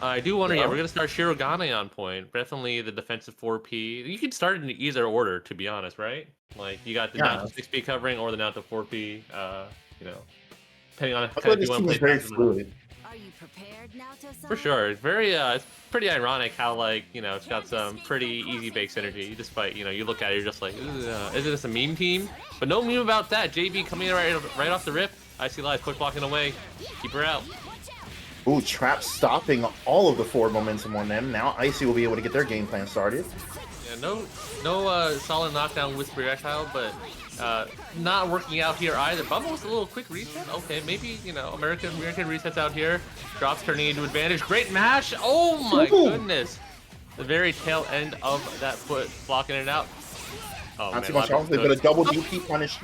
I do wonder, yeah, Yeah. we're gonna start Shirogane on point. Definitely the defensive 4P. You can start in either order, to be honest, right? Like you got the down Yeah. to 6P covering or the down to 4P. You know, depending on I feel kind like of you this want to team is play very passive or not. fluid. Are you prepared now, For Tosan? sure, it's very it's pretty ironic how like it's got some pretty easy base synergy. Despite you look at it, you're just like, isn't this a meme team? But no meme about that. JB coming in right off the rip. Icy Live quick blocking away. Keep her out. Ooh, Trap stopping all of the forward momentum on them. Now Icy will be able to get their game plan started. Yeah, no solid knockdown with projectile, but not working out here either. Bubba was a little quick reset. Okay, maybe American resets out here. Drops turning into advantage. Great mash. Oh my Ooh. goodness. The very tail end of that foot blocking it out. Oh Not man, too much Live is offense, but a double DP punish.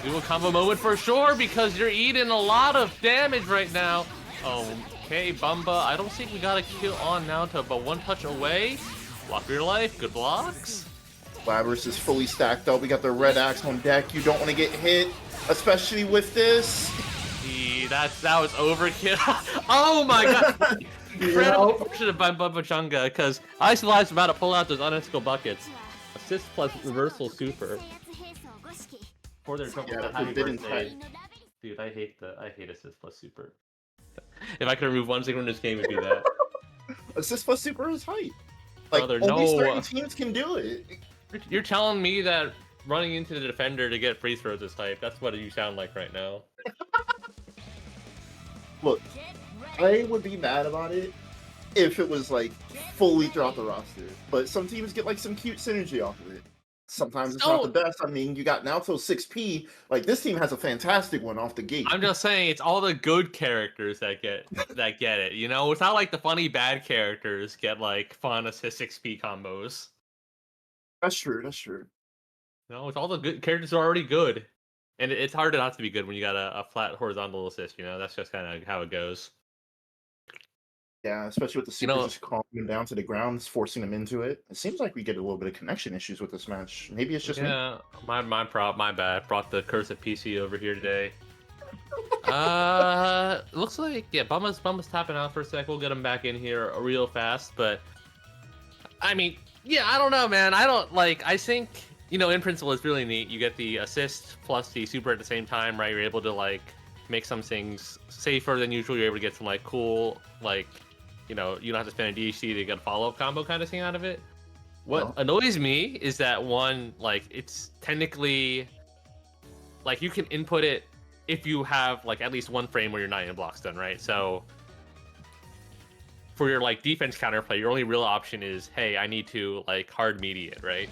do a combo moment for sure because you're eating a lot of damage right now. Okay, Bumba. I don't think we got a kill on Naoto, but one touch away. Block for your life. Good blocks. Labrys is fully stacked up. We got the red axe on deck. You don't want to get hit, especially with this. That was overkill. Oh my god. Incredible fortunate by Bubba Chunga because Ice Live's about to pull out those unethical buckets. Assist plus reversal super. For their trouble, Yeah, happy forbidden birthday. Dude, I hate assist plus super. If I could remove one thing from this game, it'd be that. Assist plus super is hype. Like, Brother, only no. certain teams can do it. You're telling me that running into the defender to get free throws is hype. That's what you sound like right now. Look, I would be mad about it if it was, like, fully throughout the roster. But some teams get, like, some cute synergy off of it. Sometimes it's not the best. I mean, you got Naoto 6P. Like, this team has a fantastic one off the gate. I'm just saying, it's all the good characters that get it. It's not like the funny bad characters get like fun assist XP combos. That's true. That's true. No, it's all the good characters are already good, and it's hard not to be good when you got a flat horizontal assist. That's just kind of how it goes. Yeah, especially with the super just calming him down to the ground, forcing him into it. It seems like we get a little bit of connection issues with this match. Maybe it's just me. My bad. Brought the curse of PC over here today. Looks like Bumba's tapping out for a sec. We'll get him back in here real fast, but I mean, yeah, I don't know, man. I think in principle it's really neat. You get the assist plus the super at the same time, right? You're able to like make some things safer than usual. You're able to get some like cool you don't have to spend a DHC to get a follow-up combo kind of thing out of it. What annoys me is that one, like, it's technically like you can input it if you have like at least one frame where your 9 block's done, right? So for your like defense counterplay, your only real option is, hey, I need to like hard mediate, right?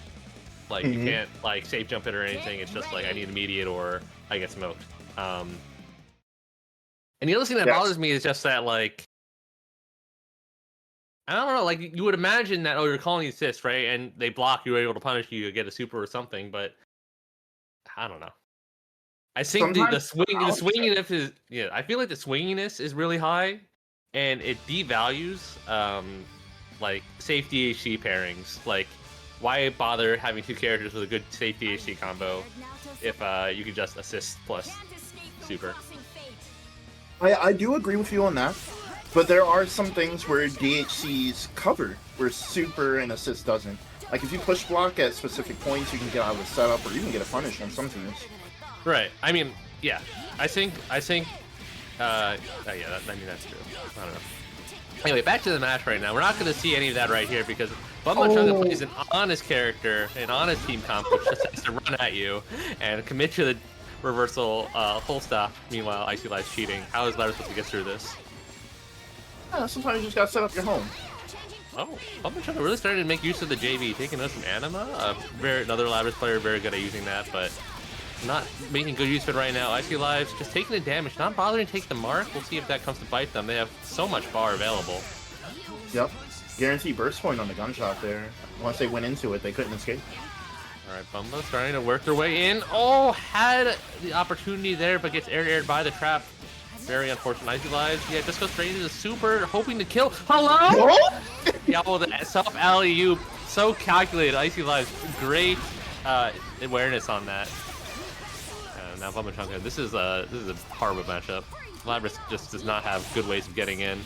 Like you can't like safe jump it or anything. It's just like I need a mediate or I get smoked. And the other thing that bothers me is just that like I don't know, like you would imagine that you're calling the assist, right? And they block, you're able to punish you, get a super or something, but I don't know. I think the swinginess is I feel like the swinginess is really high, and it devalues like safe DHC pairings. Like, why bother having two characters with a good safe DHC combo if you can just assist plus super? I do agree with you on that, but there are some things where DHC's cover, where super and assist doesn't. Like if you push block at specific points, you can get out of the setup, or you can get a punish on some teams. Right. I mean, yeah. I think. Yeah. I mean, that's true. I don't know. Anyway, back to the match right now. We're not going to see any of that right here because Bumba Chunga plays an honest character, an honest team comp, which just has to run at you and commit to the reversal full stop. Meanwhile, Icy Live's cheating. How is Ladder supposed to get through this? Yeah, sometimes you just gotta set up your home. Oh, Bumba Chunga really started to make use of the JV, taking us from Anima. Another Labrys player, very good at using that, but not making good use of it right now. Icy Live's just taking the damage, not bothering to take the mark. We'll see if that comes to bite them. They have so much bar available. Yep. Guaranteed burst point on the gunshot there. Once they went into it, they couldn't escape. Alright, Bumba starting to work their way in. Oh, had the opportunity there, but gets aired by the trap. Very unfortunate. Icy Lives, yeah, just goes straight into the super, hoping to kill. Hello? Yeah, well, the self alley-oop, so calculated. Icy Lives, great awareness on that. Now Bumba Chunga, this is a horrible matchup. Labrys just does not have good ways of getting in.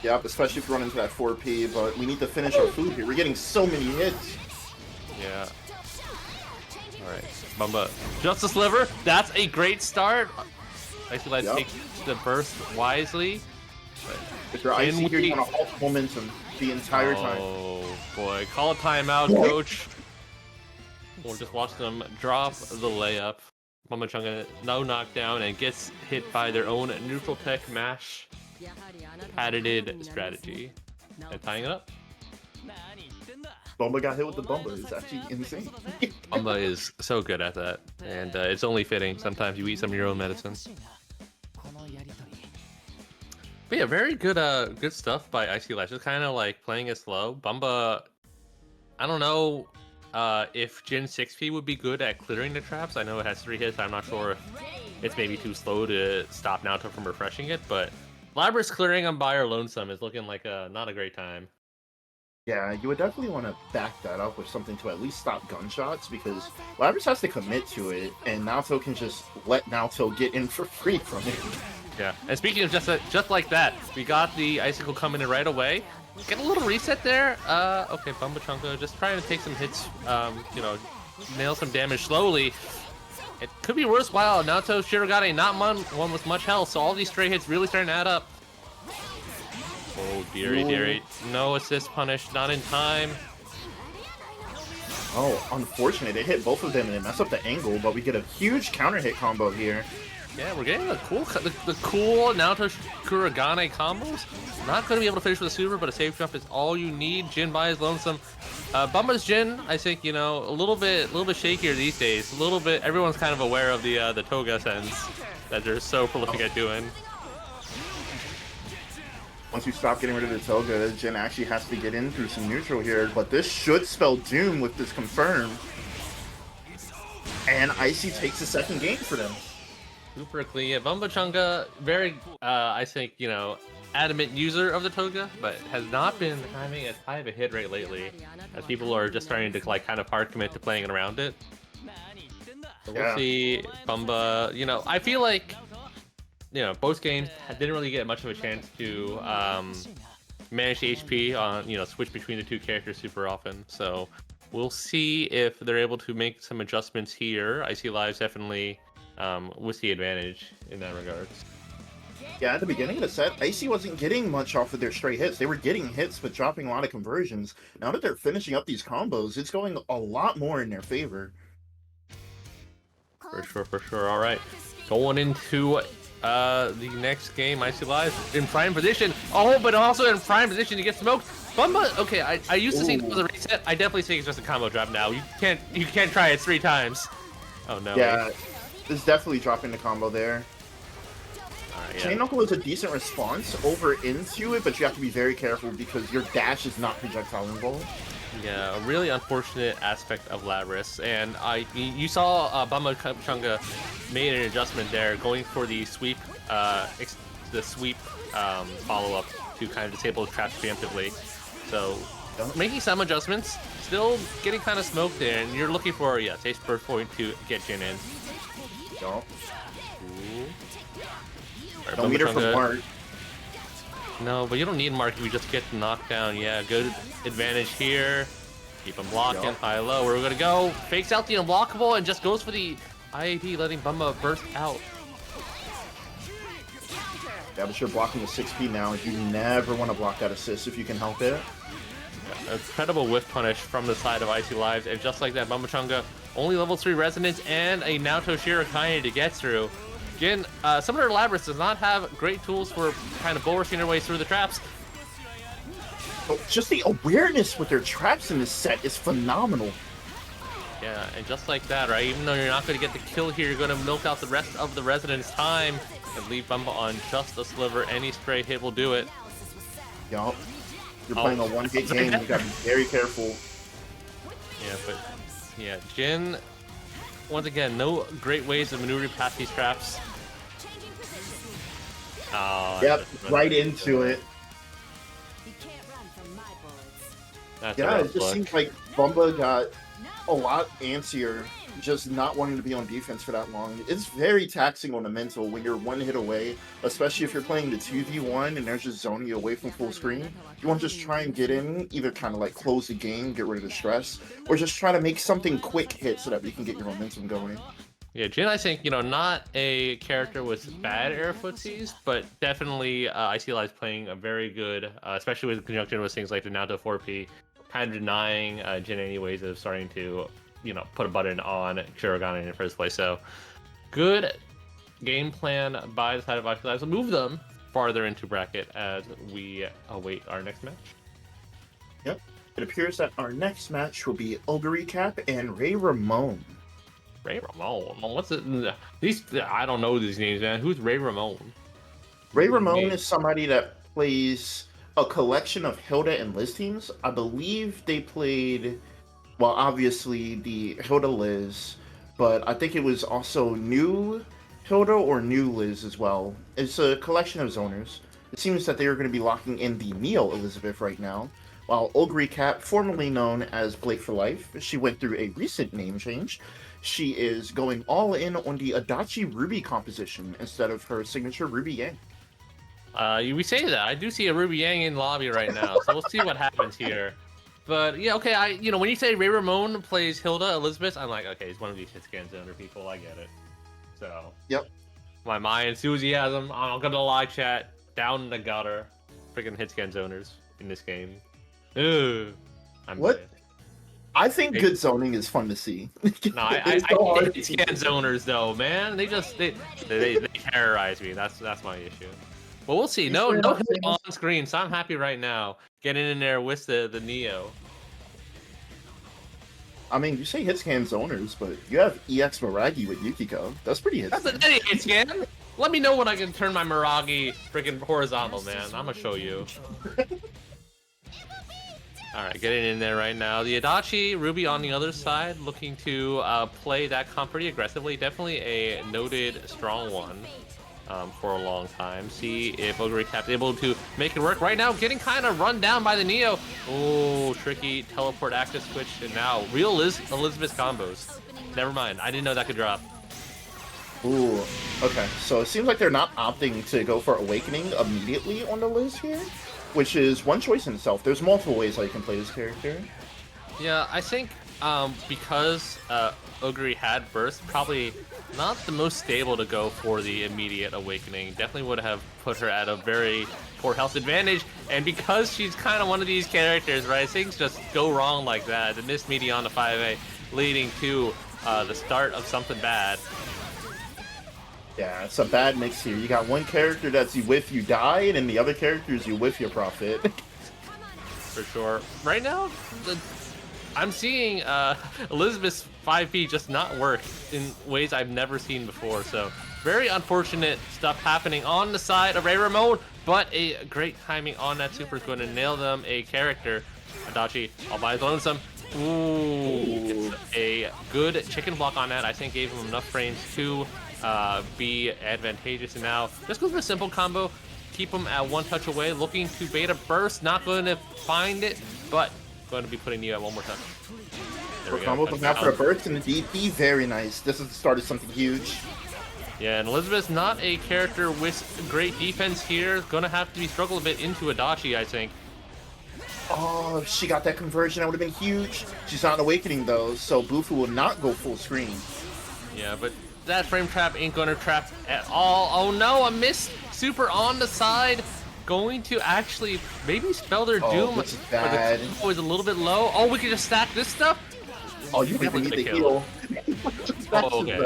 Yep, especially if we run into that 4P, but we need to finish our food here. We're getting so many hits. Yeah. Alright, Bumba. Just a sliver. That's a great start. Icy Lives take the burst wisely. But if you're Icy here, you want to halt momentum the entire time. Oh boy, call a timeout, coach. We'll just watch them drop the layup. Bumba Chunga no knockdown and gets hit by their own neutral tech mash patented strategy. And tying it up. Bumba got hit with the Bumba. It's actually insane. Bumba is so good at that, and it's only fitting. Sometimes you eat some of your own medicine. But yeah, very good good stuff by Icy Lash. Just kind of like playing it slow. Bumba, I don't know if Jin 6P would be good at clearing the traps. I know it has 3 hits. I'm not sure if it's maybe too slow to stop Naoto from refreshing it, but Labrys clearing on Buyer Lonesome is looking like not a great time. Yeah, you would definitely want to back that up with something to at least stop gunshots, because Labrys has to commit to it, and Naoto can just let Naoto get in for free from it. Yeah, and speaking of just like that, we got the Icicle coming in right away. Get a little reset there. Okay, Bumba Chunga just trying to take some hits, you know, nail some damage slowly. It could be worthwhile. Naoto Shirogane, not one with much health, so all these stray hits really starting to add up. Oh, dearie, dearie. No assist punish, not in time. Oh, unfortunate. It hit both of them and it messed up the angle, but we get a huge counter hit combo here. Yeah, we're getting the cool Naoto Kuragane combos. Not going to be able to finish with a super, but a safe jump is all you need. Jin buys Lonesome. Bumba's Jin, I think, you know, a little bit shakier these days. A little bit. Everyone's kind of aware of the Toga sense that they're so prolific at doing. Once you stop getting rid of the Toga, Jin actually has to get in through some neutral here, but this should spell doom with this confirmed. And Icy takes the second game for them. Super clean. Yeah, Bumba Chunga, very, I think, you know, adamant user of the Toga, but has not been having as high of a hit rate lately, as people are just starting to, like, kind of hard commit to playing around it. So we'll see Bumba, you know, I feel like, you know, both games didn't really get much of a chance to manage the HP on, you know, switch between the two characters super often. So we'll see if they're able to make some adjustments here. Icy Lives definitely with the advantage in that regard. Yeah, at the beginning of the set, Icy wasn't getting much off of their straight hits. They were getting hits, but dropping a lot of conversions. Now that they're finishing up these combos, it's going a lot more in their favor. For sure, for sure. All right, going into the next game, Icy Lives in prime position. Oh, but also in prime position to get smoked. Bumba, okay, I used to think it was a reset. I definitely think it's just a combo drop now. You can't try it 3 times. Oh no. Yeah, it's definitely dropping the combo there. Chain Knuckle is a decent response over into it, but you have to be very careful because your dash is not projectile involved. Yeah, a really unfortunate aspect of Labrys, and you saw Bumba Chunga made an adjustment there, going for the sweep, follow-up to kind of disable the traps preemptively. So making some adjustments, still getting kind of smoked there, and you're looking for safe burst point to get Jin in. Don't. Right, no meter from Mark. No, but you don't need Mark if you just get the knockdown. Yeah, good advantage here. Keep him blocking, high-low. We're gonna go. Fakes out the unblockable and just goes for the IAD, letting Bumba burst out. Yeah, but you're blocking the 6P now. You never want to block that assist if you can help it. Yeah, incredible whiff punish from the side of Icy Lives, and just like that, Bumba Chunga only level 3 resonance and a Naoto Shirogane to get through. Jin, Summoner Labrys does not have great tools for kind of bull rushing their way through the traps. Oh, just the awareness with their traps in this set is phenomenal. Yeah, and just like that, right? Even though you're not going to get the kill here, you're going to milk out the rest of the Resident's time and leave Bumba on just a sliver. Any stray hit will do it. Yup. You're playing a one-hit game. You got to be very careful. Yeah, but yeah, Jin, once again, no great ways of maneuvering past these traps. Oh, yep, right into it. That's yeah, it just seems like Bumba got a lot antsier just not wanting to be on defense for that long. It's very taxing on the mental when you're one hit away, especially if you're playing the 2v1 and they're just zoning you away from full screen. You want to just try and get in, either kind of like close the game, get rid of the stress, or just try to make something quick hit so that we can get your momentum going. Yeah, Jin, I think, not a character with bad air footsies, but definitely I see Eli's playing a very good, especially with conjunction with things like the Naruto 4P, kind of denying Jin any ways of starting to, put a button on Shirogane in the first place. So, good game plan by the side of Oculus. We'll move them farther into bracket as we await our next match. Yep. It appears that our next match will be Ogre Cap and Ray Ramon. Ray Ramon? What's it? I don't know these names, man. Who's Ray Ramon? Ray Ramon is somebody that plays a collection of Hilda and Liz teams. I believe they played, well, obviously the Hilda Liz, but I think it was also new Hilda or new Liz as well. It's a collection of zoners. It seems that they are going to be locking in the Neo Elizabeth right now, while Ogre Cap, formerly known as Blake for Life, she went through a recent name change. She is going all in on the Adachi Ruby composition instead of her signature Ruby Yang. We say that. I do see a Ruby Yang in lobby right now, so we'll see what happens here. But yeah, okay. When you say Ray Ramon plays Hilda Elizabeth, I'm like, okay, he's one of these hit scan zoner people. I get it. So yep, my enthusiasm. I'm gonna lie, chat down in the gutter. Freaking hit scan zoners in this game. Ugh. What? Dead. I think good zoning is fun to see. No, I hate scan zoners though, man. They terrorize me. That's my issue. Well, we'll see. No hit on screen, so I'm happy right now. Getting in there with the Neo. I mean, you say hit scan zoners, but you have EX Miragi with Yukiko. That's pretty hit. That's a hit scan. Let me know when I can turn my Miragi freaking horizontal, man. I'm gonna show you. Alright, getting in there right now. The Adachi Ruby on the other side, looking to play that comp pretty aggressively. Definitely a noted strong one for a long time. See if Ogre Cap's able to make it work. Right now, getting kind of run down by the Neo. Oh, tricky teleport active switch. And now, real Elizabeth combos. Never mind, I didn't know that could drop. Ooh, okay. So it seems like they're not opting to go for Awakening immediately on the Liz here, which is one choice in itself. There's multiple ways how you can play this character. Yeah, I think because Ogre had burst, probably not the most stable to go for the immediate Awakening. Definitely would have put her at a very poor health advantage. And because she's kind of one of these characters, right, things just go wrong like that. The missed media on the 5A leading to the start of something bad. Yeah, it's a bad mix here. You got one character that's you whiff, you die, and the other characters you whiff, your profit. For sure. Right now, I'm seeing Elizabeth's 5P just not work in ways I've never seen before. So very unfortunate stuff happening on the side of Ray Ramon, but a great timing on that super is going to nail them a character. Adachi all by his lonesome. Ooh, a good chicken block on that. I think gave him enough frames to be advantageous. And now just goes for a simple combo, keep him at one touch away, looking to beta burst, not going to find it, but going to be putting you at one more touch. There we go. Combo comes out for a burst and the DP, very nice. This is the start of something huge. Yeah, and Elizabeth's not a character with great defense here. Gonna have to be struggle a bit into Adachi, I think. Oh, if she got that conversion, that would have been huge. She's not Awakening though, so Bufu will not go full screen. Yeah, but that frame trap ain't gonna trap at all. Oh no, a missed super on the side. Going to actually maybe spell their doom. This is bad. Oh, is a little bit low. Oh, we can just stack this stuff. Oh, you definitely need the heal. Oh, okay.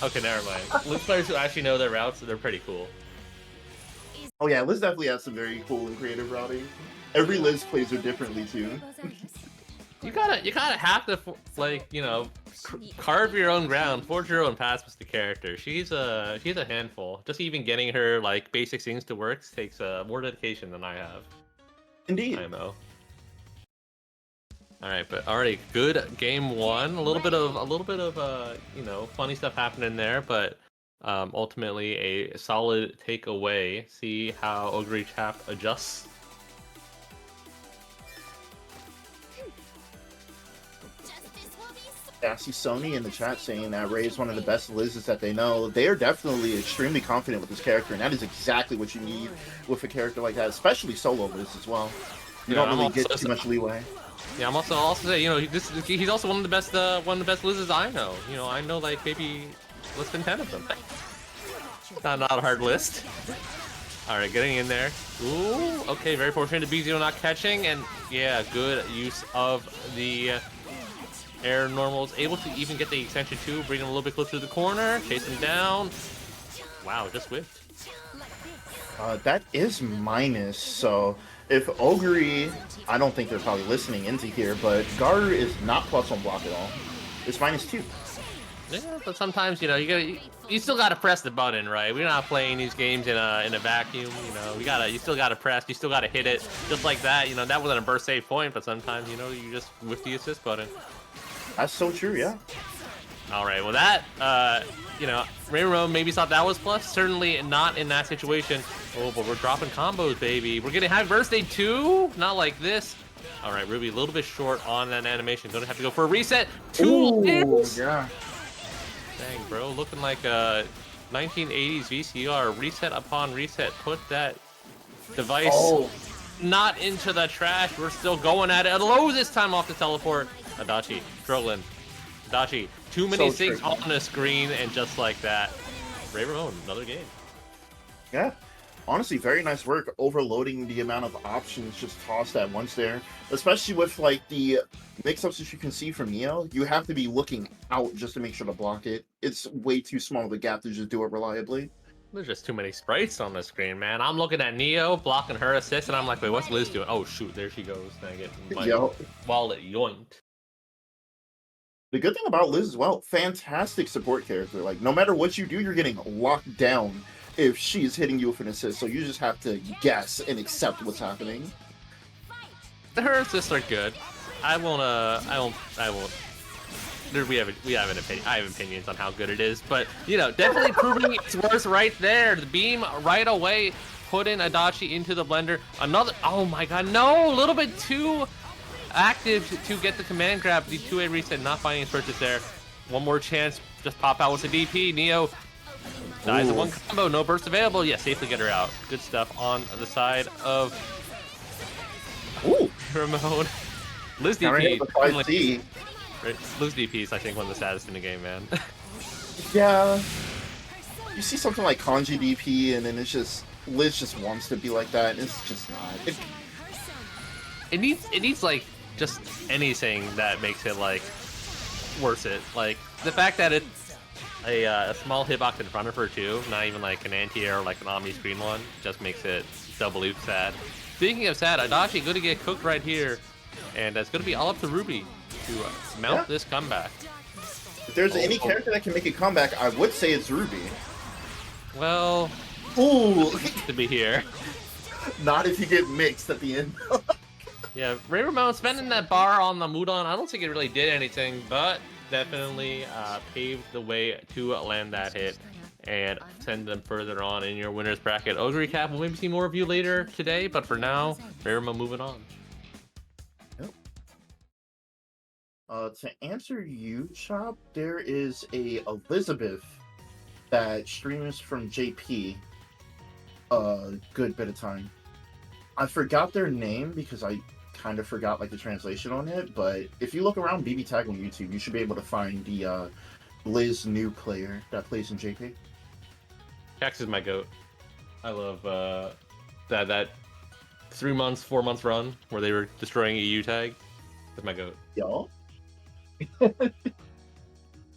Okay, never mind. Liz players who actually know their routes, they're pretty cool. Oh yeah, Liz definitely has some very cool and creative routing. Every Liz plays her differently too. You gotta have to, like, carve your own ground, forge your own paths with the character. She's a handful. Just even getting her like basic things to work takes more dedication than I have. Indeed. IMO. All right, but already good game one. A little bit of funny stuff happening there, but ultimately a solid takeaway. See how Ogre Chap adjusts. Yeah, I see Sony in the chat saying that Ray is one of the best Lizzes that they know. They are definitely extremely confident with this character, and that is exactly what you need with a character like that, especially solo Liz as well. You don't really get too much leeway. Yeah, I'm also say, you know, he's also one of the best Lizzes I know. You know, I know like maybe less than 10 of them. Not a hard list. All right, getting in there. Ooh, okay, very fortunate. B0 not catching, and yeah, good use of the air normals. Able to even get the extension too, bring him a little bit closer to the corner, chase him down. Wow, just whiffed. That is minus, so if Ogre, I don't think they're probably listening into here, but Gar is not plus on block at all. It's -2. Yeah, but sometimes, you know, you still gotta press the button, right? We're not playing these games in a vacuum, you know. You still gotta press, you still gotta hit it, just like that. You know, that wasn't a burst save point, but sometimes, you know, you just whiff the assist button. That's so true, yeah. All right, well that, you know, Rainbow maybe thought that was plus. Certainly not in that situation. Oh, but we're dropping combos, baby. We're getting happy birthday too. Not like this. All right, Ruby a little bit short on that animation. Gonna have to go for a reset. Two hits. Yeah. Dang, bro, looking like a 1980s VCR. Reset upon reset. Put that device not into the trash. We're still going at it. Low this time off the teleport. Adachi struggling. Adachi, too many things on the screen, and just like that, Ray Ramon, another game. Yeah, honestly, very nice work overloading the amount of options just tossed at once there, especially with like the mix-ups that you can see from Neo. You have to be looking out just to make sure to block it. It's way too small of a gap to just do it reliably. There's just too many sprites on the screen, man. I'm looking at Neo blocking her assist, and I'm like, wait, what's Liz doing? Oh shoot, there she goes. Dang it, my wallet yoinked. The good thing about Liz as well, fantastic support character. Like, no matter what you do, you're getting locked down if she's hitting you with an assist. So you just have to guess and accept what's happening. Her assists are good. I won't. We have an opinion. I have opinions on how good it is, but you know, definitely proving its worth right there. The beam right away, putting Adachi into the blender. Another. Oh my God, no! A little bit too active to get the command grab. The 2A reset, not finding his purchase there. One more chance, just pop out with a DP. Neo dies in one combo, no burst available. Yeah, safely get her out. Good stuff on the side of Ramon. Liz DP. Liz DP is, I think, one of the saddest in the game, man. Yeah. You see something like Kanji DP, and then it's just Liz just wants to be like that, and it's just not. It needs like just anything that makes it like worth it. Like the fact that it's a small hitbox in front of her too, not even like an anti-air or like an omni screen one, just makes it doubly sad. Speaking of sad, Adachi going to get cooked right here, and it's going to be all up to Ruby to mount this comeback. If there's any character that can make a comeback, I would say it's Ruby. Well, to be here. Not if you get mixed at the end. Yeah, Ray Ramon spending that bar on the Mudon, I don't think it really did anything, but definitely paved the way to land that hit and send them further on in your winner's bracket. Ogre Recap, we'll maybe see more of you later today, but for now, Ray Ramon moving on. Yep. To answer you, Chop, there is a Elizabeth that streams from JP a good bit of time. I forgot their name because I kind of forgot like the translation on it, but if you look around BBTAG on YouTube, you should be able to find the Liz new player that plays in JP. Cax is my goat. I love that 3 months, 4 months run where they were destroying EU tag. That's my goat. Y'all.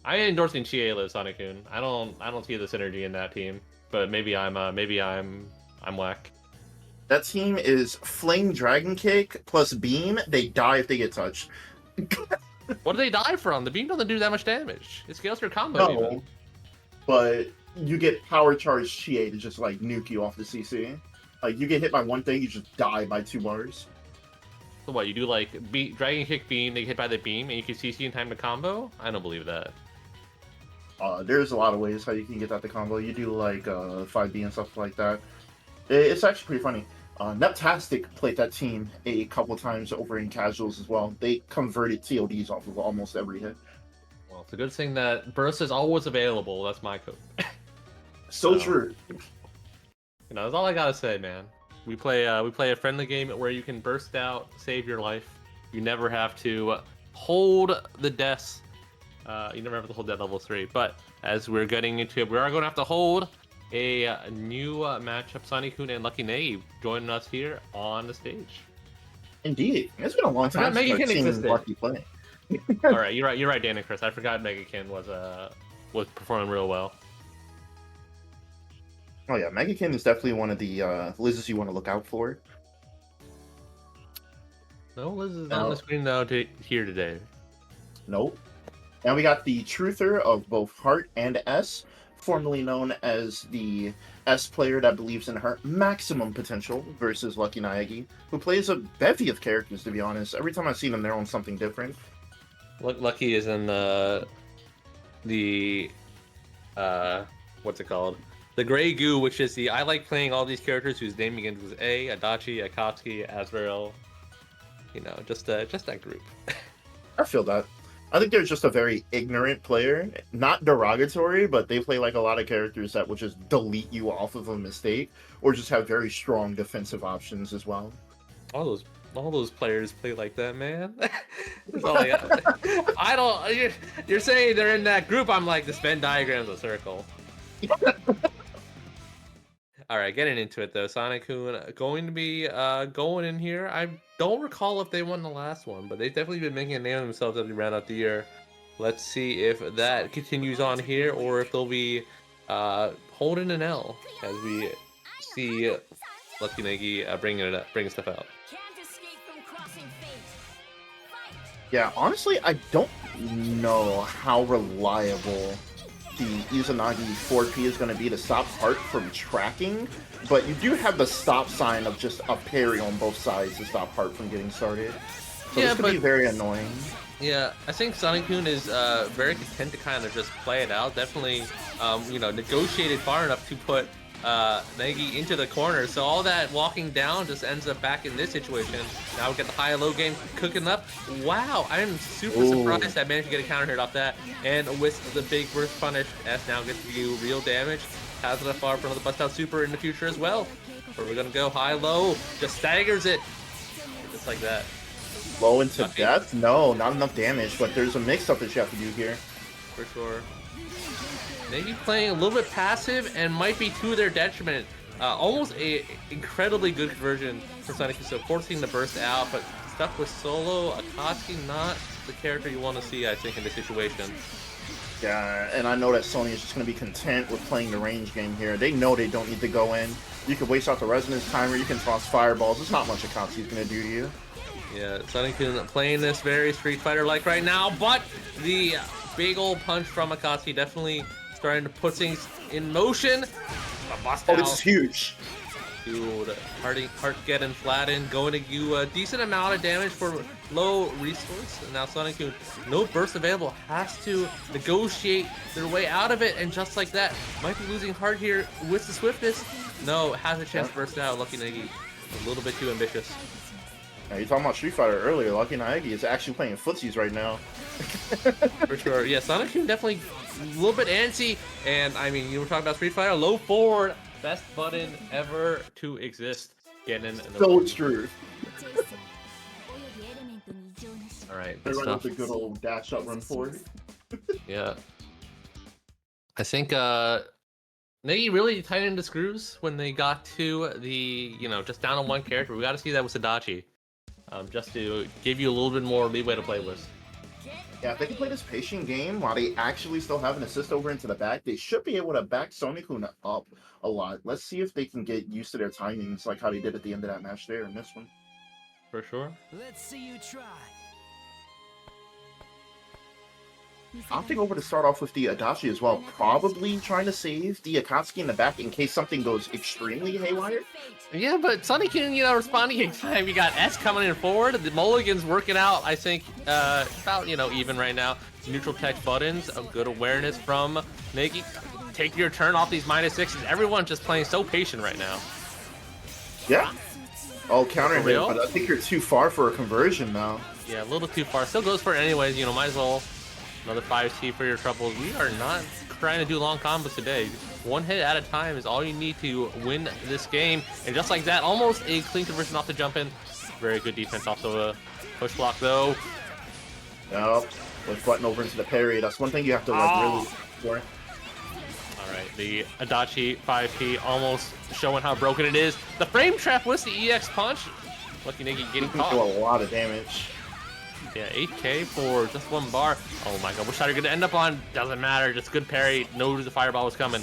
I endorsing Chie Liz Sonic-kun. I don't see the synergy in that team, but maybe I'm whack. That team is Flame Dragon Kick plus Beam. They die if they get touched. What do they die from? The beam doesn't do that much damage. It scales your combo even. But you get Power Charge Chie to just like nuke you off the CC. Like you get hit by one thing, you just die by 2 bars. So what, you do like Dragon Kick Beam, they get hit by the beam, and you can CC in time to combo? I don't believe that. There's a lot of ways how you can get that to combo. You do like 5B and stuff like that. It's actually pretty funny. Neptastic played that team a couple times over in casuals as well. They converted TODs off of almost every hit. It's a good thing that burst is always available. That's my code. So true. You know, that's all I gotta say, man. We play a friendly game where you can burst out, save your life. You never have to hold the deaths. You never have to hold death level 3. But as we're getting into it, we are going to have to hold a new matchup. Sonny-kun and Lucky Nave joining us here on the stage. Indeed, it's been a long time since I've seen Lucky play. All right, you're right, Dan and Chris. I forgot Megakin was performing real well. Oh yeah, Megakin is definitely one of the lizards you want to look out for. No Liz is on the screen now here today. Nope. Now we got the truther of both Heart and S, formerly known as the S player that believes in her maximum potential versus Lucky Naegi, who plays a bevy of characters, to be honest. Every time I see them, they're on something different. Lucky is in the what's it called? The Grey Goo, which is I like playing all these characters whose name begins with A, Adachi, Akatsuki, Azrael. You know, just that group. I feel that. I think they're just a very ignorant player. Not derogatory, but they play like a lot of characters that will just delete you off of a mistake, or just have very strong defensive options as well. All those players play like that, man. That's all I got. I don't. You're saying they're in that group. I'm like, this Venn diagram's a circle. All right, getting into it though. Sonic-kun going to be going in here. I don't recall if they won the last one, but they've definitely been making a name of themselves as we round out the year. Let's see if that continues on here, or if they'll be holding an L as we see Lucky Naegi bringing stuff out. Yeah, honestly, I don't know how reliable the Izanagi 4P is going to be to stop Heart from tracking, but you do have the stop sign of just a parry on both sides to stop Heart from getting started. So this could be very annoying. Yeah, I think Sonic-kun is very content to kind of just play it out. Definitely, negotiated far enough to put Naegi into the corner. So all that walking down just ends up back in this situation. Now we get the high-low game cooking up. Wow, I am super surprised I managed to get a counter hit off that. And with the big burst punish, S now gets to do real damage. Has enough far for another bust out super in the future as well. But we're gonna go high-low, just staggers it. Just like that. Low into death? No, not enough damage, but there's a mix-up that you have to do here. For sure. Maybe playing a little bit passive and might be to their detriment. Almost a incredibly good conversion for Sonic-kun, so forcing the burst out, but stuck with solo. Akatsuki, not the character you want to see, I think, in this situation. Yeah, and I know that Sony is just going to be content with playing the range game here. They know they don't need to go in. You can waste out the resonance timer, you can toss fireballs. There's not much Akatsuki's going to do to you. Yeah, Sonic-kun playing this very Street Fighter-like right now, but the big old punch from Akatsuki definitely starting to put things in motion. Oh, this is huge. Dude, Heart getting flattened, going to do a decent amount of damage for low resource. And now Sonic-kun, no burst available, has to negotiate their way out of it. And just like that, might be losing Heart here with the swiftness. No, has a chance to burst out. Lucky Naegi, a little bit too ambitious. Now, you're talking about Street Fighter earlier. Lucky Naegi is actually playing footsies right now. For sure. Yeah, Sonic-kun definitely a little bit antsy. And I mean, you were talking about Street Fighter, low forward, best button ever to exist. Getting in the so true. All right. They're running the good old dash up run forward. Yeah. I think Naegi really tightened the screws when they got to the, just down on one character. We got to see that with Adachi. Just to give you a little bit more leeway to play with. Yeah, if they can play this patient game while they actually still have an assist over into the back, they should be able to back Sonic-kun up a lot. Let's see if they can get used to their timings like how they did at the end of that match there in this one. For sure. Let's see you try. Opting over to start off with the Adachi as well, probably trying to save the Akatsuki in the back in case something goes extremely haywire. Yeah, but Sonic-kun, responding in time. You got S coming in forward. The Mulligan's working out, I think, about, even right now. Neutral tech buttons, a good awareness from Naegi. Take your turn off these -6s. Everyone's just playing so patient right now. Yeah. Oh, counter hit, but I think you're too far for a conversion now. Yeah, a little too far. Still goes for it anyways, might as well Another 5C for your troubles. We are not trying to do long combos today. One hit at a time is all you need to win this game. And just like that, almost a clean conversion off the jump in. Very good defense off the push block though. Yep. With button over into the parry. That's one thing you have to like really for. Alright, the Adachi 5P almost showing how broken it is. The frame trap with the EX punch. Lucky Niggy getting caught. Do a lot of damage. Yeah, 8K for just one bar. Oh my god, which side are you gonna end up on? Doesn't matter, just good parry. Knows the fireball was coming.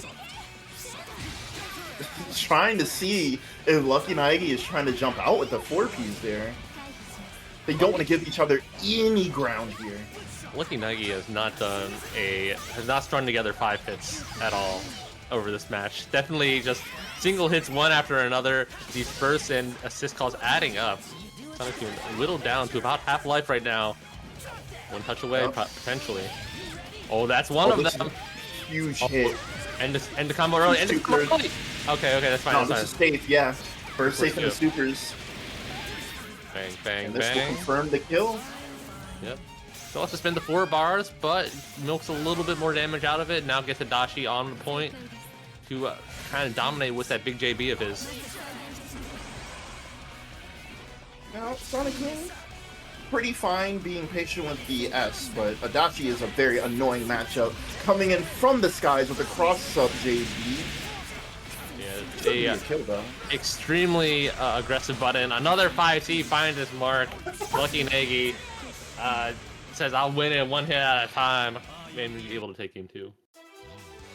Trying to see if Lucky Naegi is trying to jump out with the 4Ps there. They don't want to give each other any ground here. Lucky Nagi has not strung together 5 hits at all over this match. Definitely just single hits one after another. These first and assist calls adding up. Sonic a little down to about half life right now. One touch away, potentially. Oh, that's one of them. Huge hit. End the combo early. End the combo early. Okay, that's fine. No, this is safe, yeah. First safe in the supers. Bang, bang, and this bang. will confirm the kill. Yep. So let's spend the 4 bars, but milks a little bit more damage out of it. Now gets Adachi on the point to kind of dominate with that big JB of his. Now, Sonic King, pretty fine being patient with the S, but Adachi is a very annoying matchup. Coming in from the skies with a cross-up JB. Yeah, extremely aggressive button. Another 5C finds his mark. Lucky Nagi says, I'll win it one hit at a time. And be able to take game 2.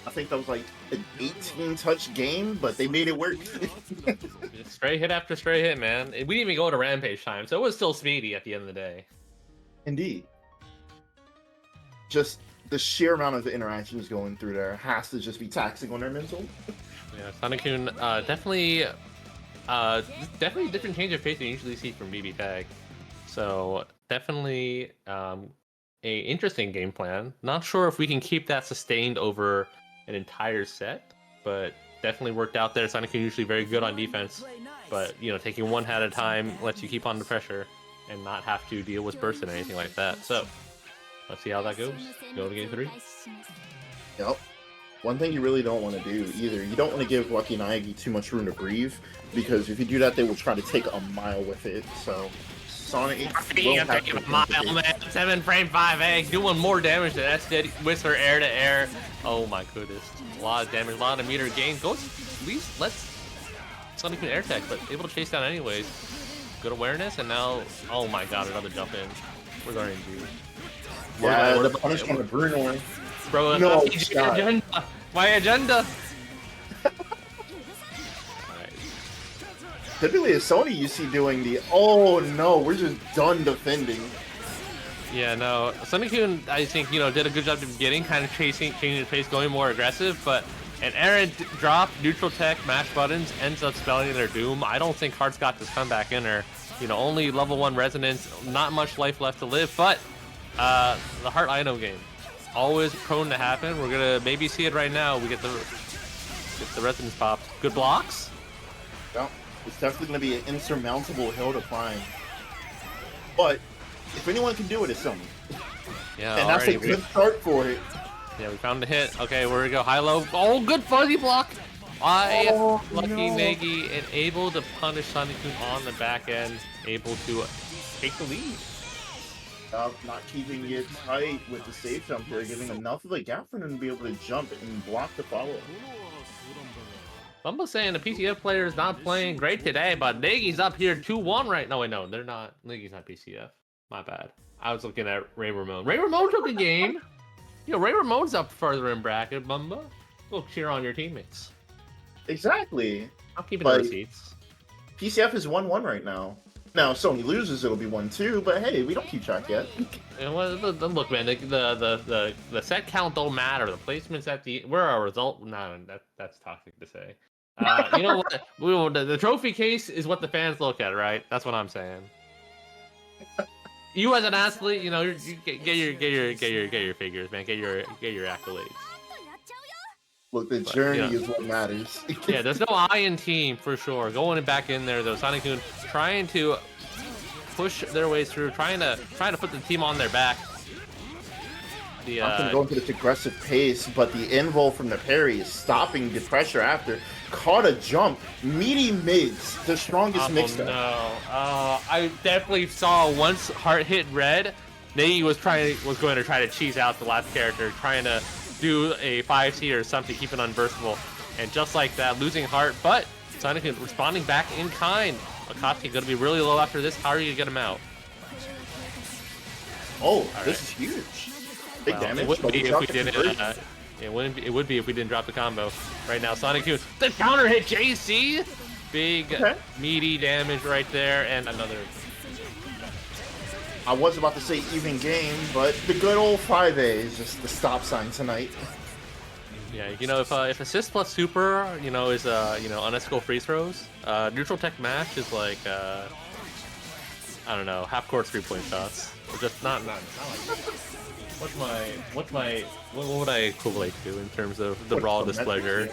I think that was like an 18-touch game, but they made it work. Straight hit after straight hit, man. We didn't even go to Rampage time, so it was still speedy at the end of the day. Indeed. Just the sheer amount of interactions going through there has to just be taxing on their mental. Yeah, Sonic-kun definitely a different change of pace than you usually see from BBTAG. So definitely a interesting game plan. Not sure if we can keep that sustained over an entire set, but definitely worked out there. Sonic-kun usually very good on defense, but you know, taking one at a time lets you keep on the pressure and not have to deal with bursts and anything like that. So let's see how that goes. Go to game 3. Yep. One thing you really don't want to do either, you don't want to give Lucky Naegi too much room to breathe, because if you do that, they will try to take a mile with it. So Sonic will have to mile, man. 7 frame 5A, doing more damage than that did with her air to air. Oh my goodness, a lot of damage, a lot of meter gain. Goes at least let's Sonic air tech, but able to chase down anyways. Good awareness, and now oh my god, another jump in. Where's our NG? Yeah, the punish on the Bruno. Bro, no, agenda. My agenda. Alright. Typically, as Sony, you see doing the oh no, we're just done defending. Yeah, no, Sonic-kun, I think, you know, did a good job at the beginning, kind of changing the pace, going more aggressive, but an errant drop, neutral tech, mash buttons, ends up spelling their doom. I don't think Heart's got this comeback in her. You know, only level 1 resonance, not much life left to live, but the Heart Ino game, always prone to happen. We're gonna maybe see it right now. We get the resonance popped. Good blocks. Well, it's definitely gonna be an insurmountable hill to climb. But if anyone can do it, it's Sony. Yeah, and that's a good start for it. Yeah, we found the hit. Okay, where we go? High low. Oh, good fuzzy block. Lucky Nagi, and able to punish Sonic-kun on the back end, able to take the lead. Not keeping it tight with the safe jump there, giving enough of a gap for them to be able to jump and block the follow. Bumble saying the PCF player is not playing great today, but Nagi's up here 2-1 right now. Wait, no, they're not. Nagi's not PCF. My bad. I was looking at Ray Ramon. Ray Ramon took a game. Yo, Ray Ramon's up further in bracket, Bumba. Go cheer on your teammates. Exactly. I'm keeping the receipts. PCF is 1-1 right now. Now, if Sony loses, it'll be 1-2, but hey, we don't keep track yet. Look, man, the set count don't matter. The placements at the... We're a result... No, that's toxic to say. You know what? The trophy case is what the fans look at, right? That's what I'm saying. You as an athlete, you know, you get your figures, man. Get your accolades. Look, the journey is what matters. Yeah, there's no I in team for sure. Going back in there though, Sonic-kun trying to push their way through, trying to put the team on their back. The Not gonna go into this aggressive pace, but the inroll from the parry is stopping the pressure after. Caught a jump. Meaty mids, the strongest mix no. up. I definitely saw once Heart hit red, Negi was going to try to cheese out the last character, trying to do a 5C or something, keep it unversatile, and just like that, losing Heart, but Sonic is responding back in kind. Akatsuki gonna be really low after this. How are you gonna get him out? Oh, this is huge. Big damage. It would be if we didn't. It would be if we didn't drop the combo. Right now, Sonic 2, the counter hit JC, big meaty damage right there, and another. I was about to say even game, but the good old 5A is just the stop sign tonight. Yeah, you know, if assist plus super, you know, is unethical free throws, neutral tech match is like I don't know, half court 3-point shots. Or just not like what would I equivalent to in terms of the raw displeasure?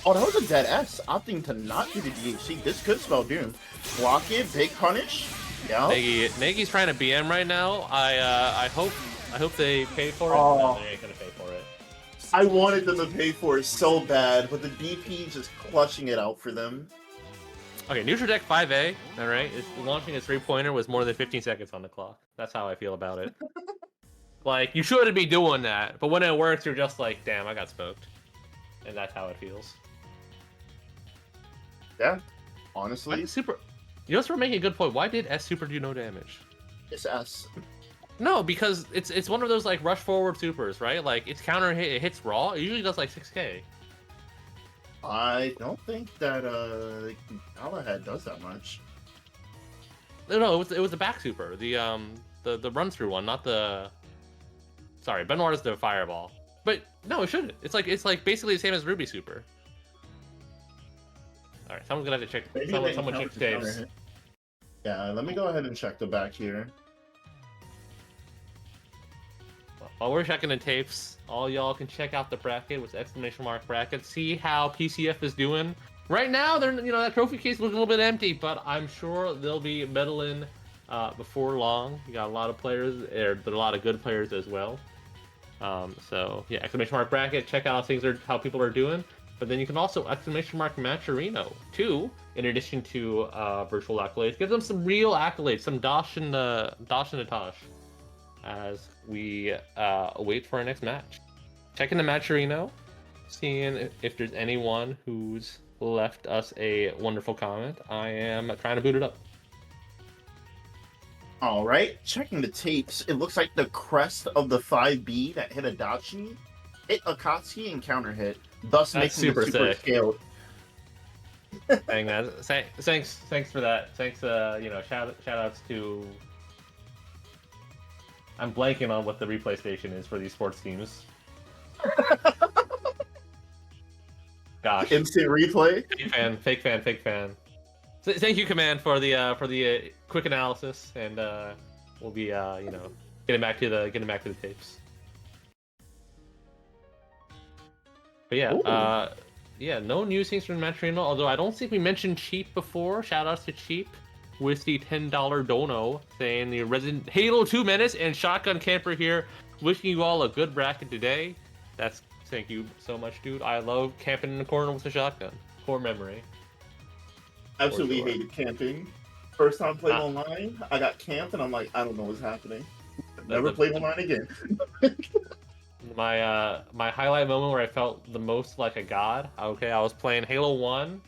Oh, that was a dead S. Opting to not do the DHC. This could spell doom. Block it, big punish. Yeah. Negi's trying to BM right now. I hope they pay for it. Oh. No, they ain't gonna pay for it. I wanted them to pay for it so bad, but the DP just clutching it out for them. Okay, neutral deck 5A, alright? Launching a 3-pointer was more than 15 seconds on the clock. That's how I feel about it. Like, you shouldn't be doing that, but when it works, you're just like, damn, I got smoked. And that's how it feels. Yeah, honestly. Super. You know, we're making a good point. Why did S Super do no damage? It's S. No, because it's one of those, like, rush forward supers, right? Like, it's counter hit, it hits raw, it usually does, like, 6k. I don't think that Galahad does that much. No, it was the back super, the run through one, not the. Sorry, Benoit is the fireball, but no, it shouldn't. It's like basically the same as Ruby super. All right, someone's gonna have to check. Someone check the tapes. Yeah, let me go ahead and check the back here. While we're checking the tapes, all y'all can check out the bracket with exclamation mark bracket. See how PCF is doing. Right now, they're that trophy case looks a little bit empty, but I'm sure they'll be medaling before long. You got a lot of players, there are a lot of good players as well. So yeah, exclamation mark bracket. Check out how people are doing. But then you can also exclamation mark Matcherino too. In addition to virtual accolades, give them some real accolades, some Dosh and Natosh, as we wait for our next match. Checking the Matcherino, seeing if there's anyone who's left us a wonderful comment. I am trying to boot it up. All right, checking the tapes. It looks like the crest of the 5B that hit Adachi hit Akatsuki and counter hit, thus That's making it super scaled. Dang, man. Thanks for that. Thanks, shout outs to. I'm blanking on what the replay station is for these sports teams. Gosh. Instant replay. Fake fan. So, thank you, Command, for the quick analysis, and we'll be getting back to the tapes. But yeah, no news things from Matcherino. Although I don't think we mentioned Cheap before. Shout outs to Cheap with the $10 dono, saying the Resident Halo 2 Menace and Shotgun Camper here, wishing you all a good bracket today. Thank you so much, dude. I love camping in the corner with a shotgun. Core memory. Absolutely hated camping. First time playing online, I got camped and I'm like, I don't know what's happening. Never played online again. My highlight moment where I felt the most like a god. Okay, I was playing Halo 1.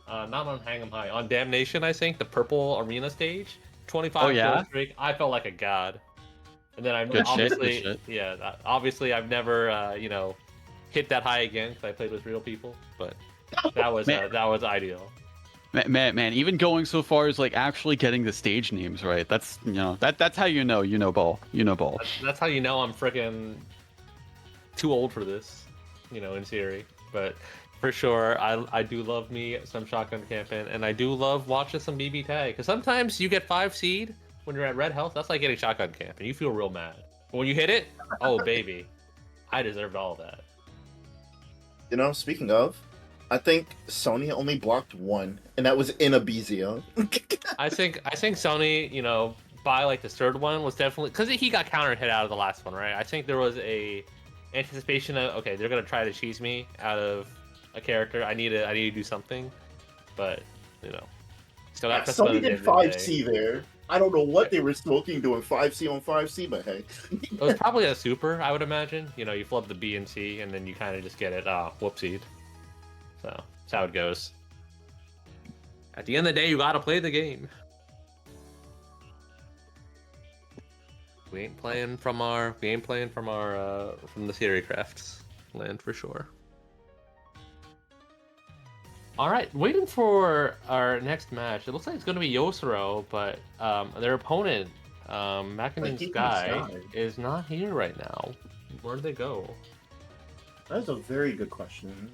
Not on Hang 'em High, on Damnation, I think, the purple arena stage. 25 kill streak. I felt like a god. And then obviously I've never hit that high again because I played with real people, but that was ideal. Man, even going so far as like actually getting the stage names right. That's that's how you know ball. That's how you know I'm freaking too old for this, in theory. But for sure, I do love me some shotgun camping, and I do love watching some BBTAG. Because sometimes you get 5 seed when you're at red health. That's like getting shotgun camp, and you feel real mad. But when you hit it, oh baby, I deserved all of that. Speaking of, I think Sony only blocked one, and that was in Abizio. I think Sony, by like the third one was definitely because he got counter hit out of the last one, right? I think there was a anticipation of, okay, they're gonna try to cheese me out of a character. I need to do something, but you know, still got press somebody button did 5C there. I don't know what they were smoking doing 5C on 5C, but hey. It was probably a super, I would imagine. You know, you flub the B and C, and then you kind of just get it. Whoopsied. So that's how it goes. At the end of the day, you gotta play the game. We ain't playing from the theory crafts land for sure. All right, waiting for our next match. It looks like it's going to be Yosuro, but their opponent, Mackinnon Sky, is not here right now. Where'd they go? That's a very good question.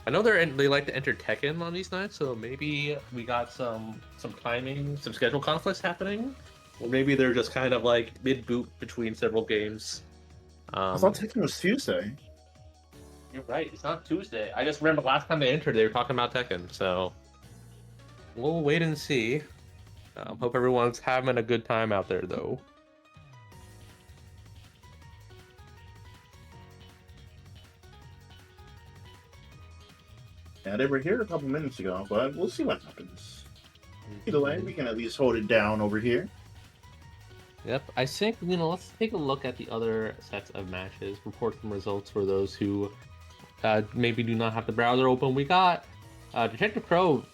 I know they like to enter Tekken on these nights, so maybe we got some timing, some schedule conflicts happening, or maybe they're just kind of like mid-boot between several games. I thought Tekken was Tuesday. You're right, it's not Tuesday. I just remember last time they entered, they were talking about Tekken, so we'll wait and see. Hope everyone's having a good time out there, though. Yeah, they were here a couple minutes ago, but we'll see what happens. Either way, we can at least hold it down over here. Yep, I think, let's take a look at the other sets of matches, report some results for those who maybe do not have the browser open. We got Detective Crow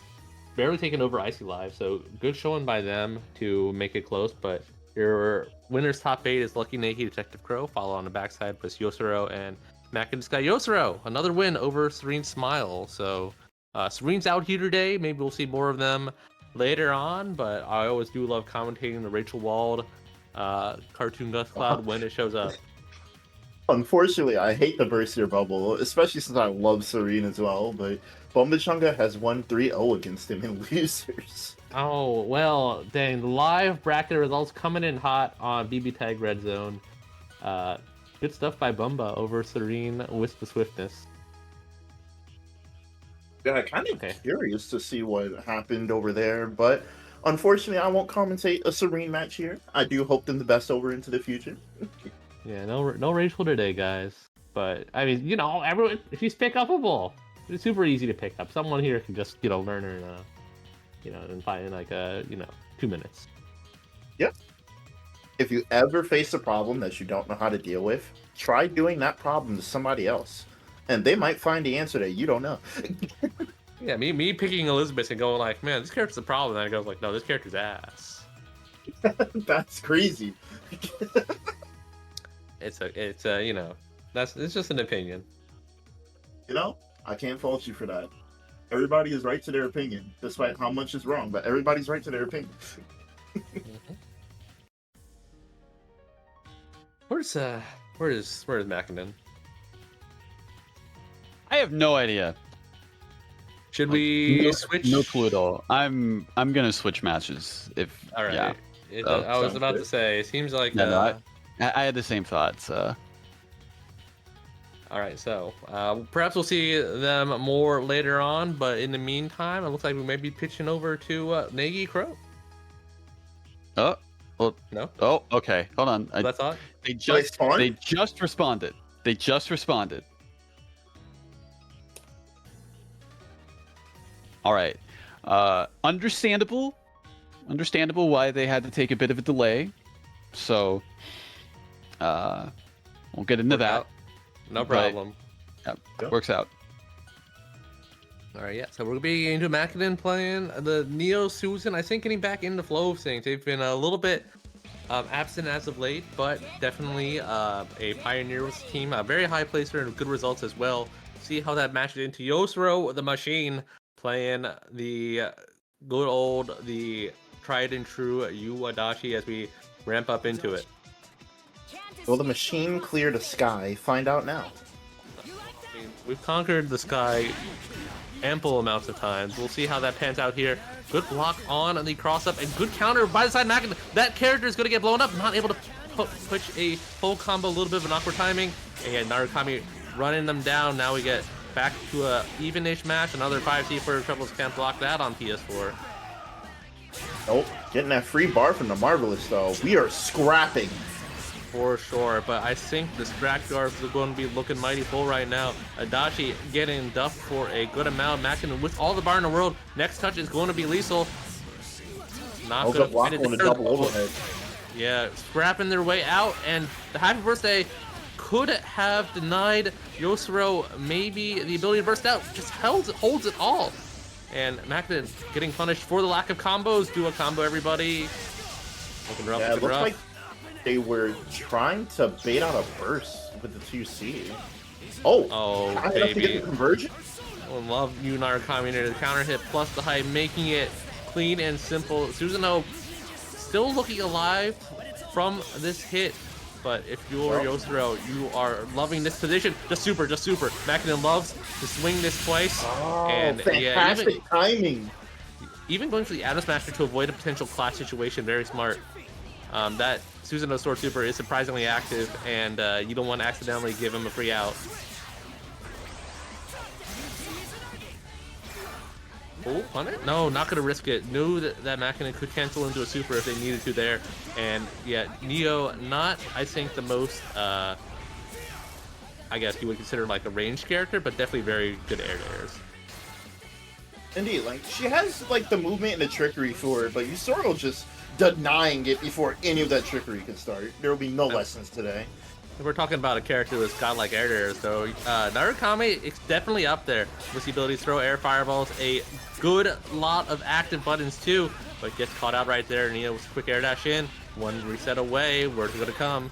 barely taking over Icy Live, so good showing by them to make it close, but your winner's top 8 is Lucky Naki, Detective Crow, followed on the backside was Yosuro and Mackinnon Sky. Yosuro, another win over Serene Smile, so Serene's out here today, maybe we'll see more of them later on, but I always do love commentating the Rachel Wald cartoon Gus Cloud when it shows up. Unfortunately, I hate the Burstier bubble, especially since I love Serene as well, but Bombachunga has won 3-0 against him in losers. Oh, well, dang, the live bracket results coming in hot on BBTAG Red Zone. Good stuff by Bumba over Serene with the swiftness. Yeah, kind of curious to see what happened over there, but unfortunately, I won't commentate a Serene match here. I do hope them the best over into the future. Yeah, no Rachel today, guys. But I mean, everyone, she's pick upable. It's super easy to pick up. Someone here can just learn her, in like 2 minutes. Yep. If you ever face a problem that you don't know how to deal with, try doing that problem to somebody else, and they might find the answer that you don't know. Yeah, me picking Elizabeth and going like, man, this character's a problem. And I go like, no, this character's ass. That's crazy. It's just an opinion. I can't fault you for that. Everybody is right to their opinion, despite how much is wrong. But everybody's right to their opinion. Where's Mackinnon? I have no idea. Should we switch? No clue at all. I'm gonna switch matches if. All right. Yeah. I was about to say. It seems like. No, I had the same thoughts. All right, so perhaps we'll see them more later on, but in the meantime, it looks like we may be pitching over to Nagy Crow. Oh, well, no. Oh, okay. Hold on. That's odd. They just responded. All right. Understandable why they had to take a bit of a delay. So, we'll get into that. No problem. Yep, works out. All right, yeah. So we're gonna be into Mackinnon playing the Neo Susan. I think getting back in the flow of things. They've been a little bit absent as of late, but definitely a pioneer with the team. A very high placer and good results as well. See how that matches into Yosuro the Machine playing the good old, the tried and true Yu Adachi as we ramp up into it. Will the Machine clear the sky? Find out now. We've conquered the sky ample amounts of times. We'll see how that pans out here. Good block on the cross up and good counter by the side. Mackinnon. That character is going to get blown up. Not able to push a full combo. A little bit of an awkward timing. And Narukami running them down. Now we get back to a even-ish match. Another 5C for Troubles can't block that on PS4. Nope. Getting that free bar from the Marvelous, though. We are scrapping. For sure, but I think the scrap guards are going to be looking mighty full right now. Adachi getting duffed for a good amount. Mackin with all the bar in the world. Next touch is going to be lethal. Not Good block on a double overhead. Yeah, scrapping their way out, and the Happy Birthday could have denied Yosuro maybe the ability to burst out. Just holds it all. And Mackin getting punished for the lack of combos. Do a combo, everybody. Looking rough, Yeah, it looks rough. like they were trying to bait out a burst with the 2C. Oh, Oh, baby. To get baby. the conversion? I love you, Narukami, the counter hit plus the hype, making it clean and simple. Susanoo still looking alive from this hit, but if you're Yosuro, you are loving this position. Just super. Mackinnon loves to swing this twice. Oh, and fantastic yeah, timing. even going for the Atom Smasher to avoid a potential clash situation, very smart. That Susanoo Sword Super is surprisingly active, and you don't want to accidentally give him a free out. Oh, on it? No, not gonna risk it. Knew that Mackinnon could cancel into a super if they needed to there. And yeah, Neo, not, I think, the most, I guess you would consider like a ranged character, but definitely very good air-to-airs. Indeed, like, she has, like, the movement and the trickery for it, but Yusoro just denying it before any of that trickery could start. There will be no lessons today. We're talking about a character with godlike air-to-airs, though. Narukami is definitely up there with the ability to throw air fireballs, a good lot of active buttons too, but gets caught out right there. Neo with a quick air dash in, one reset away, where's it gonna come?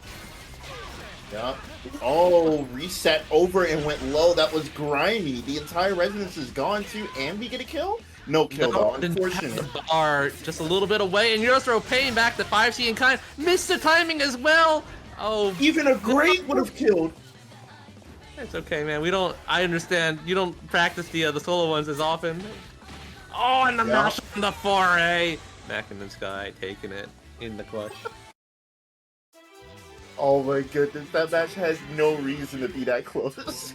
Yeah. Oh, reset over and went low. That was grimy. The entire resonance is gone too, and we get a kill? No kill, though, unfortunately. The bar just a little bit away, and Yosuro paying back the 5C in kind. Missed the timing as well! Oh, even a great would have killed. It's okay, man. I understand. You don't practice the solo ones as often. Oh, and the mash on the 4A. Mackinnon Sky taking it in the clutch. Oh my goodness, that match has no reason to be that close.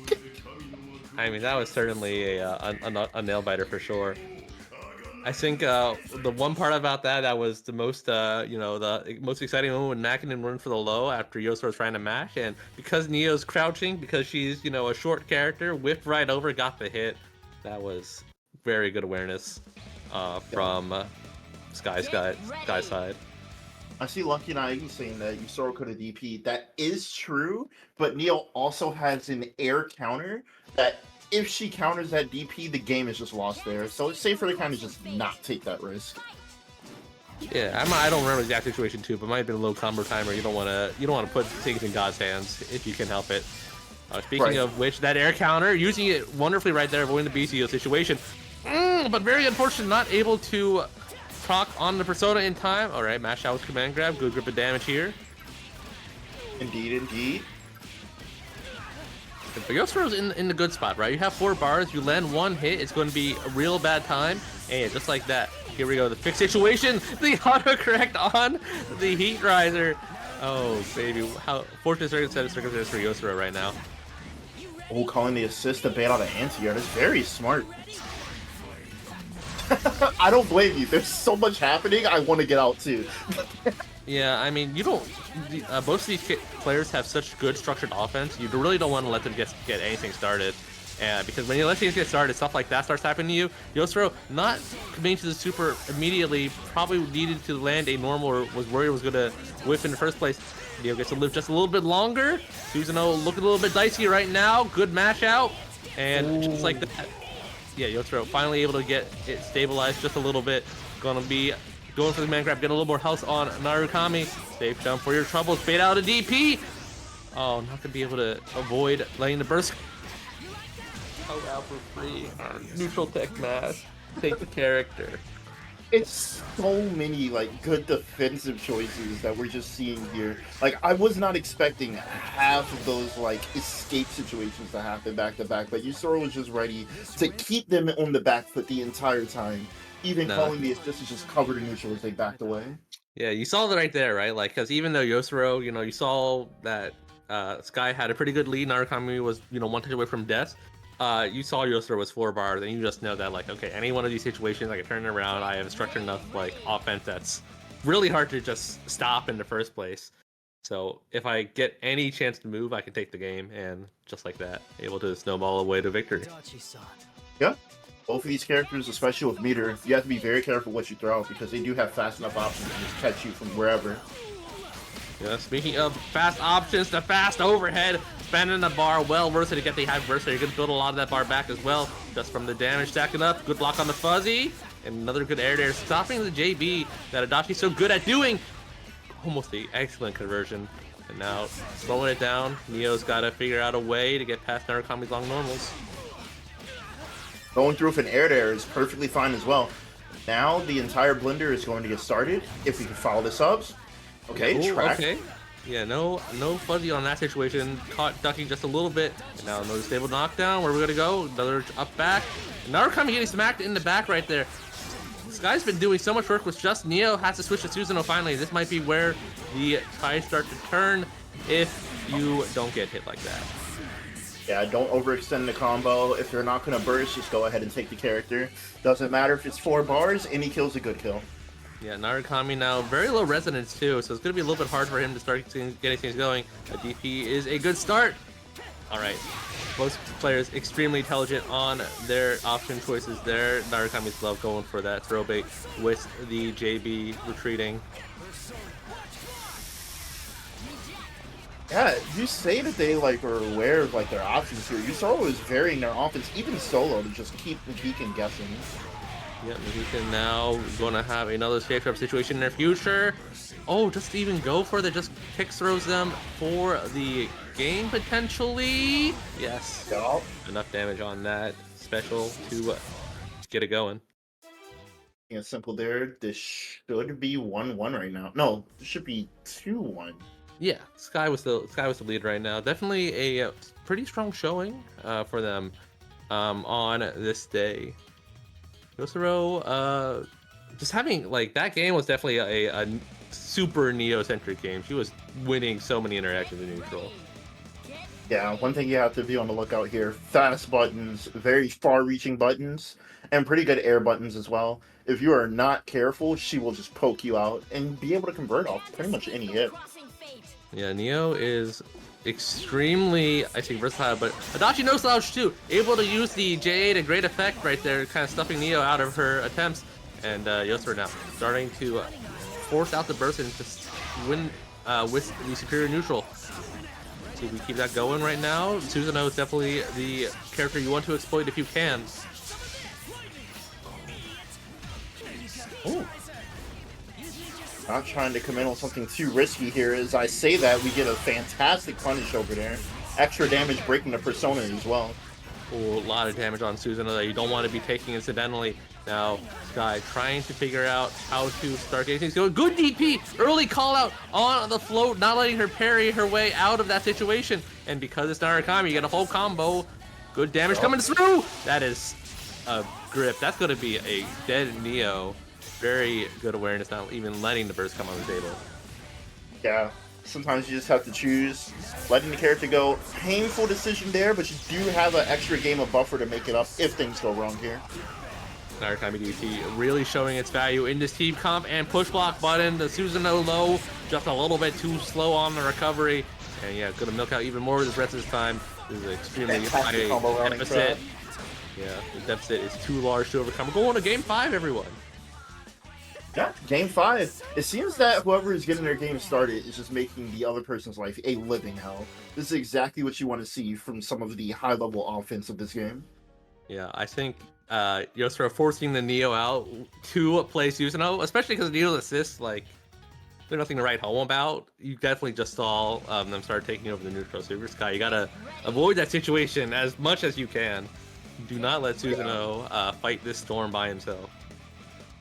I mean, that was certainly a nail biter for sure. I think the one part about that was the most, the most exciting moment when Mackinnon went for the low after Yosuro was trying to mash, and because Neo's crouching, because she's, a short character, whipped right over, got the hit. That was very good awareness from Sky side. I see Lucky Naegi saying that Yusoro could have DP. That is true, but Neo also has an air counter that if she counters that DP, the game is just lost there. So it's safer to kind of just not take that risk. Yeah, I don't remember the exact situation too, but it might have been a low combo timer. You don't want to put things in God's hands if you can help it. Speaking of which, that air counter, using it wonderfully right there, avoiding the BCO situation. But very unfortunate, not able to proc on the Persona in time. All right, mash out with command grab, good grip of damage here. Indeed. But Yosuro's in the good spot, right? You have 4 bars, you land one hit, it's going to be a real bad time, and just like that, here we go, the fixed situation, the autocorrect on the Heat Riser. Oh, baby, how fortunate circumstances for Yosuro right now. Oh, calling the assist to bait out an anti-guard is very smart. I don't blame you. There's so much happening, I want to get out too. Yeah, I mean, both of these players have such good structured offense, you really don't want to let them get anything started. Because when you let things get started, stuff like that starts happening to you. Yosuro, not committing to the super immediately, probably needed to land a normal or was worried it was going to whiff in the first place. Neo gets to live just a little bit longer. Susanoo looking a little bit dicey right now. Good mash out. And just like that, yeah, Yosuro finally able to get it stabilized just a little bit. Gonna be going for the man grab, get a little more health on Narukami. Safe jump for your troubles. Bait out a DP. Oh, not gonna be able to avoid letting the burst go out for free. Neutral tech mash. Take the character. It's so many like good defensive choices that we're just seeing here. Like I was not expecting half of those like escape situations to happen back to back, but Yusoro was just ready to keep them on the back foot the entire time. Even calling the assist is just covered in neutral as they backed away. Yeah, you saw that right there, right? Like, because even though Yosuro, you saw that Sky had a pretty good lead, Narukami was, one touch away from death. you saw Yosura was 4 bars, and you just know that, like, okay, any one of these situations, I can turn it around. I have a structured enough, like, offense that's really hard to just stop in the first place. So if I get any chance to move, I can take the game, and just like that, able to snowball away to victory. Yeah. Both of these characters, especially with meter, you have to be very careful what you throw because they do have fast enough options to just catch you from wherever. Yeah, speaking of fast options, the fast overhead, spending the bar, well worth it to get the high burst. You're going to build a lot of that bar back as well, just from the damage stacking up. Good block on the fuzzy, and another good air there, stopping the JB that Adachi's so good at doing. Almost the excellent conversion, and now slowing it down. Neo's got to figure out a way to get past Narukami's long normals. Going through with an air there is perfectly fine as well. Now the entire blender is going to get started. If we can follow this up. Okay, Ooh, track. okay. Yeah, no fuzzy on that situation. Caught ducking just a little bit. And now another stable knockdown. Where are we gonna go? Another up back. And Narukami getting smacked in the back right there. This guy's been doing so much work with just Neo. Has to switch to Susanoo finally. This might be where the tides start to turn if you don't get hit like that. Yeah, don't overextend the combo. If you're not going to burst, just go ahead and take the character. Doesn't matter if it's 4 bars, any kill's a good kill. Yeah, Narukami now very low resonance too, so it's going to be a little bit hard for him to start getting things going. A DP is a good start. All right, both players extremely intelligent on their option choices there. Narukami's love going for that throw bait with the JB retreating. Yeah, you say that they like are aware of like their options here. Yusoro is varying their offense, even solo, to just keep Mohican guessing. Yeah, Mohican now gonna have another safe trap situation in their future. Oh, just even go for it, just kick throws them for the game potentially. Yes, Yeah. enough damage on that special to get it going. Yeah, simple there. This should be 1-1 right now. No, this should be 2-1. Yeah, Sky was the lead right now. Definitely a pretty strong showing for them on this day. Yosuro, just having like that game was definitely a super Neo-centric game. She was winning so many interactions in neutral. Yeah, one thing you have to be on the lookout here: fast buttons, very far-reaching buttons, and pretty good air buttons as well. If you are not careful, she will just poke you out and be able to convert off pretty much any hit. Yeah, Neo is extremely, I think, versatile, but Adachi no slouch too. Able to use the JA to great effect right there, kind of stuffing Neo out of her attempts. And Yosura now starting to force out the burst and just win with the superior neutral. So we keep that going right now. Susanoo is definitely the character you want to exploit if you can. Ooh. Not trying to commit on something too risky here. As I say that, we get a fantastic punish over there. Extra damage breaking the persona as well. Ooh, a lot of damage on Susanoo that you don't want to be taking incidentally. Now, Sky trying to figure out how to start getting things going. Good DP! Early call out on the float, not letting her parry her way out of that situation. And because it's Narukami, you get a whole combo. Good damage coming through! That is a grip. That's going to be a dead Neo. Very good awareness, not even letting the burst come on the table. Yeah, sometimes you just have to choose. Letting the character go, painful decision there, but you do have an extra game of buffer to make it up if things go wrong here. Narukami DP really showing its value in this team comp, and push block button. The Susanoo low, just a little bit too slow on the recovery. And yeah, gonna milk out even more of this rest of this time. This is an extremely high deficit. Yeah, the deficit is too large to overcome. We're going to game 5, everyone. Yeah, game 5. It seems that whoever is getting their game started is just making the other person's life a living hell. This is exactly what you want to see from some of the high-level offense of this game. Yeah, I think Yosura forcing the Neo out to play Susanoo, especially because Neo's assists, like, they're nothing to write home about. You definitely just saw them start taking over the neutral. So if you're Sky, you gotta avoid that situation as much as you can. Do not let Susanoo fight this storm by himself.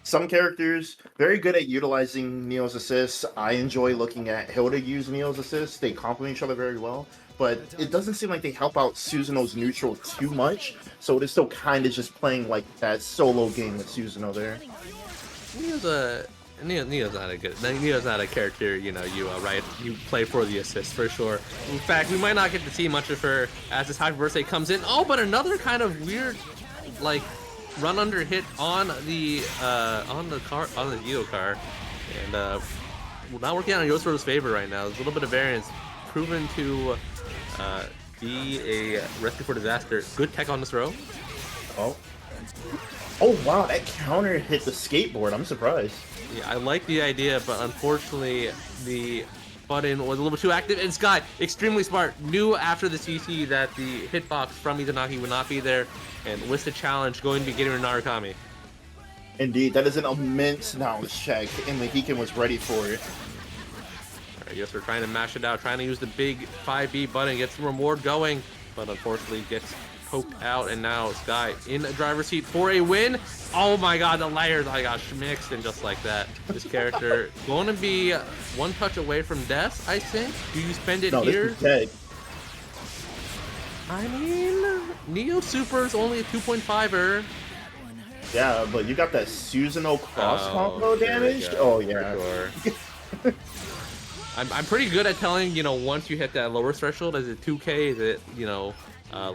Some characters, very good at utilizing Neo's assists. I enjoy looking at Hilda use Neo's assists. They complement each other very well. But it doesn't seem like they help out Susanoo's neutral too much. So it is still kind of just playing like that solo game with Susanoo there. Neo's a Neo's not a good. Neo's not a character. You play for the assist for sure. In fact, we might not get to see much of her as this happy birthday comes in. Oh, but another kind of weird, like, run under hit on the Neo car, and not working out in Yosuro's favor right now. There's a little bit of variance proven to be a recipe for disaster. Good tech on this row. Oh wow, that counter hit the skateboard. I'm surprised. Yeah, I like the idea, but unfortunately the button was a little bit too active, and Sky, extremely smart, knew after the CC that the hitbox from Izanagi would not be there, and with the challenge going to be getting a Narukami. Indeed, that is an immense knowledge check, and Mohican was ready for it. Alright, yes, we're trying to mash it out, trying to use the big 5B button, get some reward going, but unfortunately gets poked out, and now Sky in the driver's seat for a win. Oh my god, the layers, I got schmixed, and just like that, this character going to be one touch away from death, I think. Do you spend it here? This is dead. I mean, Neo Super's only a 2.5er. Yeah, but you got that Susanoo cross combo damaged? Oh yeah. Sure. I'm pretty good at telling, once you hit that lower threshold, is it 2K, is it,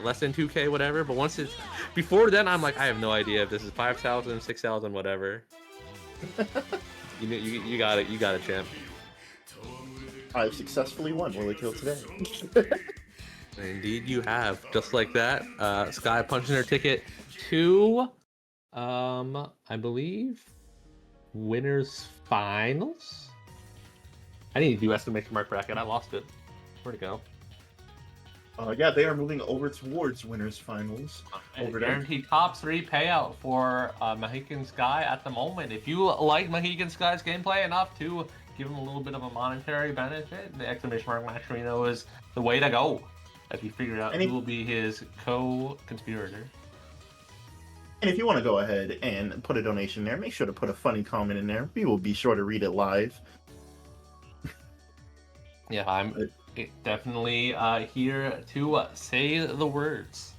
less than 2K, whatever, but once it's before then, I'm like, I have no idea if this is 5,000, 6,000, whatever. You got it, champ. I've successfully won Willy Kill today. Indeed, you have. Just like that, Sky punching her ticket to, I believe, winners finals. I need to do estimation mark bracket. I lost it. Where'd it go? Yeah, they are moving over towards winners finals. Over guaranteed top 3 payout for Mohican Sky at the moment. If you like Mohican Sky's gameplay enough to give him a little bit of a monetary benefit, the exclamation mark Macherino is the way to go. As we figure out who will be his co-conspirator. And if you want to go ahead and put a donation there, make sure to put a funny comment in there. We will be sure to read it live. Yeah, I'm definitely here to say the words,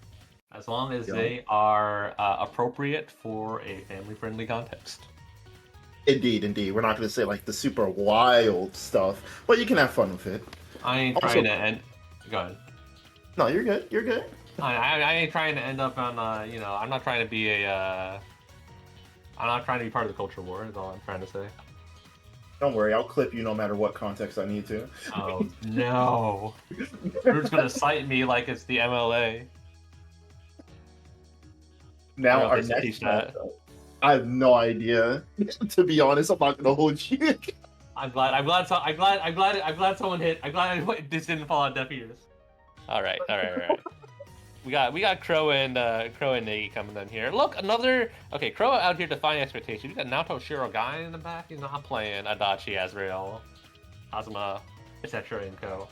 as long as they are appropriate for a family-friendly context. Indeed, indeed. We're not going to say like the super wild stuff, but you can have fun with it. I ain't trying to end. Go ahead. No, you're good. You're good. I ain't trying to end up on. I'm not trying to be a. I'm not trying to be part of the culture war. Is all I'm trying to say. Don't worry, I'll clip you no matter what context I need to. Oh no! Rude's gonna cite me like it's the MLA. Now our next matchup. I have no idea. To be honest, I'm not gonna hold you. I'm glad someone hit. I'm glad this didn't fall on deaf ears. All right. We got Crow and Nagi coming in here. Look, another Crow out here defying expectations. We got Naoto Shirogai in the back. He's not playing Adachi, Azrael, Azuma, etc. and co.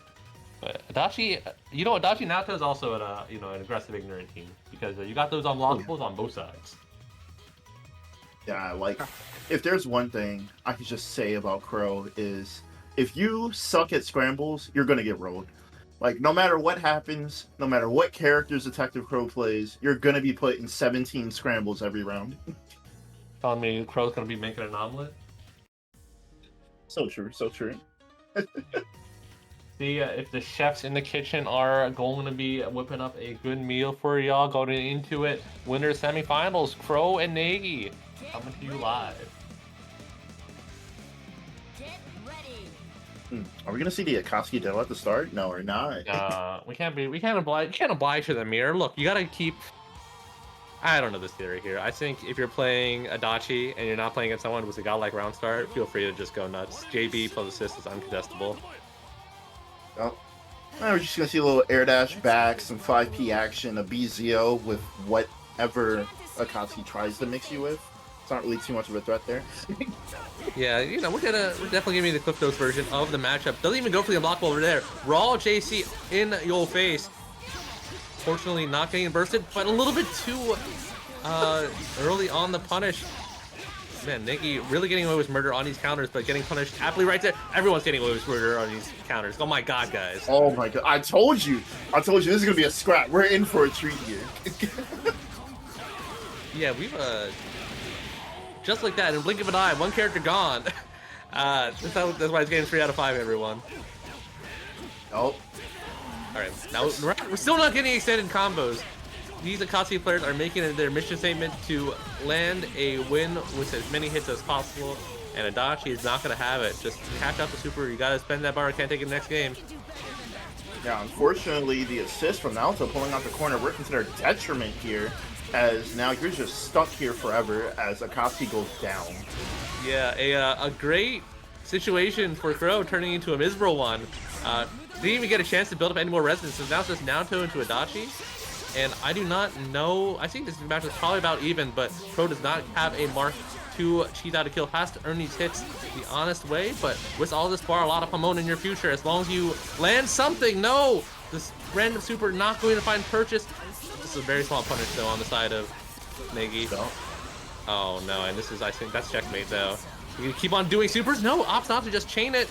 But Adachi, Adachi Naoto is also an aggressive ignorant team, because you got those unlockables on both sides. Yeah, like if there's one thing I can just say about Crow is if you suck at scrambles, you're gonna get rolled. Like, no matter what happens, no matter what characters Detective Crow plays, you're going to be put in 17 scrambles every round. Telling me Crow's going to be making an omelet? So true, so true. See, if the chefs in the kitchen are going to be whipping up a good meal for y'all going into it. Winner semifinals, Crow and Nagi, coming to you live. Are we gonna see the Akatsuki Dell at the start? No, we're not. We can't oblige to the mirror. Look, you gotta keep. I don't know this theory here. I think if you're playing Adachi and you're not playing against someone with a godlike round start, feel free to just go nuts. JB plus assist is uncontestable. Oh, we're just gonna see a little air dash back, some 5P action, a BZO with whatever Akatsuki tries to mix you with. It's not really too much of a threat there. Yeah, we're definitely giving you the Cliff Notes version of the matchup. Doesn't even go for the unblockable over there. Raw JC in your face. Fortunately, not getting bursted, but a little bit too early on the punish. Man, Nagi really getting away with murder on these counters, but getting punished happily right there. Everyone's getting away with murder on these counters. Oh my god, guys. Oh my god. I told you this is gonna be a scrap. We're in for a treat here. Yeah, we've just like that, in a blink of an eye, one character gone. That's why it's getting 3 out of 5, everyone. Oh. Alright, now we're still not getting extended combos. These Akatsuki players are making it their mission statement to land a win with as many hits as possible, and Adachi is not going to have it. Just catch out the super, you gotta spend that bar, can't take it next game. Yeah, unfortunately, the assist from Naoto pulling out the corner working to their detriment here, as now you're just stuck here forever as Akatsuki goes down. Yeah, a great situation for Crow turning into a miserable one. Didn't even get a chance to build up any more resistance, so now it's just Naoto into Adachi. And I do not know, I think this match is probably about even, but Crow does not have a mark to cheat out a kill, has to earn these hits the honest way, but with all this bar, a lot of Hamon in your future, as long as you land something. No! This random super not going to find purchase. This is a very small punish though on the side of Negi. Oh no, and this is, I think that's checkmate though. You gonna keep on doing supers? No, opts not to just chain it.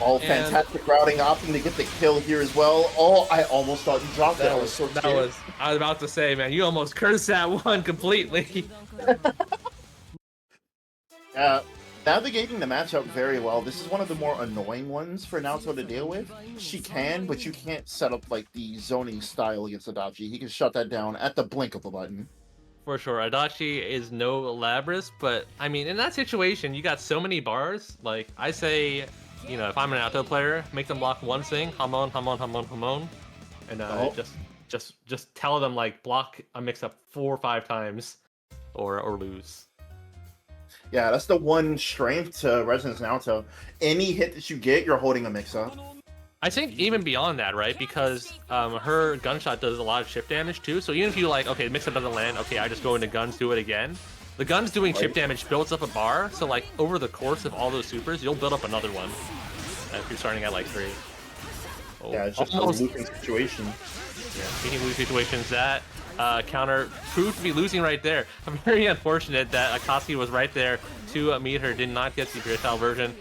All fantastic routing, opting to get the kill here as well. Oh, I almost thought you dropped that. I was so scared. I was about to say, man, you almost cursed that one completely. Navigating the matchup very well. This is one of the more annoying ones for Naoto to deal with. She can, but you can't set up like the zoning style against Adachi. He can shut that down at the blink of a button. For sure, Adachi is no Labrys, but I mean, in that situation, you got so many bars. Like, I say, you know, if I'm an Naoto player, make them block one thing, Hamon, Hamon, Hamon, Hamon, and just tell them like block a mix-up 4 or 5 times, or lose. Yeah, that's the one strength to Resonance Naoto. Any hit that you get, you're holding a mix-up. I think even beyond that, right? Because her gunshot does a lot of chip damage too. So even if you like, okay, mix-up doesn't land, okay, I just go into guns, do it again. The guns doing chip damage builds up a bar. So like over the course of all those supers, you'll build up another one. If you're starting at like 3. Oh, yeah, it's just almost a looping situation. Yeah, speaking of looping situations, that counter proved to be losing right there. I'm very unfortunate that Akatsuki was right there to meet her, did not get the projectile version.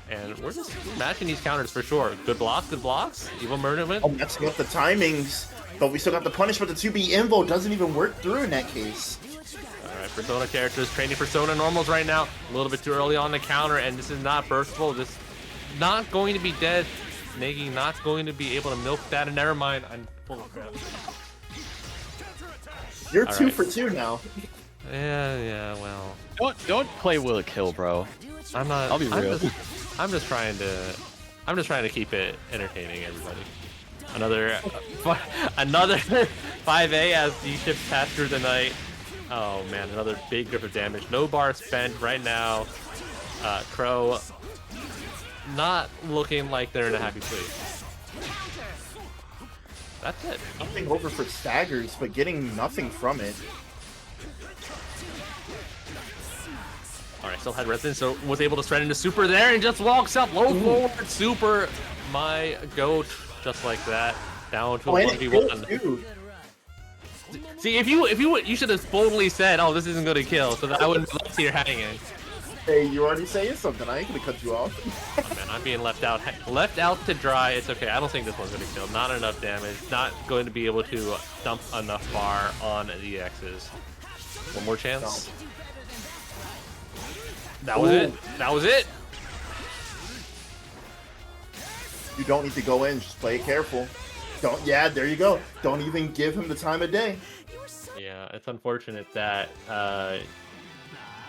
And we're just matching these counters for sure. Good blocks. Evil Murderment. Oh, messing up the timings. But we still got the punish, but the 2B invo doesn't even work through in that case. Alright, Persona characters training Persona normals right now. A little bit too early on the counter, and this is not burstable. This not going to be dead. Negi not going to be able to milk that, and never mind. I'm full of crap. You're 2 for 2 now. Yeah, well. Don't play Will It Kill, bro. I'm not. I'll be real. I'm just trying to keep it entertaining, everybody. Another 5A as the ships pass through the night. Oh man, another big grip of damage. No bar spent right now. Crow not looking like they're in a happy place. That's it. Nothing over for staggers, but getting nothing from it. Alright, still had resistance, so was able to thread into super there and just walks up low forward super. My goat, just like that, down to a 1v1. See, if you should have boldly said, "Oh, this isn't going to kill," so that I wouldn't be left here hanging. Hey, you already saying something. I ain't gonna cut you off. Oh, man, I'm being left out to dry. It's okay. I don't think this one's gonna kill. Not enough damage. Not going to be able to dump enough bar on the X's. One more chance. That was it. That was it. You don't need to go in. Just play it careful. Don't. Yeah, there you go. Don't even give him the time of day. Yeah, it's unfortunate that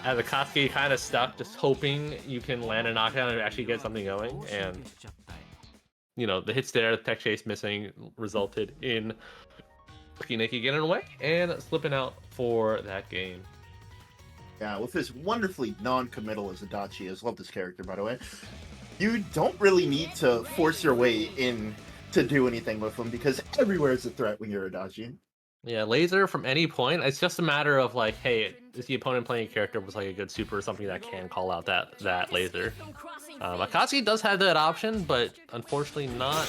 as Akatsuki kind of stuck, just hoping you can land a knockdown and actually get something going. And you know, the hits there, the tech chase missing, resulted in Negi getting away and slipping out for that game. Yeah, with his wonderfully non-committal as Adachi is. Love this character, by the way. You don't really need to force your way in to do anything with him because everywhere is a threat when you're Adachi. Yeah, laser from any point. It's just a matter of like, hey, is the opponent playing a character with like a good super or something that can call out that laser. Akatsuki does have that option, but unfortunately not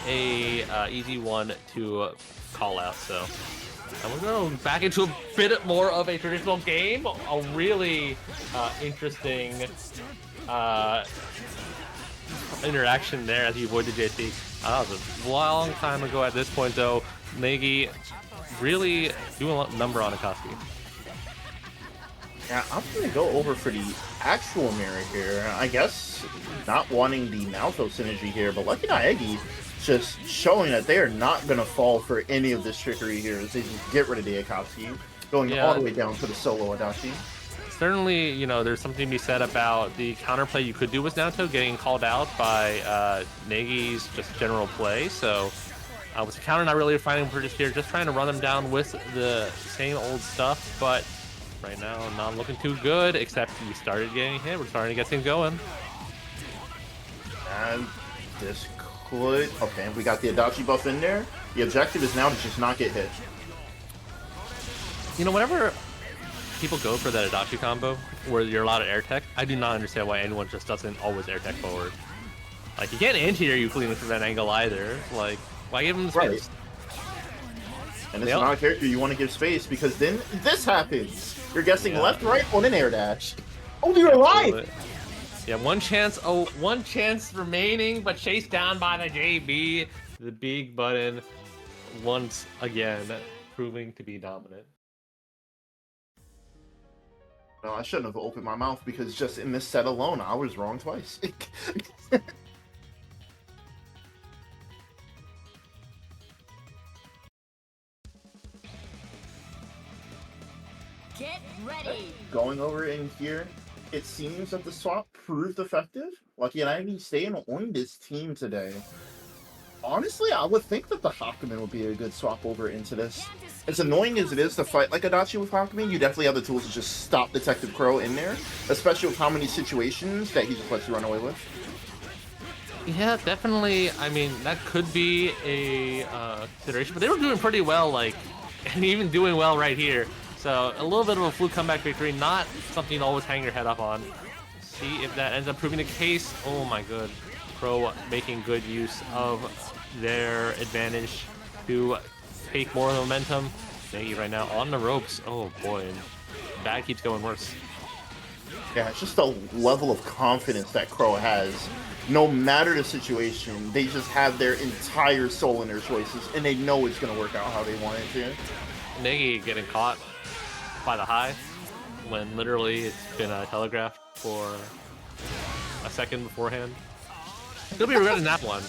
a easy one to call out. So and we're going back into a bit more of a traditional game. A really interesting interaction there as you avoid the JT. That was a long time ago at this point, though. Negi really doing a number on Akatsuki. Yeah, I'm gonna go over for the actual mirror here. I guess not wanting the Naoto synergy here, but Lucky Naegi just showing that they are not gonna fall for any of this trickery here as they just get rid of the Akatsuki, going all the way down to the solo Adachi. Certainly, you know, there's something to be said about the counterplay you could do with Naoto getting called out by Negi's just general play. So with the counter not really finding purchase here, just trying to run them down with the same old stuff. But right now, not looking too good, except we started getting hit. We're starting to get things going. And this could... Okay, we got the Adachi buff in there. The objective is now to just not get hit. You know, whenever people go for that Adachi combo where you're allowed to air tech, I do not understand why anyone just doesn't always air tech forward. Like, you can't anti-air you clean from that angle either. Like, why give him the space? And it's not a character you want to give space because then this happens. You're guessing left, right on an air dash. Oh, you're alive! Yeah, one chance remaining, but chased down by the JB. The big button once again proving to be dominant. No, I shouldn't have opened my mouth because just in this set alone, I was wrong twice. Get ready. Going over in here, it seems that the swap proved effective. Lucky Naegi staying on this team today. Honestly, I would think that the Hakumen would be a good swap over into this. As annoying as it is to fight like Adachi with Hakumen, you definitely have the tools to just stop Detective Crow in there, especially with how many situations that he just lets you run away with. Yeah, definitely. I mean, that could be a consideration, but they were doing pretty well, like, and even doing well right here. So a little bit of a fluke comeback victory, not something to always hang your head up on. See if that ends up proving the case. Oh my good. Pro making good use of their advantage to take more momentum. Negi right now on the ropes. Oh boy, and that keeps going worse. Yeah, it's just the level of confidence that Crow has. No matter the situation, they just have their entire soul in their choices, and they know it's going to work out how they want it to. Negi getting caught by the high when literally it's been telegraphed for a second beforehand. He'll be regretting that one.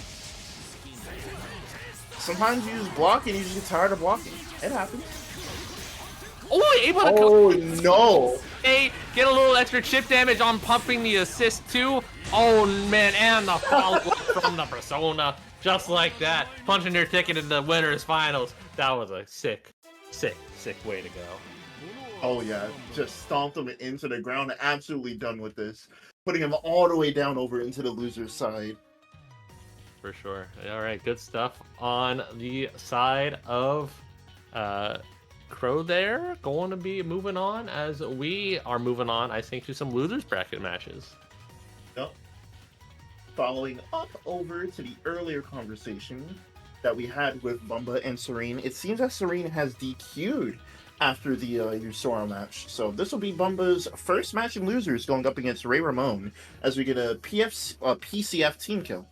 Sometimes you just block and you just get tired of blocking. It happens. Oh, able to Oh no! Hey, get a little extra chip damage on pumping the assist too. Oh man, and the follow from the persona, just like that, punching their ticket in the winners finals. That was a sick way to go. Oh yeah, just stomped him into the ground. Absolutely done with this, putting him all the way down over into the loser's side. For sure. All right, good stuff on the side of Crow there. Going to be moving on as we are moving on, I think, to some losers bracket matches. Yep. Following up over to the earlier conversation that we had with Bumba and Serene, it seems that Serene has DQ'd after the Yusora match. So this will be Bumba's first match in losers going up against Ray Ramon as we get a PCF team kill.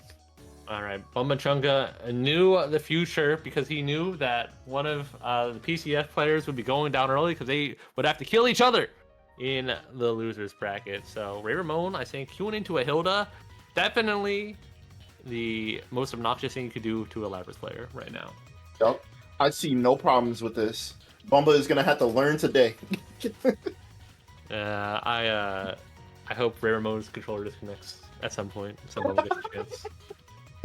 All right, Bumba Chunga knew the future because he knew that one of the PCF players would be going down early because they would have to kill each other in the losers bracket. So Ray Ramon, I think, queuing into a Hilda, definitely the most obnoxious thing you could do to a Lapras player right now. Yep, I see no problems with this. Bumba is gonna have to learn today. I hope Ray Ramon's controller disconnects at some point. Someone will get a chance.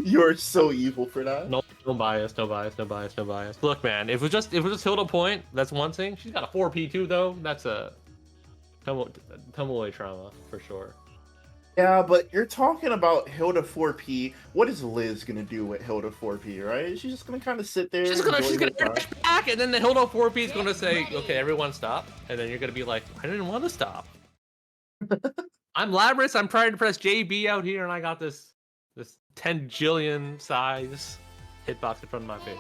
You're so evil for that. No bias. Look, man, if it was just Hilda Point, that's one thing. She's got a 4P too, though. That's a Tumbleway trauma for sure. Yeah, but you're talking about Hilda 4P. What is Liz gonna do with Hilda 4P, right? She's just gonna kind of sit there. She's gonna dash back, and then the Hilda 4P is gonna say, "Okay, everyone stop," and then you're gonna be like, "I didn't want to stop." I'm Labras. I'm trying to press JB out here, and I got this 10 jillion size hitbox in front of my face.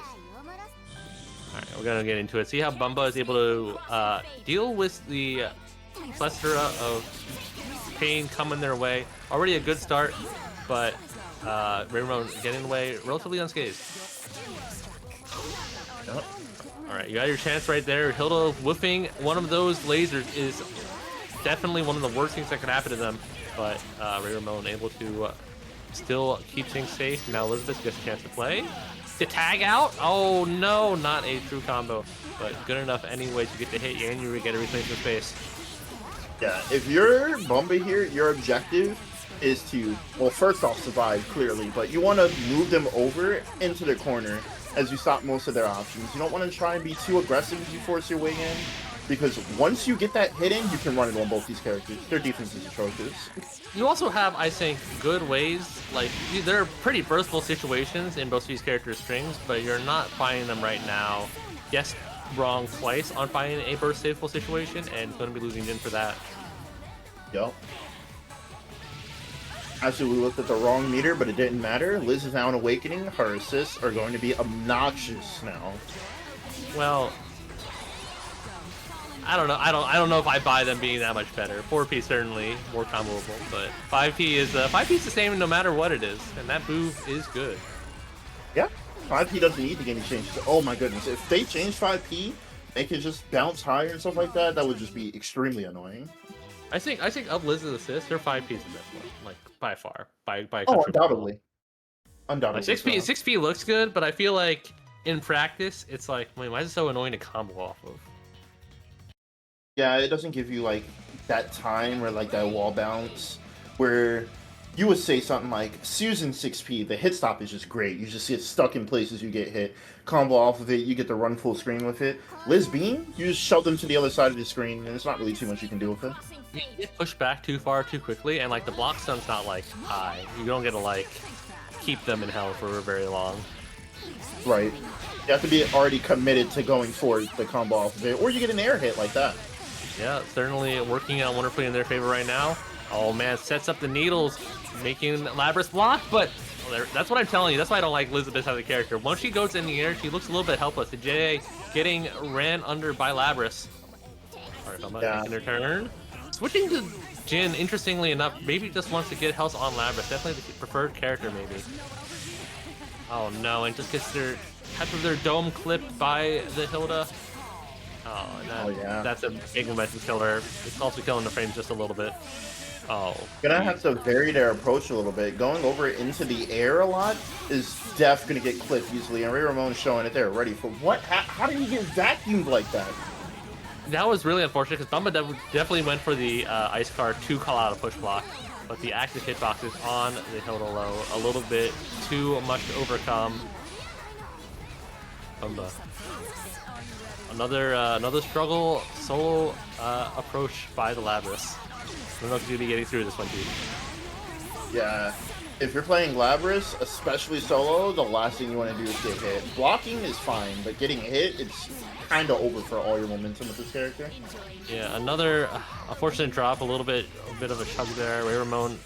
Alright, we're gonna get into it. See how Bumba is able to deal with the plethora of pain coming their way. Already a good start, but Ray Ramon getting in the way relatively unscathed. Alright, you got your chance right there. Hilda whiffing one of those lasers is definitely one of the worst things that could happen to them. But Ray Ramon able to still keep things safe. Now Elizabeth gets a chance to play. The tag out? Oh no, not a true combo. But good enough anyway to get the hit and you get a replacement space. Yeah, if you're Bumba here, your objective is to, well, first off, survive, clearly, but you want to move them over into the corner as you stop most of their options. You don't want to try and be too aggressive as you force your way in, because once you get that hit in, you can run it on both these characters. Their defense is atrocious. You also have, I think, good ways, like, there are pretty burstable situations in both of these characters' strings, but you're not finding them right now. Yes, wrong twice on finding a burst saveable situation, and going to be losing Jin for that. Yup. Actually, we looked at the wrong meter, but it didn't matter. Liz is now in Awakening. Her assists are going to be obnoxious now. Well, I don't know. I don't know if I buy them being that much better. 4P certainly more comboable, but 5P is 5P the same no matter what it is, and that move is good. Yeah, 5P doesn't need to get any changes. Oh my goodness, if they change 5P, they could just bounce higher and stuff like that. That would just be extremely annoying. I think of Liz's assist, her 5P is the best one, like by far, by oh, undoubtedly, undoubtedly. Like 6P looks good, but I feel like in practice, it's like, wait, why is it so annoying to combo off of? Yeah, it doesn't give you like that time or like that wall bounce where you would say something like Susan 6P, the hit stop is just great. You just get stuck in places, you get hit, combo off of it, you get to run full screen with it. Liz Beam, you just shove them to the other side of the screen, and there's not really too much you can do with it. You get pushed back too far too quickly, and like the block stun's not like high. You don't get to like keep them in hell for very long. Right. You have to be already committed to going for the combo off of it, or you get an air hit like that. Yeah, certainly working out wonderfully in their favor right now. Oh man, sets up the needles, making Labrys block, but that's what I'm telling you. That's why I don't like Elizabeth as a character. Once she goes in the air, she looks a little bit helpless. The JA getting ran under by Labrys. Alright, Velma making her turn. Switching to Jin, interestingly enough, maybe just wants to get health on Labrys. Definitely the preferred character, maybe. Oh no, and just gets their half of their dome clipped by the Hilda. Oh, yeah. That's a big momentum killer. It's also killing the frames just a little bit. Oh. Gonna have to vary their approach a little bit. Going over into the air a lot is def gonna get clipped easily, and Ray Ramon's showing it there ready for what? How did he get vacuumed like that? That was really unfortunate because Bumba definitely went for the ice card to call out a push block, but the active hitboxes on the Hilda low a little bit too much to overcome. Bumba. Another struggle solo approach by the Labrys. I don't know if you're gonna be getting through this one, dude. Yeah, if you're playing Labrys, especially solo, the last thing you want to do is get hit. Blocking is fine, but getting hit, it's kind of over for all your momentum with this character. Yeah, another unfortunate drop, a bit of a chug there. Ray Ramon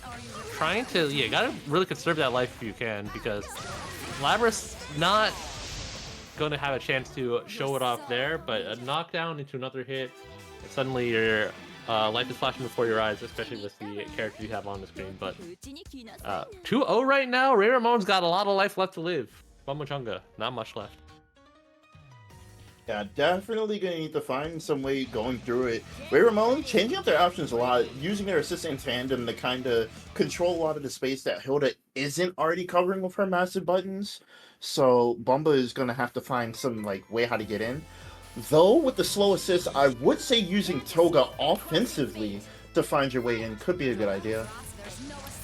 trying to, gotta really conserve that life if you can, because Labrys not going to have a chance to show it off there, but a knockdown into another hit, and suddenly your life is flashing before your eyes, especially with the character you have on the screen. But 2-0 right now. Ray Ramon's got a lot of life left to live. Bumachunga, not much left. Yeah, definitely gonna need to find some way going through it. Ray Ramon changing up their options a lot, using their assist in tandem to kind of control a lot of the space that Hilda isn't already covering with her massive buttons. So Bumba is gonna have to find some like way how to get in. Though with the slow assist, I would say using Toga offensively to find your way in could be a good idea.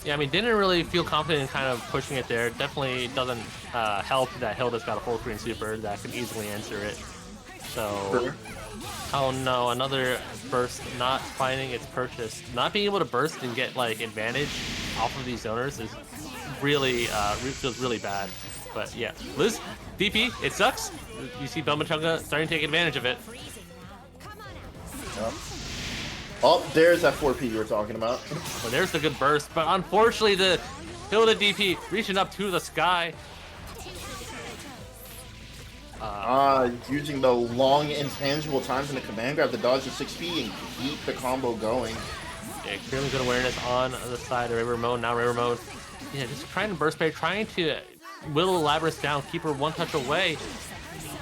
Yeah, I mean, didn't really feel confident in kind of pushing it there. Definitely doesn't help that Hilda's got a full screen super that can easily answer it. So, Sure. Oh no, another burst not finding its purchase. Not being able to burst and get like advantage off of these zoners is really feels really bad. But yeah, Liz, DP, it sucks. You see Belmachunga starting to take advantage of it. Yep. Oh, there's that 4P you were talking about. Well, there's the good burst, but unfortunately the Hilda DP reaching up to the sky. Using the long intangible times in the command grab to dodge the 6P and keep the combo going. Yeah, extremely good awareness on the side of Ray Ramon. Now Ray Ramon, just trying to burst bait, trying to whittle Labrys down, keep her one touch away.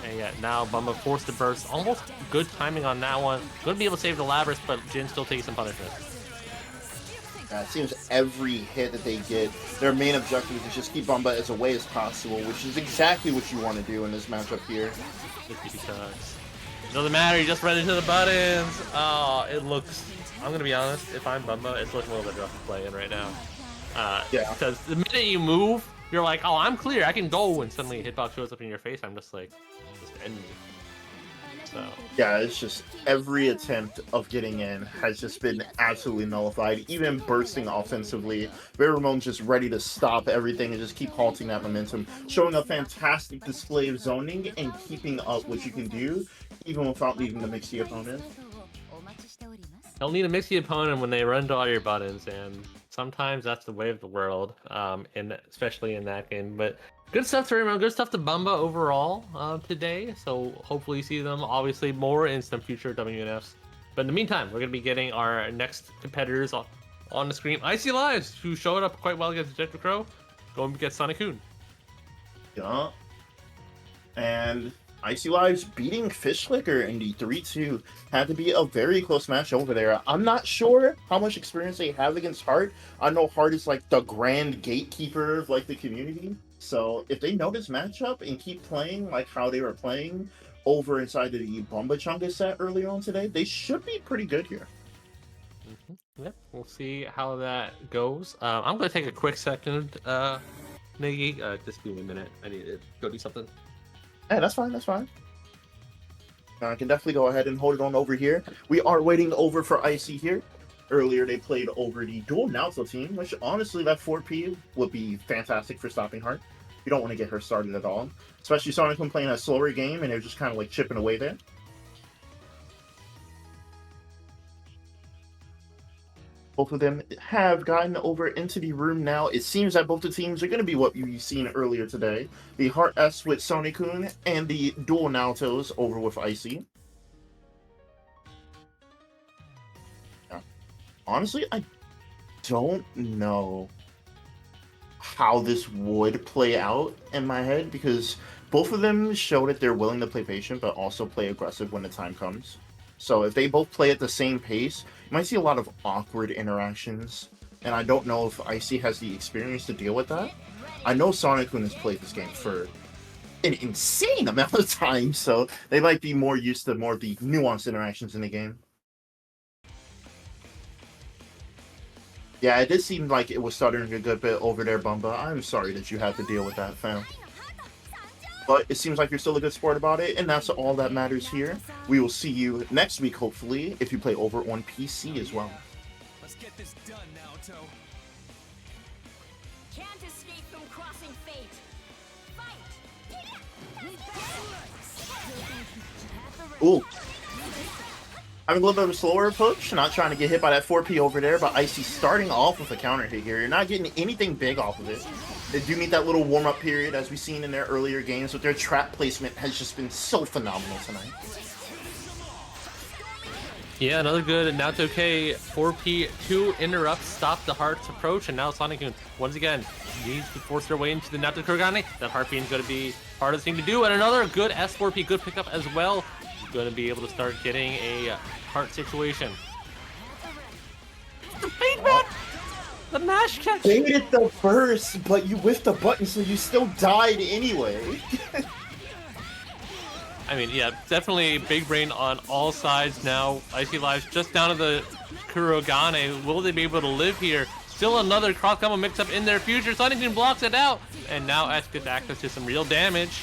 And Yeah, now Bumba forced to burst. Almost good timing on that one. Going to be able to save the Labrys, but Jin still takes some punishment. It seems every hit that they get, their main objective is to just keep Bumba as away as possible, which is exactly what you want to do in this matchup here. Because it doesn't matter, you just run into the buttons. Oh, it looks, I'm going to be honest, if I'm Bumba, it's looking a little bit rough to play in right now. Yeah. Because the minute you move, you're like, oh, I'm clear, I can go, and suddenly a hitbox shows up in your face. I'm just like, just end me. So. Yeah, it's just every attempt of getting in has just been absolutely nullified. Even bursting offensively, Ramon's just ready to stop everything and just keep halting that momentum, showing a fantastic display of zoning and keeping up what you can do, even without needing to mix the opponent. They'll need to mix the opponent when they run to all your buttons, and sometimes that's the way of the world, and especially in that game. But good stuff to Ramon, good stuff to Bumba overall today. So hopefully you see them obviously more in some future WNFs. But in the meantime, we're going to be getting our next competitors on the screen. Icy Lives, who showed up quite well against Jet Crow, going to get Sonic-kun. Yeah. And Icy Lives beating Fishlicker in the 3-2 had to be a very close match over there. I'm not sure how much experience they have against Hart. I know Hart is like the grand gatekeeper of like the community. So if they know this matchup and keep playing like how they were playing over inside of the Bumba Chunga set earlier on today, they should be pretty good here. Yep, we'll see how that goes. I'm going to take a quick second, Niggy. Just give me a minute. I need to go do something. Hey, that's fine, that's fine. I can definitely go ahead and hold it on over here. We are waiting over for Icy here. Earlier, they played over the dual Naoto team, which honestly, that 4P would be fantastic for stopping Hart. You don't want to get her started at all. Especially Sonic playing a slower game, and they're just kind of like chipping away there. Both of them have gotten over into the room now. It seems that both the teams are going to be what you've seen earlier today. The Heart S with Sonic-kun and the dual Naotos over with Icy. Yeah. Honestly, I don't know how this would play out in my head because both of them show that they're willing to play patient but also play aggressive when the time comes. So if they both play at the same pace, you might see a lot of awkward interactions. And I don't know if Icy has the experience to deal with that. I know Sonic-kun has played this game for an insane amount of time, so they might be more used to more of the nuanced interactions in the game. Yeah, it did seem like it was stuttering a good bit over there, Bumba. I'm sorry that you had to deal with that, fam. But it seems like you're still a good sport about it, and that's all that matters here. We will see you next week, hopefully, if you play over on PC as well. Let's get this done, Naoto. Can't escape from crossing fate. Fight! Ooh. Having a little bit of a slower approach, not trying to get hit by that 4P over there, but Icy starting off with a counter hit here. You're not getting anything big off of it. They do need that little warm-up period, as we've seen in their earlier games, but their trap placement has just been so phenomenal tonight. Yeah, another good Naoto K 4P 2 interrupts, stop the Heart's approach, and now Sonic-kun once again needs to force their way into the Naoto Kurogane. That Heart being going to be part of the thing to do, and another good S4P, good pickup as well. He's going to be able to start getting a Heart situation. The feedback! The mash catch! They hit the burst, but you whiffed the button, so you still died anyway. I mean, yeah, definitely big brain on all sides now. Icy Lives just down to the Kurogane. Will they be able to live here? Still another cross combo mix-up in their future. Sonic-kun blocks it out, and now S gets access to some real damage.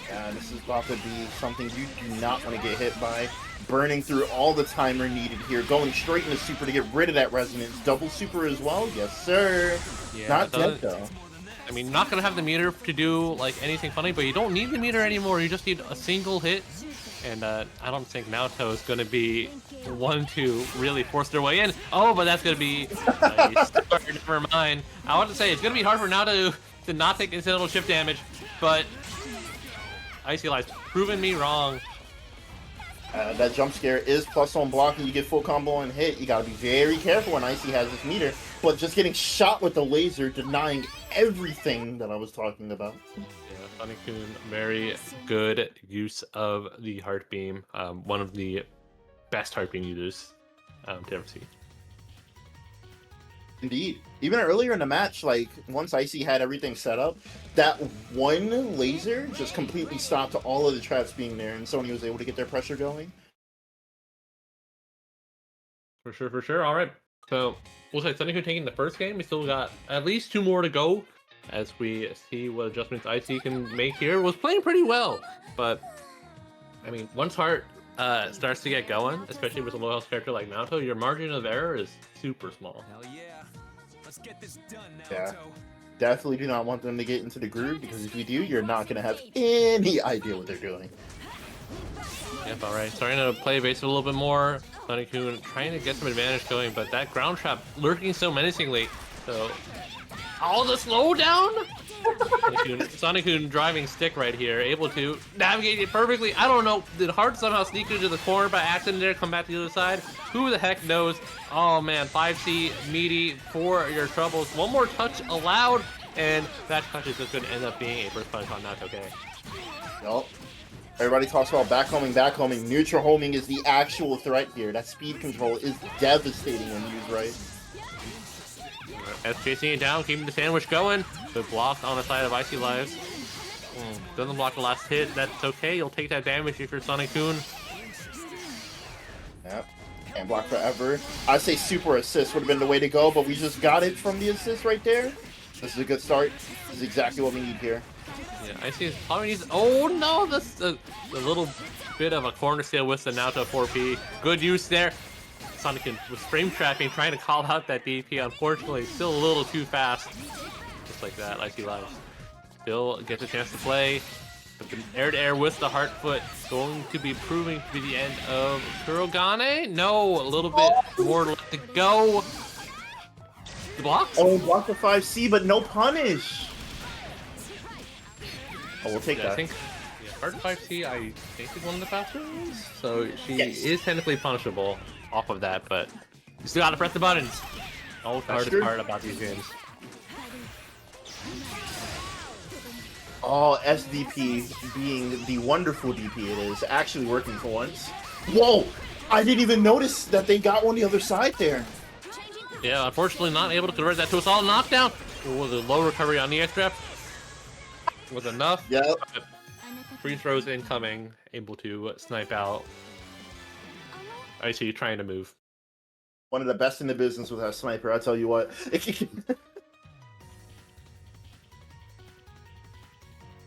Yeah, this is about to be something you do not want to get hit by. Burning through all the timer needed here. Going straight into super to get rid of that resonance. Double super as well. Yes, sir. Yeah, not dead, though. I mean, not going to have the meter to do like anything funny, but you don't need the meter anymore. You just need a single hit. And I don't think Naoto is going to be one to really force their way in. Oh, but that's going to be a start. Never mind. I want to say it's going to be hard for Naoto to not take incidental shift damage, but Icy Lives proving me wrong. That jump scare is plus on block and you get full combo and hit. You gotta be very careful when Icy has this meter. But just getting shot with the laser, denying everything that I was talking about. Yeah, Sonic-kun, very good use of the Heart Beam. One of the best Heart Beam users to ever see. Indeed. Even earlier in the match, like, once Icy had everything set up, that one laser just completely stopped all of the traps being there, and Sony was able to get their pressure going. For sure, for sure. All right. So, we'll say Sonic-kun taking the first game. We still got at least 2 more to go as we see what adjustments Icy can make here. Was playing pretty well, but, I mean, once Heart starts to get going, especially with a low health character like Naoto, your margin of error is super small. Hell yeah. Let's get this done now, Yeah. Toe. Definitely do not want them to get into the groove, because if you do, you're not going to have any idea what they're doing. Yep, alright. Starting to play base a little bit more. Sonic-kun trying to get some advantage going, but that ground trap lurking so menacingly. So, all the slowdown? Sonic-kun driving stick right here, able to navigate it perfectly. I don't know, did Heart somehow sneak into the corner by accident there, come back to the other side? Who the heck knows? Oh man, 5C meaty for your troubles. One more touch allowed, and that touch is just going to end up being a first punch on Not Okay. Yup. Everybody talks about back homing. Neutral homing is the actual threat here. That speed control is devastating when used right. S chasing it down, keeping the sandwich going. Good block on the side of Icy Lives. Doesn't block the last hit. That's okay. You'll take that damage if you're Sonic-kun. Yep. Can't block forever. I'd say super assist would have been the way to go, but we just got it from the assist right there. This is a good start. This is exactly what we need here. Yeah, Icy is probably needs. Oh no, that's the little bit of a corner steal with the Naoto 4P. Good use there. Sonic-kun was frame trapping, trying to call out that DP. Unfortunately, still a little too fast. Just like that, Icy Lives. Still gets a chance to play. But the air-to-air with the Heart Foot going to be proving to be the end of Kurogane. No, a little bit more left to go. The blocks? Oh, block the 5C, but no punish. Oh, we'll take Yeah, that. I think Heart 5C, I think is one of the faster ones. So she Yes. is technically punishable off of that, but you still gotta press the buttons. Always the hardest true. part about these games. Oh, SDP being the wonderful DP it is, actually working for once. Whoa! I didn't even notice that they got on the other side there. Yeah, unfortunately not able to convert that to a solid knockdown. With a low recovery on the X-Trap. Was enough. Yep. Free throws incoming, able to snipe out. I see you trying to move. One of the best in the business with that sniper, I tell you what.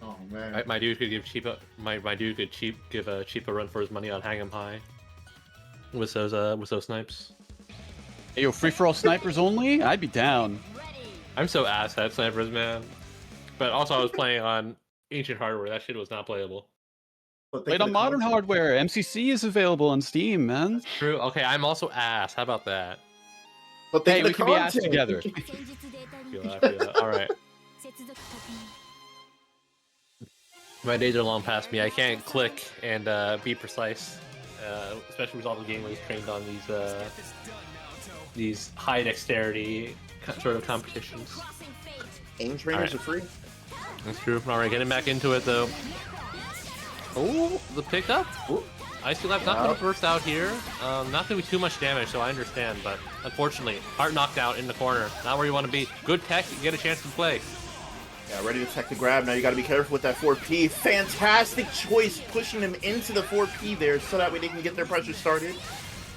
Oh man. My dude could give cheap. My dude could give a cheaper run for his money on Hang 'em High. With those snipes. Hey, yo, free-for-all snipers only? I'd be down. I'm so ass at snipers, man. But also, I was playing on ancient hardware. That shit was not playable. But Played on modern hardware. MCC is available on Steam, man. True. Okay, I'm also ass. How about that? But Hey, we can be ass together. I feel that. All right. My days are long past me. I can't click and be precise, especially with all the gamers trained on these high dexterity sort of competitions. Aim trainers Alright. are free. That's true. All right, getting back into it though. Oh, the pickup. Ooh. Icy Lab not going to burst out here. Not going to be too much damage, so I understand. But unfortunately, Heart knocked out in the corner. Not where you want to be. Good tech, you get a chance to play. Yeah, ready to tech the grab. Now you got to be careful with that 4P. Fantastic choice pushing them into the 4P there so that way they can get their pressure started.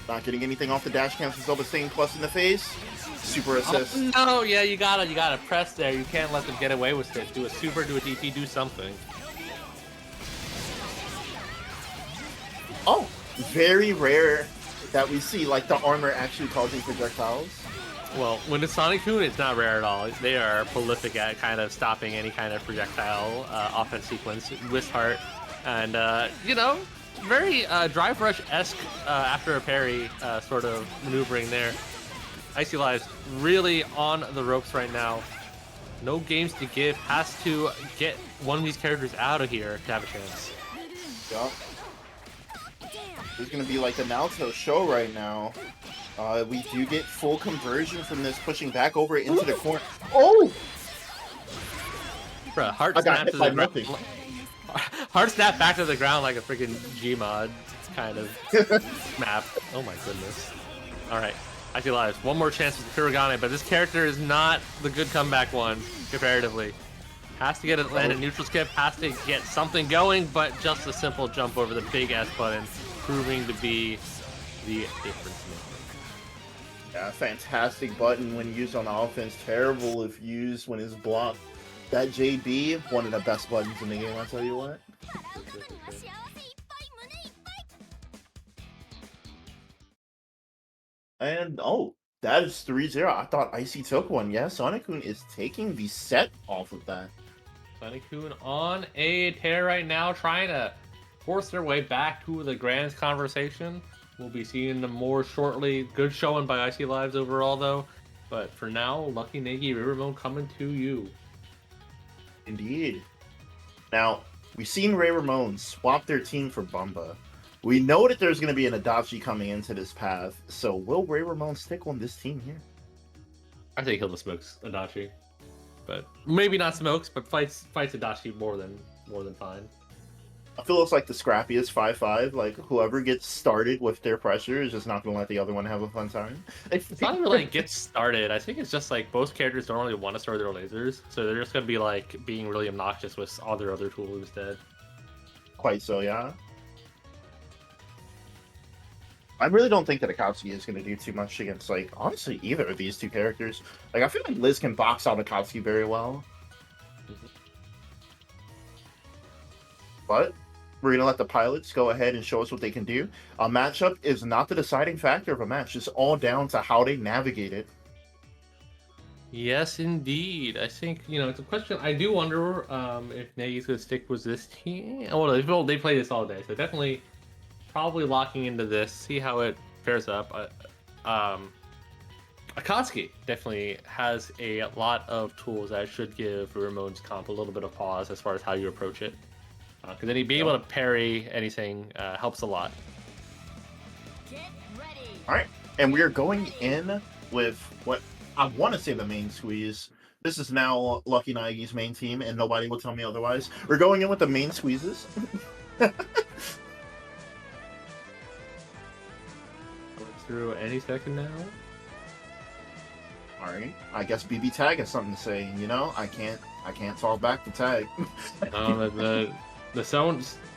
Not getting anything off the dash cancels over staying plus in the face. Super assist. Oh, no, yeah, you gotta press there. You can't let them get away with it. Do a super, do a DP, do something. Oh, very rare that we see like the armor actually causing projectiles. Well, when it's Sonic-kun, it's not rare at all. They are prolific at kind of stopping any kind of projectile offense sequence with Heart. And, you know, very Drive Rush-esque after a parry sort of maneuvering there. Icy Lives really on the ropes right now. No games to give. Has to get one of these characters out of here to have a chance. Yeah. There's gonna be like a Naruto show right now. We do get full conversion from this, pushing back over into the corner. Oh! Bruh, heart I got snap hit to by the ground. nothing. Heart snap back to the ground like a freaking Gmod kind of map. Oh my goodness. Alright, I see lives. One more chance with Kurogane, but this character is not the good comeback one, comparatively. Has to get it land a neutral skip, has to get something going, but just a simple jump over the big S button, proving to be the difference maker. Yeah, fantastic button when used on offense. Terrible if used when it's blocked. That JB, one of the best buttons in the game, I'll tell you what. And, oh, that is 3-0. I thought Icy took one. Yeah, Sonic-kun is taking the set off of that. Sonic-kun on a tear right now, trying to force their way back to the grand conversation. We'll be seeing them more shortly. Good showing by Icy Lives overall, though. But for now, Lucky Negi, Rivermon coming to you. Indeed. Now, we've seen Ray Ramon swap their team for Bumba. We know that there's going to be an Adachi coming into this path, so will Ray Ramon stick on this team here? I think he'll just smokes Adachi. But maybe not smokes, but fights Adachi more than fine. I feel it's like the scrappiest 5-5. Like, whoever gets started with their pressure is just not going to let the other one have a fun time. It's not even like get started. I think it's just like most characters don't really want to start their lasers, so they're just gonna be like being really obnoxious with all their other tools instead. Quite so, yeah. I really don't think that Akatsuki is going to do too much against, like, honestly, either of these two characters. Like, I feel like Liz can box out Akatsuki very well. But we're going to let the pilots go ahead and show us what they can do. A matchup is not the deciding factor of a match. It's all down to how they navigate it. Yes, indeed. I think, it's a question. I do wonder if Negi's going to stick with this team. Well, they play this all day, so definitely probably locking into this, see how it fares up. Akatsuki definitely has a lot of tools that should give Ramon's comp a little bit of pause as far as how you approach it. Because then he'd be able to parry anything helps a lot. Get ready. Alright, and we are going in with what I want to say the main squeeze. This is now Lucky Nagi's main team, and nobody will tell me otherwise. We're going in with the main squeezes. Through any second now. Alright, I guess BBTAG has something to say. I can't fall back the tag. The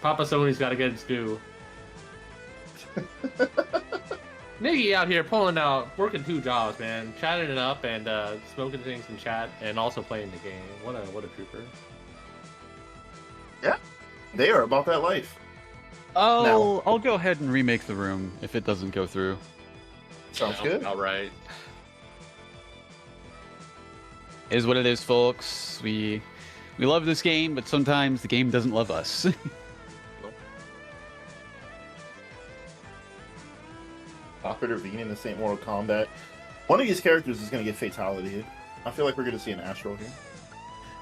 Papa Sony's got to get its due. Niggy out here pulling out, working 2 jobs, man, chatting it up and smoking things in chat, and also playing the game. What a trooper! Yeah, they are about that life. I'll go ahead and remake the room if it doesn't go through. Sounds good. All right. Is what it is, folks. We love this game, but sometimes the game doesn't love us. Top intervene in the same Mortal Kombat. One of these characters is going to get fatality. I feel like we're going to see an Astral here.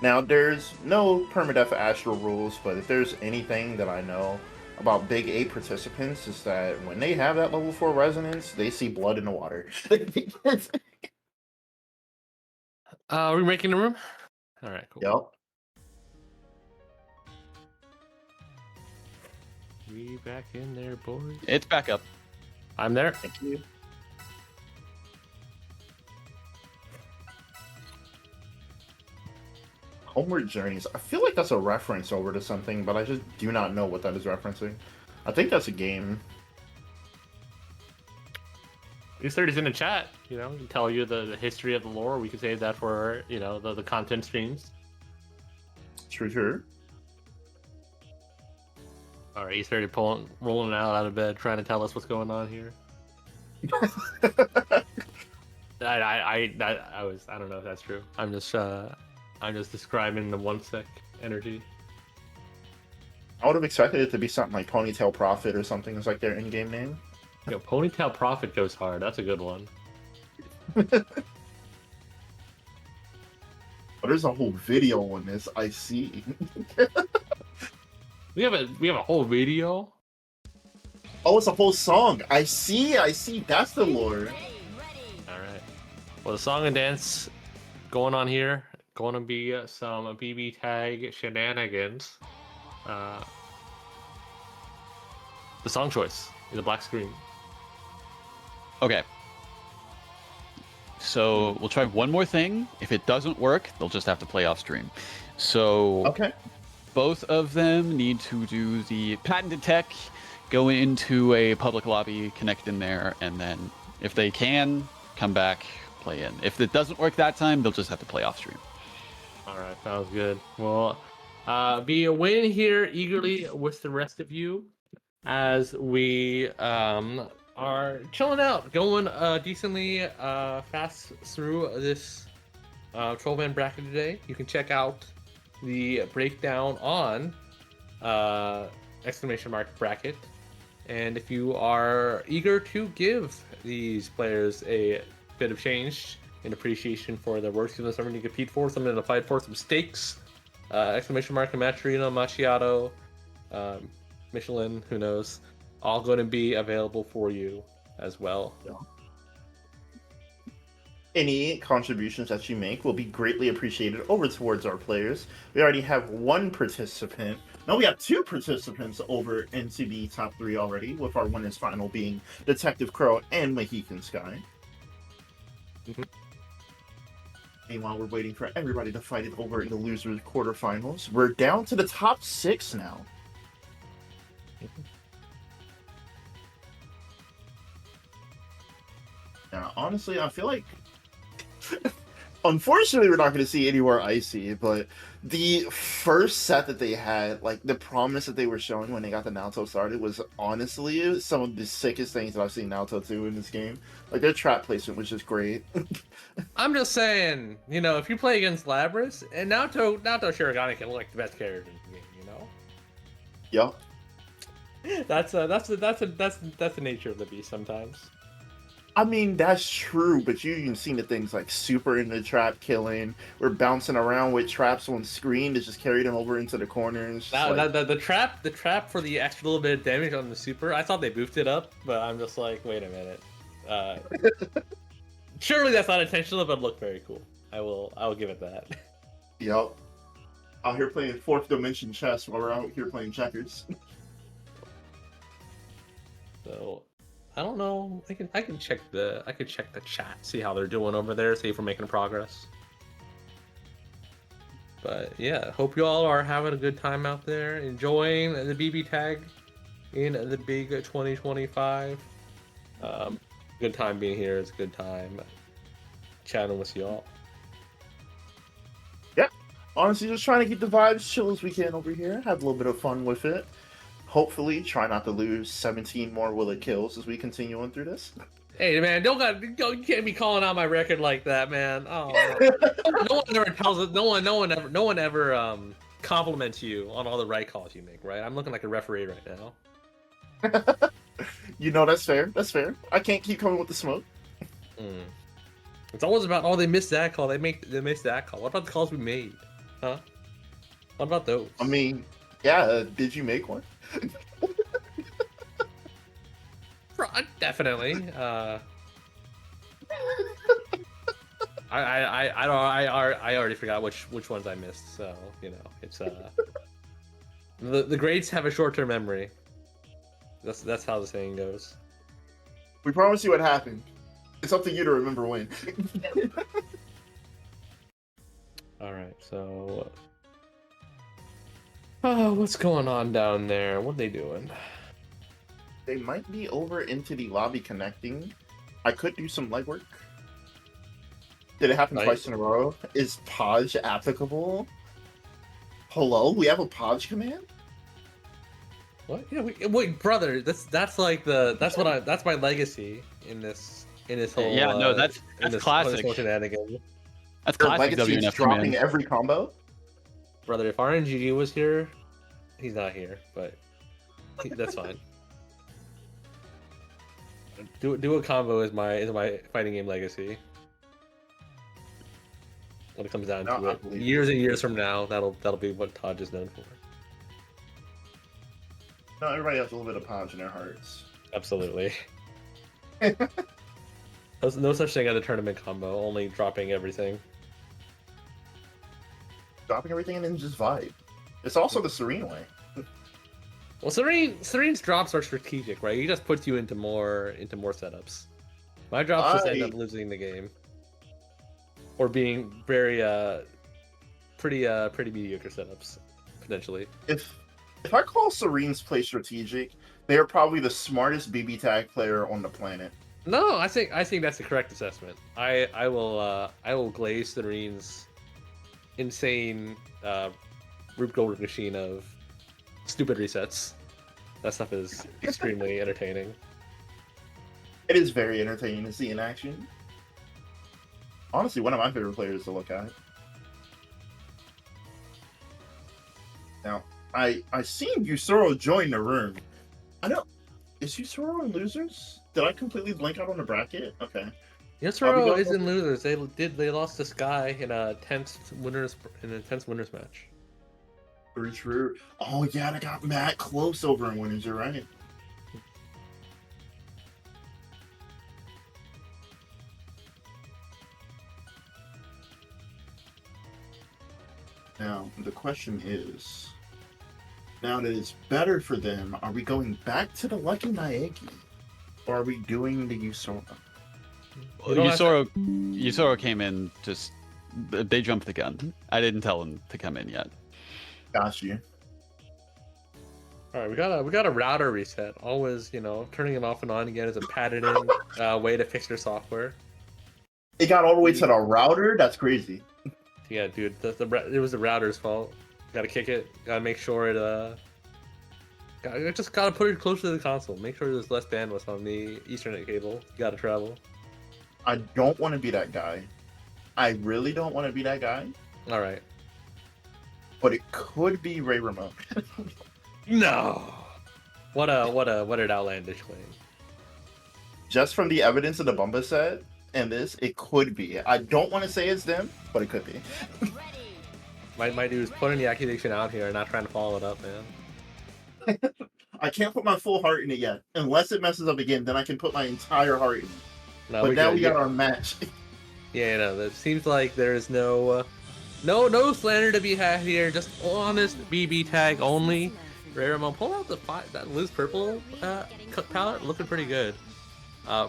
Now, there's no permadeath Astral rules, but if there's anything that I know about Big 8 participants is that when they have that level 4 resonance, they see blood in the water. Are we making the room? All right, cool. Yep. We back in there, boys. It's back up. I'm there. Thank you. Homeward Journeys. I feel like that's a reference over to something, but I just do not know what that is referencing. I think that's a game. These30's in the chat, can tell you the history of the lore. We could save that for, the content streams. True. All right, he's started rolling out of bed, trying to tell us what's going on here. I don't know if that's true. I'm just describing the 1 sec energy. I would have expected it to be something like Ponytail Prophet or something. It's like their in-game name. Ponytail Prophet goes hard. That's a good one. Oh, there's a whole video on this. I see. We have a whole video. Oh, it's a whole song. I see. That's the lore. Ready. All right. Well, the song and dance going on here. Going to be some BB tag shenanigans. The song choice is a black screen. Okay. So we'll try one more thing. If it doesn't work, they'll just have to play off stream. So Okay. both of them need to do the patented tech, go into a public lobby, connect in there, and then if they can, come back, play in. If it doesn't work that time, they'll just have to play off stream. All right, sounds good. Well, be waiting here eagerly with the rest of you as we are chilling out, going decently fast through this 12-man bracket today. You can check out the breakdown on exclamation mark bracket. And if you are eager to give these players a bit of change in appreciation for their work, give them something to compete for, something to fight for, some stakes, exclamation mark Maturino, Macchiato, Michelin, who knows, all going to be available for you as well. Any contributions that you make will be greatly appreciated over towards our players. We already have one participant. No, we have two participants over into the top 3 already, with our winners final being Detective Crow and Mohican Sky. Mhm. Meanwhile, we're waiting for everybody to fight it over in the losers quarterfinals. We're down to the top 6 now. Now, honestly, I feel like unfortunately, we're not going to see any more Icy, but the first set that they had, like the promise that they were showing when they got the Naruto started, was honestly some of the sickest things that I've seen Naruto do in this game. Like their trap placement was just great. I'm just saying, you know, if you play against Labras, and Naruto Shirogane can look like the best character in the game, you know. Yup. That's the nature of the beast sometimes. I mean, that's true, but you even seen the things like super in the trap killing. We're bouncing around with traps on screen to just carry them over into the corners. The trap for the extra little bit of damage on the super, I thought they boofed it up, but I'm just like, wait a minute. Surely that's not intentional, but it looked very cool. I will give it that. Yup. Out here playing 4th dimension chess while we're out here playing checkers. So I don't know. I can check the chat, see how they're doing over there, see if we're making progress. But yeah, hope you all are having a good time out there, enjoying the BB tag in the big 2025. Good time being here. It's a good time chatting with y'all. Yeah, honestly, just trying to keep the vibes chill as we can over here. Have a little bit of fun with it. Hopefully, try not to lose 17 more Willet kills as we continue on through this. Hey man, you can't be calling out my record like that, man. Oh, no one ever tells us. No one ever compliments you on all the right calls you make, right? I'm looking like a referee right now. You know, that's fair. That's fair. I can't keep coming with the smoke. It's always about, oh, they missed that call. They missed that call. What about the calls we made? Huh? What about those? I mean, yeah. Did you make one? Definitely. I already forgot which ones I missed. So you know, it's the greats have a short-term memory. That's how the saying goes. We promise you what happened. It's up to you to remember when. All right, so what's going on down there? What are they doing? They might be over into the lobby connecting. I could do some legwork. Did it happen twice in a row? Is Podge applicable? Hello? We have a Podge command? What? Yeah, wait, brother. That's my legacy in this whole. Yeah, no, that's classic. That's Your classic legacy is WNF dropping command. every combo? Brother, if RNGG was here, he's not here, but that's fine. Do a combo is my fighting game legacy. When it comes down to it, years and years from now, that'll be what Todd is known for. No, everybody has a little bit of Podge in their hearts. Absolutely. There's no such thing as a tournament combo, only dropping everything. Dropping everything and then just vibe. It's also the Serene way. Well, Serene's drops are strategic, right? He just puts you into more setups. My drops just end up losing the game, or being very pretty mediocre setups potentially. If I call Serene's play strategic, they are probably the smartest BBTAG player on the planet. No, I think that's the correct assessment. I will glaze Serene's insane Rube Goldberg machine of stupid resets. That stuff is extremely entertaining. It is very entertaining to see in action. Honestly, one of my favorite players to look at. Now, I seen Yusoro join the room. I don't. Is Yusoro in losers? Did I completely blank out on the bracket? Okay. Yusoro is in losers. They lost to Sky in a tense winners match. Very true. Oh yeah, they got Matt close over in winners. You're right. Now the question is, now that it's better for them, are we going back to the Lucky Naegi, or are we doing the Yusoro? Yusoro came in just. They jumped the gun. I didn't tell him to come in yet. Got you. All right, we got a router reset. Always, turning it off and on again is a patented way to fix your software. It got all the way to the router. That's crazy. Yeah, dude, it was the router's fault. Gotta kick it. Gotta make sure it. Just gotta put it closer to the console. Make sure there's less bandwidth on the Ethernet cable. You gotta travel. I don't want to be that guy. I really don't want to be that guy. All right. But it could be Ray Ramon. No. What an outlandish claim. Just from the evidence of the Bumba set and this, it could be. I don't want to say it's them, but it could be. My dude's putting the accusation out here and not trying to follow it up, man. I can't put my full heart in it yet. Unless it messes up again, then I can put my entire heart in it. No, but now we got our match. Yeah, no, it seems like there is no slander to be had here. Just honest BB tag only. Ray Ramon, pull out that loose purple palette, looking pretty good.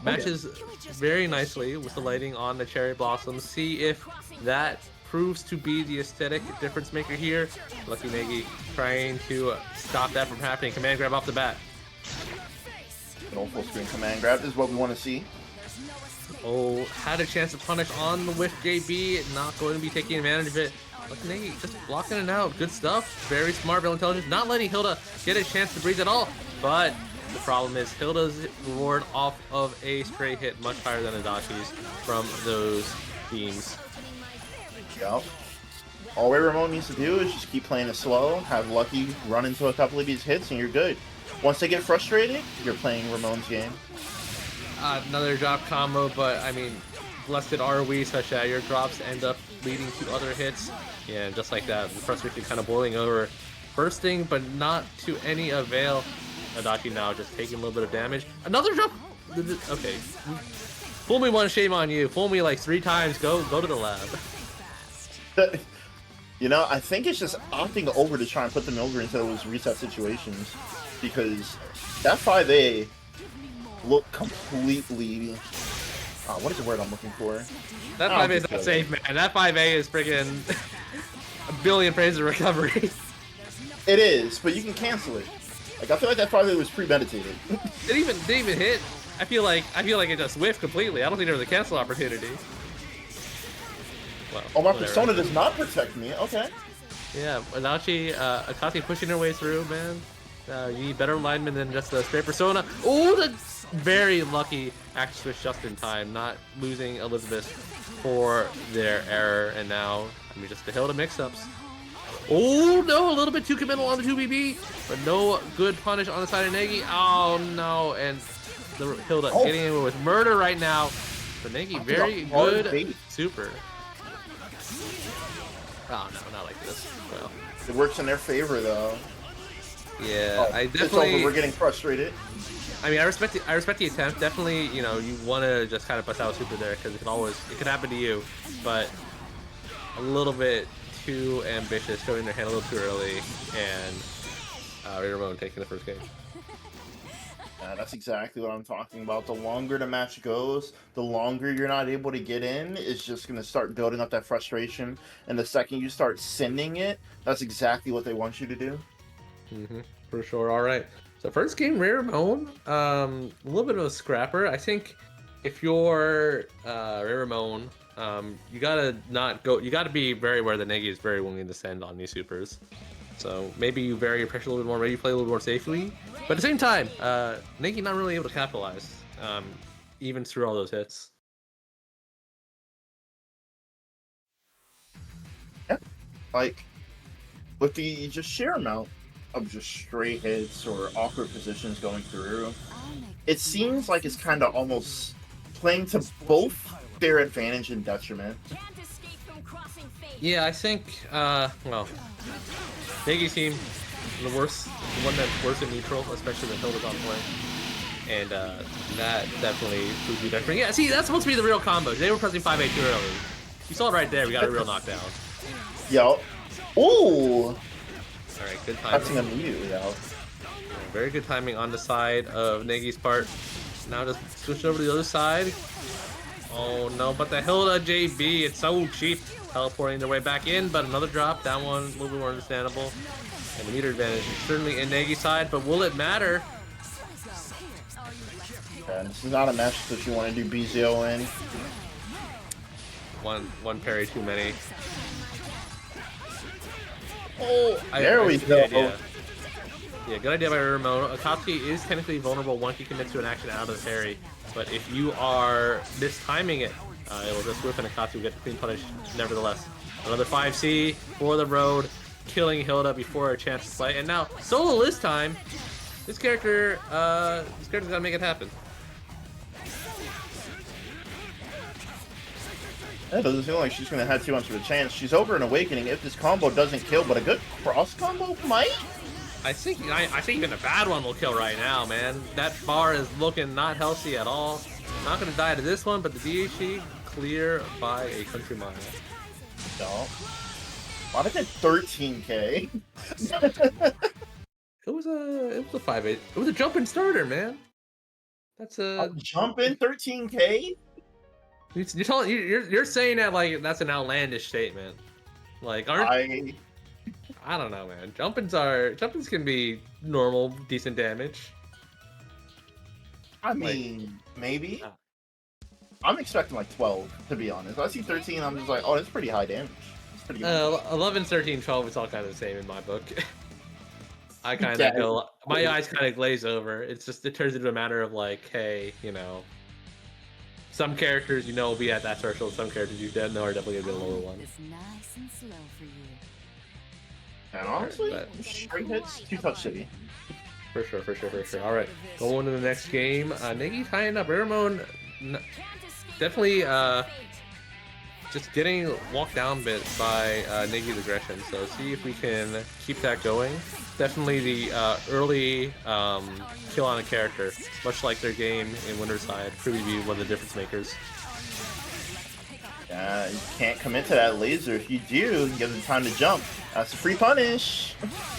Matches very nicely with the lighting on the cherry blossoms. See if that proves to be the aesthetic difference maker here. Lucky Negi trying to stop that from happening. Command grab off the bat. An old full screen command grab is what we want to see. Oh, had a chance to punish on the whiff JB, not going to be taking advantage of it. Lucky Negi just blocking it out. Good stuff. Very smart, very intelligent. Not letting Hilda get a chance to breathe at all. But the problem is Hilda's reward off of a stray hit much higher than Adachi's from those beams. Yep. All Ray Ramon needs to do is just keep playing it slow, have Lucky run into a couple of these hits, and you're good. Once they get frustrated, you're playing Ramon's game. Another drop combo, but I mean, blessed are we such that your drops end up leading to other hits. Yeah, just like that, the frustration kind of boiling over, bursting, but not to any avail. Adachi now just taking a little bit of damage. Another drop. Okay, fool me once, shame on you. Fool me like 3 times. Go to the lab. You know, I think it's just opting over to try and put the Milgren into those reset situations, because that 5A looked completely. What is the word I'm looking for? That 5A is not safe, man. That 5A is freaking a billion frames of recovery. It is, but you can cancel it. Like, I feel like that 5A was premeditated. It didn't even hit. I feel like it just whiffed completely. I don't think there was a cancel opportunity. Well, oh, my whatever. persona does not protect me. Okay. Yeah, Adachi, Akati pushing her way through, man. You need better alignment than just a straight persona. Oh, the very lucky act switch just in time, not losing Elizabeth for their error. And now, I mean, just the Hilda mix-ups. Oh, no, a little bit too committal on the 2BB, but no good punish on the side of Negi. Oh, no, and the Hilda getting in with murder right now. But Negi, very good super. Oh, no, not like this. Well, it works in their favor, though. Yeah, Oh, I it's over. definitely. We're getting frustrated. I mean, I respect the attempt. Definitely, you know, you want to just kind of bust out super there because it could happen to you, but a little bit too ambitious, showing their hand a little too early, and Ramon taking the first game. Yeah, that's exactly what I'm talking about. The longer the match goes, the longer you're not able to get in, it's just going to start building up that frustration. And the second you start sending it, that's exactly what they want you to do. For sure. All right. So first game, Rare Ramon, a little bit of a scrapper. I think if you're Rare Ramon, you gotta not go. You gotta be very aware that Negi is very willing to send on these supers. So maybe you vary your pressure a little bit more, maybe you play a little more safely. But at the same time, Negi not really able to capitalize, even through all those hits. Yeah. Like, with the just sheer amount of just stray hits or awkward positions going through, it seems like it's kind of almost playing to both their advantage and detriment. Can't escape from crossing fate. Yeah, I think, well, Negi's team, the one that's worse in neutral, especially when Hilda's on play. And that definitely proves you different. Yeah, see, that's supposed to be the real combo. They were pressing 5-8 too early. You saw it right there, we got a real knockdown. Yo. Ooh. Alright, good Touching timing. immediately out. Very good timing on the side of Negi's part. Now just switch over to the other side. Oh no, but the Hilda JB, it's so cheap. Teleporting their way back in, but another drop. That one, a little bit more understandable. And the meter advantage is certainly in Negi's side, but will it matter? And this is not a match that you want to do BZO in. One parry too many. Oh, There we go. Yeah, good idea by Ramon. Akatsuki is technically vulnerable once he commits to an action out of the parry, but if you are mistiming it, it will just whip and Akatsuki will get the clean punish nevertheless. Another 5C for the road, killing Hilda before a chance to play. And now, solo this time, this character's gotta make it happen. It doesn't seem like she's going to have too much of a chance. She's over an Awakening if this combo doesn't kill, but a good cross combo might? I think even a bad one will kill right now, man. That bar is looking not healthy at all. Not going to die to this one, but the DHC clear by a country mile. No. Why did it 13k? It was a 5-8. It was a jumping starter, man. That's a Jump in 13k? you're saying that like that's an outlandish statement. Like I don't know, man. Jumpins can be normal, decent damage. I mean, maybe. I'm expecting like 12, to be honest. I see 13, I'm just like, oh, that's pretty high damage. It's pretty good. 11, 13, 12, it's all kind of the same in my book. I kind of go, my eyes kind of glaze over. It turns into a matter of like, hey, you know, some characters will be at that threshold, some characters you know are definitely gonna be a lower one. It's nice and slow for you. And honestly, But- straight hits, 2-touch city. For sure. All right, going to the next game. Negi tying up Ramon. Definitely just getting walked down a bit by Negi's aggression. So see if we can keep that going. Definitely the early kill on a character, much like their game in Winterside, proving to be one of the difference makers. Yeah, you can't commit to that laser. If you do, you give them time to jump. That's a free punish.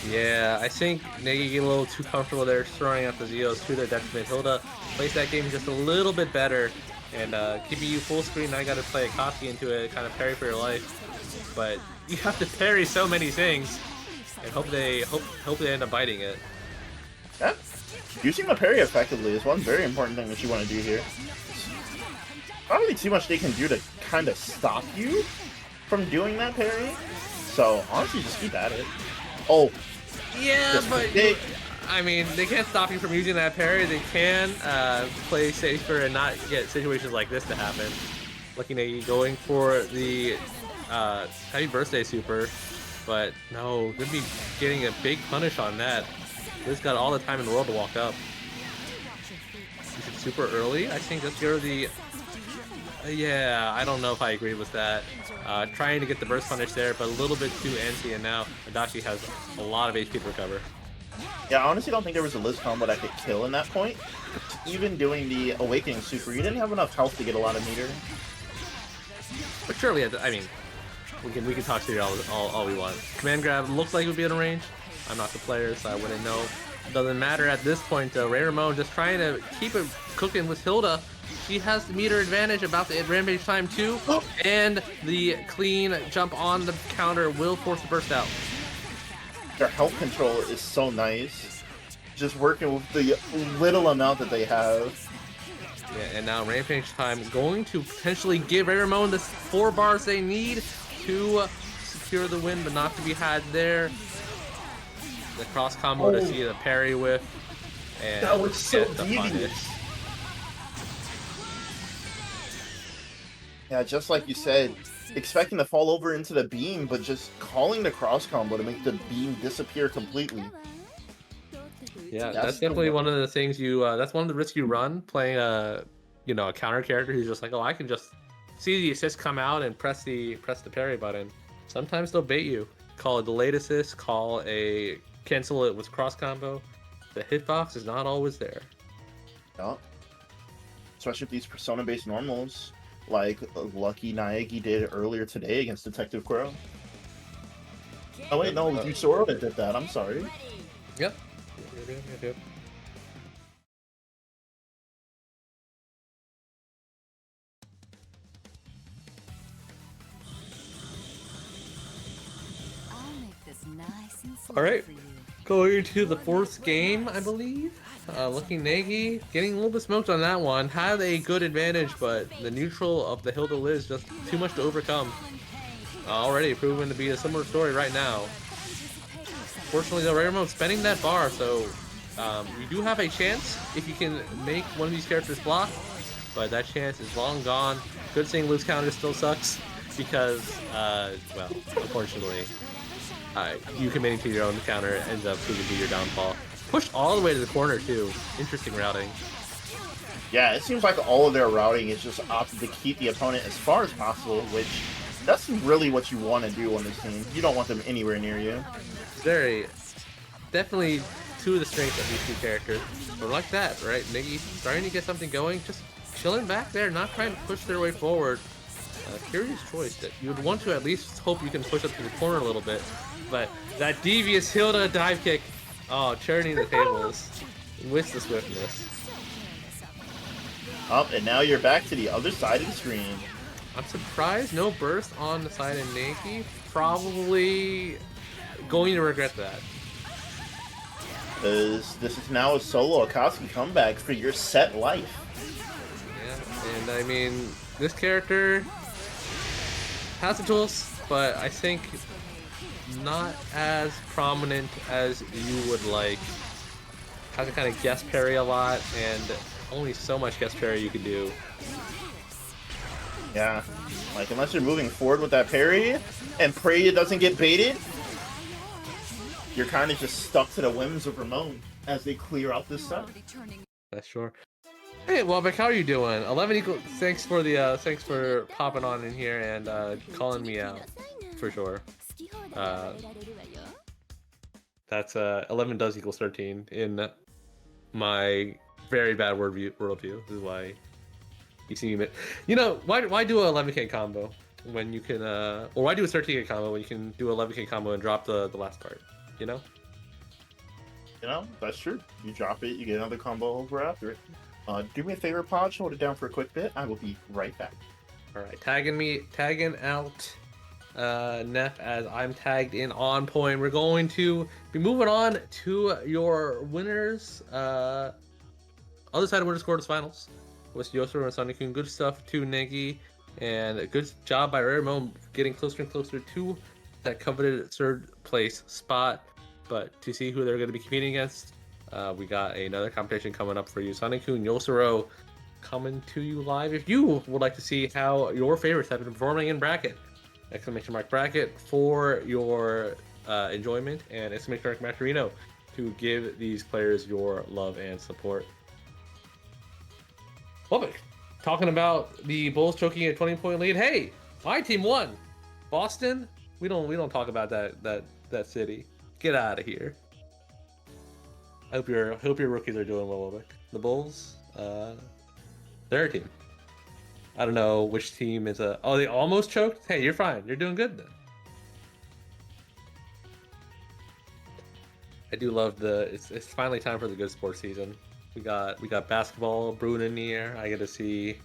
Yeah, I think Negi get a little too comfortable there, throwing out the Zeos to their detriment. Hilda plays that game just a little bit better, and keeping you full screen. Now you got to play a Koski into it, kind of parry for your life. But you have to parry so many things, and hope they end up biting it. Yeah. Using the parry effectively is one very important thing that you want to do here. Not really too much they can do to kind of stop you from doing that parry. So honestly, just keep at it. Oh, Yeah, but I mean, they can't stop you from using that parry. They can play safer and not get situations like this to happen. Looking at you going for the happy birthday super, but no, gonna be getting a big punish on that. This got all the time in the world to walk up. You should super early. I think that's the. Yeah, I don't know if I agree with that. Trying to get the burst punish there, but a little bit too antsy, and now Adachi has a lot of HP to recover. Yeah, I honestly don't think there was a Liz combo that could kill in that point. Even doing the Awakening Super, you didn't have enough health to get a lot of meter. But surely, I mean, we can talk to you all we want. Command grab looks like it would be in range. I'm not the player, so I wouldn't know. Doesn't matter at this point. Ray Ramon just trying to keep it cooking with Hilda. She has the meter advantage about the rampage time too, and the clean jump on the counter will force the burst out. Their health control is so nice. Just working with the little amount that they have. Yeah, and now rampage time going to potentially give Ray Ramon the 4 bars they need to secure the win, but not to be had there. The cross combo to see the parry with, and that was so get the devious. punish. Yeah, just like you said, expecting to fall over into the beam, but just calling the cross combo to make the beam disappear completely. Yeah, that's definitely one of the things you. That's one of the risks you run playing a counter character who's just like, oh, I can just see the assist come out and press the parry button. Sometimes they'll bait you. Call a delayed assist. Cancel it with cross combo. The hitbox is not always there. Yeah. Especially with these persona-based normals, like Lucky Naegi did earlier today against Detective Crow. Oh wait, no, it was Yusoro that did that. I'm sorry. Yep. I'll make this nice and slow All right. for you. Going into the 4th game, I believe. Lucky Nagi getting a little bit smoked on that one. Had a good advantage, but the neutral of the Hilda Liz just too much to overcome. Already proven to be a similar story right now. Fortunately, though, Ray Ramon spending that bar, so you do have a chance if you can make one of these characters block, but that chance is long gone. Good thing Liz counter still sucks because, well, unfortunately, you committing to your own counter ends up proving to be your downfall. Pushed all the way to the corner too. Interesting routing. Yeah, it seems like all of their routing is just opted to keep the opponent as far as possible, which that's really what you want to do on this team. You don't want them anywhere near you. Definitely two of the strengths of these two characters. But like that, right? Niggy starting to get something going, just chilling back there, not trying to push their way forward. Curious choice that you would want to at least hope you can push up to the corner a little bit. But that devious Hilda dive kick, oh, churning the tables with the swiftness. Up, and now you're back to the other side of the screen. I'm surprised no burst on the side of Nagi. Probably going to regret that. Because this is now a solo Akatsuki comeback for your set life. Yeah, and I mean, this character has the tools, but I think not as prominent as you would like. Has to kind of guest parry a lot, and only so much guest parry you can do. Yeah, like unless you're moving forward with that parry and pray it doesn't get baited, you're kind of just stuck to the whims of Ramon as they clear out this set. That's sure. Hey, Welbeck, how are you doing? 11 equal. Thanks for popping on in here and calling me out for sure. That's 11 does equal 13 in my very bad worldview. This is why you see me. You know, why do a 11k combo when you can, or why do a 13k combo when you can do a 11k combo and drop the last part? You know? You know, that's true. You drop it, you get another combo over after it. Do me a favor, Podge, hold it down for a quick bit. I will be right back. All right, tagging out Neff as I'm tagged in on point. We're going to be moving on to your winners. Other side of winners quarterfinals with Yosuru and Sonic-kun. Good stuff to Negi, and a good job by Ramon getting closer and closer to that coveted third place spot. But to see who they're going to be competing against, we got another competition coming up for you. Sonic-kun, Yosuru coming to you live. If you would like to see how your favorites have been performing in bracket, exclamation mark bracket for your enjoyment, and exclamation mark Maturino to give these players your love and support. Well, talking about the Bulls choking a 20-point lead. Hey, my team won. Boston, we don't talk about that city. Get out of here. I hope your rookies are doing well, Wilbeck. The Bulls, they're a team. I don't know which team is a. Oh, they almost choked. Hey, you're fine. You're doing good then. I do love it's finally time for the good sports season. We got basketball brewing in the air. I get to see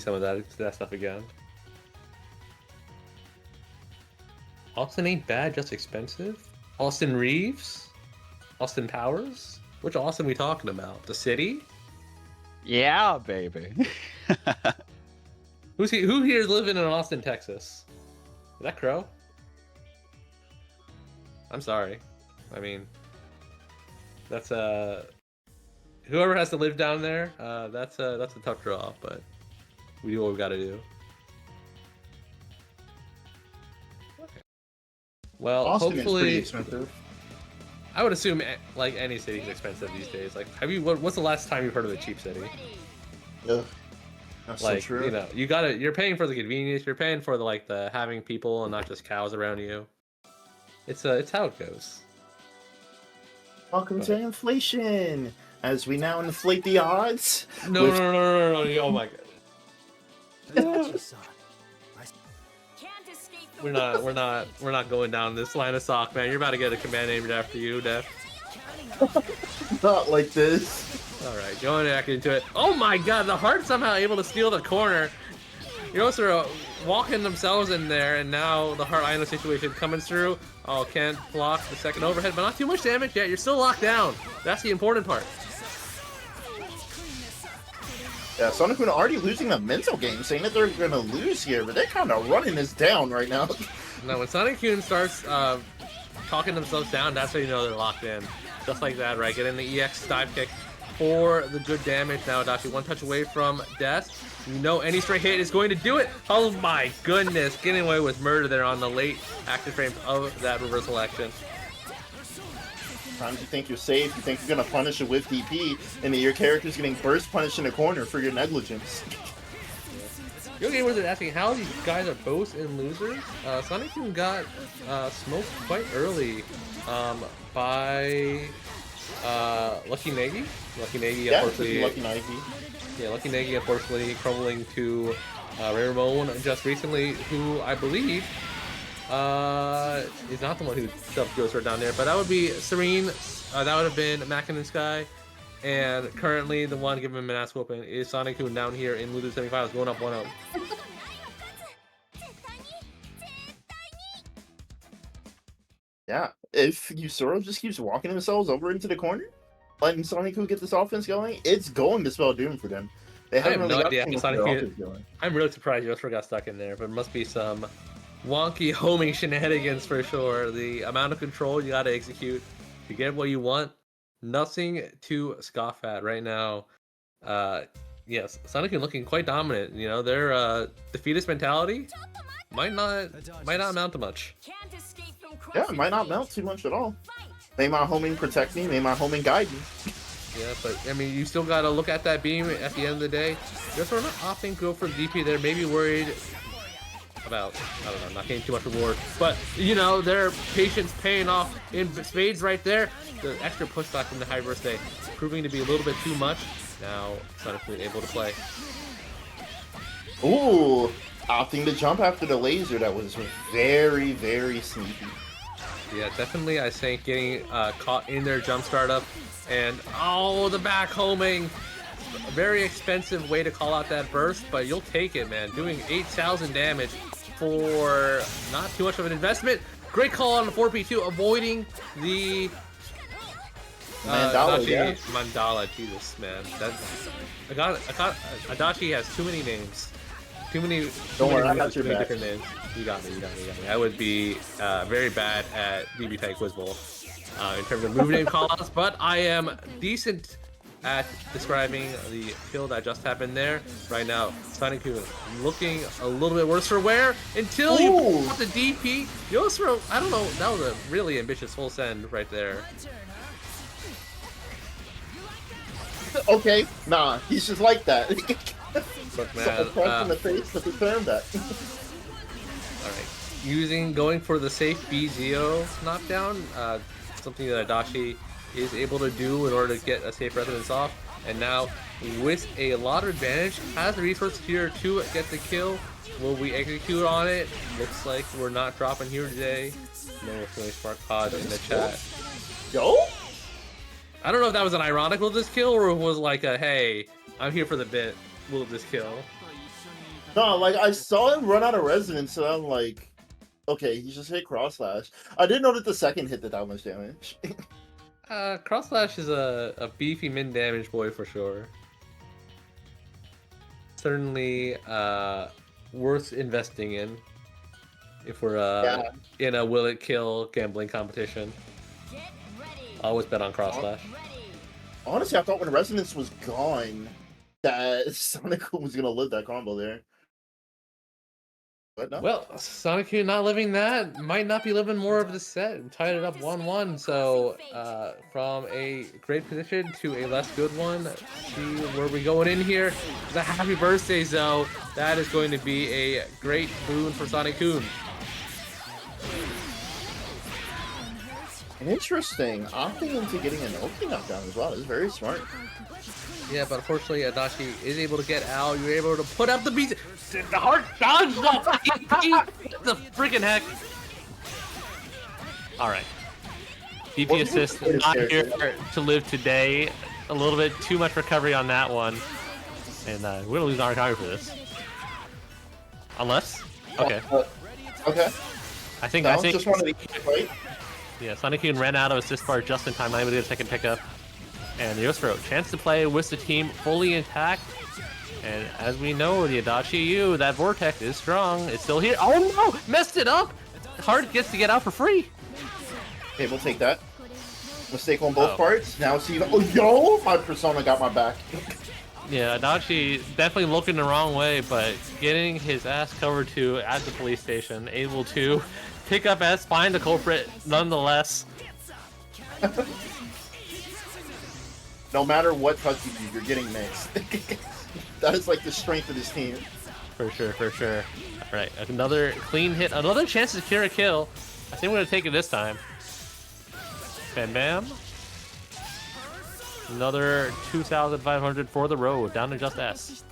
some of that stuff again. Austin ain't bad, just expensive. Austin Reeves, Austin Powers. Which Austin we talking about? The city? Yeah, baby. Who here is living in Austin, Texas? Is that Crow? I'm sorry. I mean, that's whoever has to live down there. That's a tough draw, but we do what we got to do. Okay. Well, Austin is pretty hopefully, expensive. I would assume like any city is expensive these days. Like, what's the last time you've heard of a cheap city? Ugh. That's Like, so true. you know, you're paying for the convenience. You're paying for the having people and not just cows around you. It's how it goes. Welcome to inflation. As we now inflate the odds. No, with- no. Oh my god. That's what you saw. We're not going down this line of sock, man. You're about to get a command named after you, Def. Not like this. All right, going back into it. Oh my god, the Heart somehow able to steal the corner. You're also walking themselves in there, and now the Heart Ino situation coming through. Oh, can't block the second overhead, but not too much damage yet. You're still locked down. That's the important part. Yeah, Sonic Moon already losing the mental game, saying that they're gonna lose here, but they're kind of running this down right now. Now, when Sonic Kun starts talking themselves down, that's how you know they're locked in. Just like that, right? Getting the EX dive kick for the good damage. Now, Adachi one touch away from death. You know any straight hit is going to do it. Oh my goodness, getting away with murder there on the late active frames of that reversal action. Sometimes you think you're safe, you think you're gonna punish it with DP, and then your character's getting burst punished in the corner for your negligence. Your gamers are asking how these guys are both in losers. Sonic Boom got smoked quite early by Lucky Nagi. Lucky Nagi, Yeah, unfortunately. Lucky Nike. Yeah, Lucky Nagi, unfortunately, crumbling to Ray Ramon just recently, who I believe is not the one who shoved Ghost Sword down there, but that would be Serene. That would have been Mackin Sky. And currently, the one giving him an ass whooping is Sonic Kun down here in Loser 75, going up 1-0. Yeah, if Yusoro just keeps walking themselves over into the corner, letting Sonic Who get this offense going, it's going to spell doom for them. They I haven't have really no got idea too how much Sonic of their Kun. offense going. I'm really surprised Yosfer got stuck in there, but it must be some wonky homing shenanigans for sure. The amount of control you got to execute to get what you want, nothing to scoff at right now. Yes, Sonic Kun looking quite dominant. You know, their defeatist mentality might not amount to much. Yeah, it might not mount too much at all. May my homing protect me, may my homing guide me. Yeah, but I mean, you still gotta look at that beam at the end of the day. Yosfer not opting to go for DP there, maybe worried about, I don't know, not getting too much reward. But, you know, their patience paying off in spades right there. The extra pushback from the high burst day proving to be a little bit too much. Now, Sonic Boom able to play. Ooh, opting to jump after the laser, that was very, very sneaky. Yeah, definitely, I think getting caught in their jump startup. And, oh, the back homing. A very expensive way to call out that burst, but you'll take it, man. Doing 8,000 damage for not too much of an investment. Great call on the 4P2, avoiding the Mandala, Adachi yeah. Mandala. Jesus, man. Adachi has too many names. Too many different names. You got me. I would be very bad at BBTAG Quiz Bowl in terms of move name callouts, but I am decent at describing the kill that just happened there. Right now, Sonic Kun looking a little bit worse for wear until you Ooh. put the DP. Yosro, I don't know, that was a really ambitious full send right there. Okay, nah, he's just like that. Look, man, So punch in the face to confirm that. Alright, going for the safe B0 knockdown. something that Adachi is able to do in order to get a safe resonance off. And now, with a lot of advantage, has the resources here to get the kill. Will we execute on it? Looks like we're not dropping here today. No really smart pod in the chat. Yo? I don't know if that was an ironic will this kill or it was like a hey, I'm here for the bit, will this kill? No, like I saw him run out of resonance, so I'm like, okay, he just hit cross slash. I didn't know that the second hit did that much damage. Cross slash is a beefy min damage boy for sure. Certainly worth investing in if we're in a will it kill gambling competition. Always bet on cross slash. Honestly, I thought when resonance was gone that Sonic was gonna live that combo there. But no. Well, Sonic not living that might not be living more of the set. We tied it up 1-1, so from a great position to a less good one. See where we going in here. The happy birthday, Zoe. That is going to be a great boon for Sonic Kun. Interesting. Opting into getting an Oki knockdown as well is very smart. Yeah, but unfortunately, Adachi is able to get out. You're able to put up the beat. The hard dodge. The freaking heck. All right. DP assist not here to live today. A little bit too much recovery on that one, and we're gonna lose our recovery for this. Unless, okay. Okay. I think just wanted to fight. Yeah, Sonic Kun ran out of assist bar just in time. Not able to get a second pickup. And Yosro, chance to play with the team fully intact. And as we know, the Adachi U, that Vortex is strong. It's still here. Oh no! Messed it up! Hard gets to get out for free. Okay, we'll take that. Mistake on both parts. Now see, oh yo, my persona got my back. Yeah, Adachi definitely looking the wrong way, but getting his ass covered to at the police station, able to pick up S, find the culprit nonetheless. No matter what touch you do, you're getting mixed. That is like the strength of this team. For sure, for sure. All right, another clean hit, another chance to secure a kill. I think we're gonna take it this time. Bam, bam. Another 2,500 for the road, down to just S.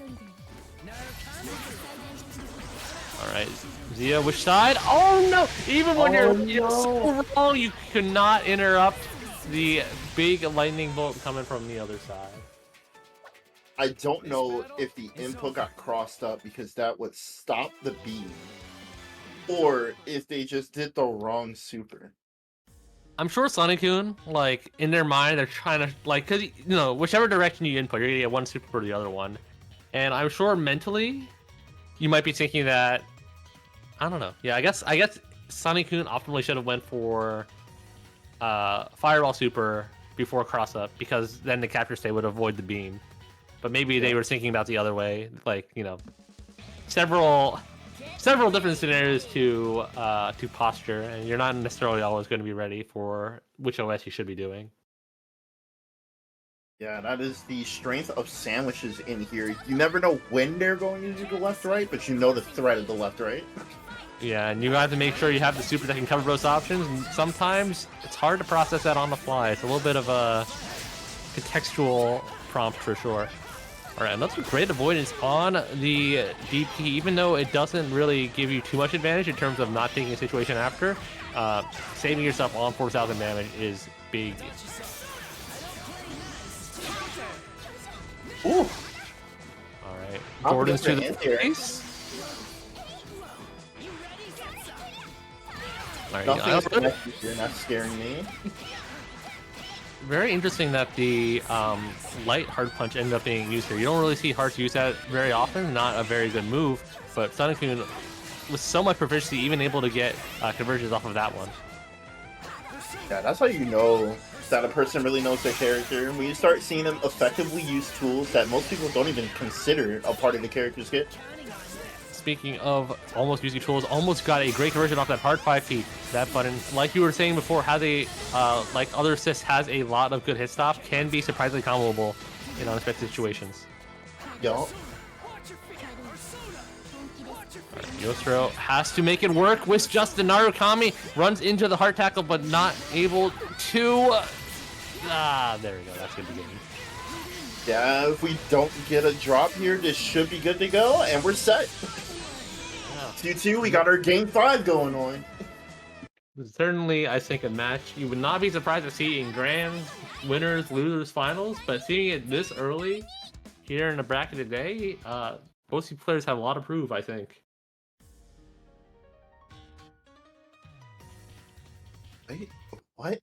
All right, Zia, which side? Oh no! Even when you're so wrong, you cannot interrupt the big lightning bolt coming from the other side. I don't know if the input got crossed up because that would stop the beam, or if they just did the wrong super. I'm sure Sonic Kun, like, in their mind, they're trying to, like, because, you know, whichever direction you input, you're gonna get one super for the other one. And I'm sure mentally, you might be thinking that, I don't know. Yeah, I guess Sonic Kun optimally should have went for Fireball Super before cross up, because then the capture state would avoid the beam. But maybe they were thinking about the other way, like, you know, several different scenarios to posture, and you're not necessarily always going to be ready for which OS you should be doing. Yeah, that is the strength of sandwiches in here. You never know when they're going to do the left-right, but you know the threat of the left-right. Yeah, and you have to make sure you have the super that can cover both options, and sometimes it's hard to process that on the fly. It's a little bit of a contextual prompt for sure. All right, another great avoidance on the DP, even though it doesn't really give you too much advantage in terms of not taking a situation after. Saving yourself on 4,000 damage is big. Ooh. All right, Gordon's to the face. All right, you're not scaring me. Very interesting that the light hard punch ended up being used here. You don't really see Hearts use that very often. Not a very good move, but Sonic Kun with so much proficiency, even able to get conversions off of that one. Yeah, that's how you know that a person really knows their character. When you start seeing them effectively use tools that most people don't even consider a part of the character's kit. Speaking of almost using tools, almost got a great conversion off that hard 5P. That button, like you were saying before, has a like other assists, has a lot of good hit stops, can be surprisingly comboable in unexpected situations. Yo. Yosuro has to make it work with just the Narukami. Runs into the heart tackle, but not able to. There we go. That's gonna be good. Yeah, if we don't get a drop here, this should be good to go, and we're set. 2-2, we got our game 5 going on. Certainly, I think a match you would not be surprised to see in grand winners, losers, finals, but seeing it this early here in the bracket today, both these players have a lot to prove, I think. Wait, what?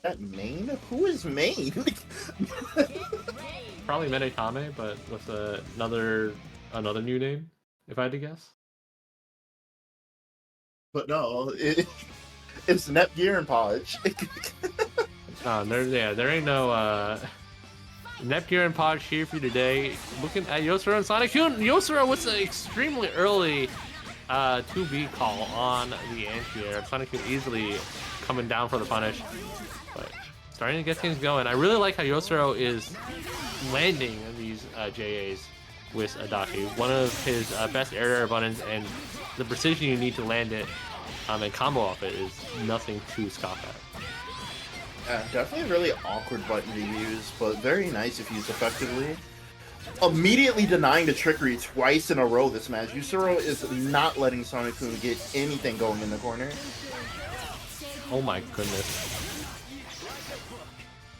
That main? Who is main? Probably Menekame, but with another new name, if I had to guess. But no, it's Netgear and Podge. There ain't no Nepgear and Podge here for you today. Looking at Yosuro and Sonic Boom. Yosuro was an extremely early 2B call on the anti-air. Sonic Boom easily coming down for the punish, but starting to get things going. I really like how Yosuro is landing these JAs with Adachi. One of his best air buttons, and the precision you need to land it and combo off it is nothing to scoff at. Yeah, definitely a really awkward button to use, but very nice if used effectively. Immediately denying the trickery twice in a row this match. Yosuro is not letting Sonic Boom get anything going in the corner. Oh my goodness.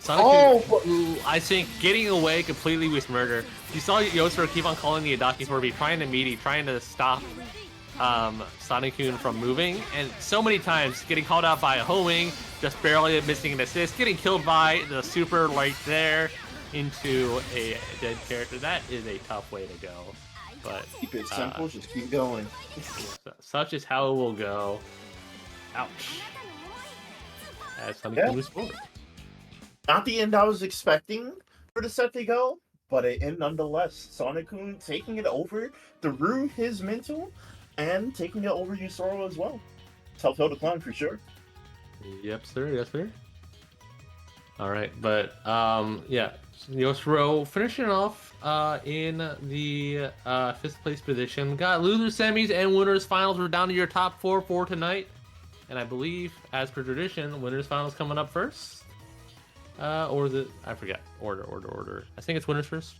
Sonic Boom, I think, getting away completely with murder. You saw Yosuro keep on calling the Adachi for me, trying to meaty, trying to stop Sonic Boom from moving, and so many times getting called out by a homing, just barely missing an assist, getting killed by the super right there into a dead character. That is a tough way to go, but keep it simple, just keep going. Such is how it will go. Ouch. As Sonic Boom moves forward. Not the end I was expecting for the set to go, but an end nonetheless. Sonic Boom taking it over through his mental and taking it over Yosuro as well. Tough hill to climb for sure. Yep, sir. Yes, sir. All right, but yeah, Yosuro finishing off in the 5th place position. Got losers, semis, and winners finals. We're down to your top 4 for tonight, and I believe, as per tradition, winners finals coming up first. Or is it? I forget. Order. I think it's winners first.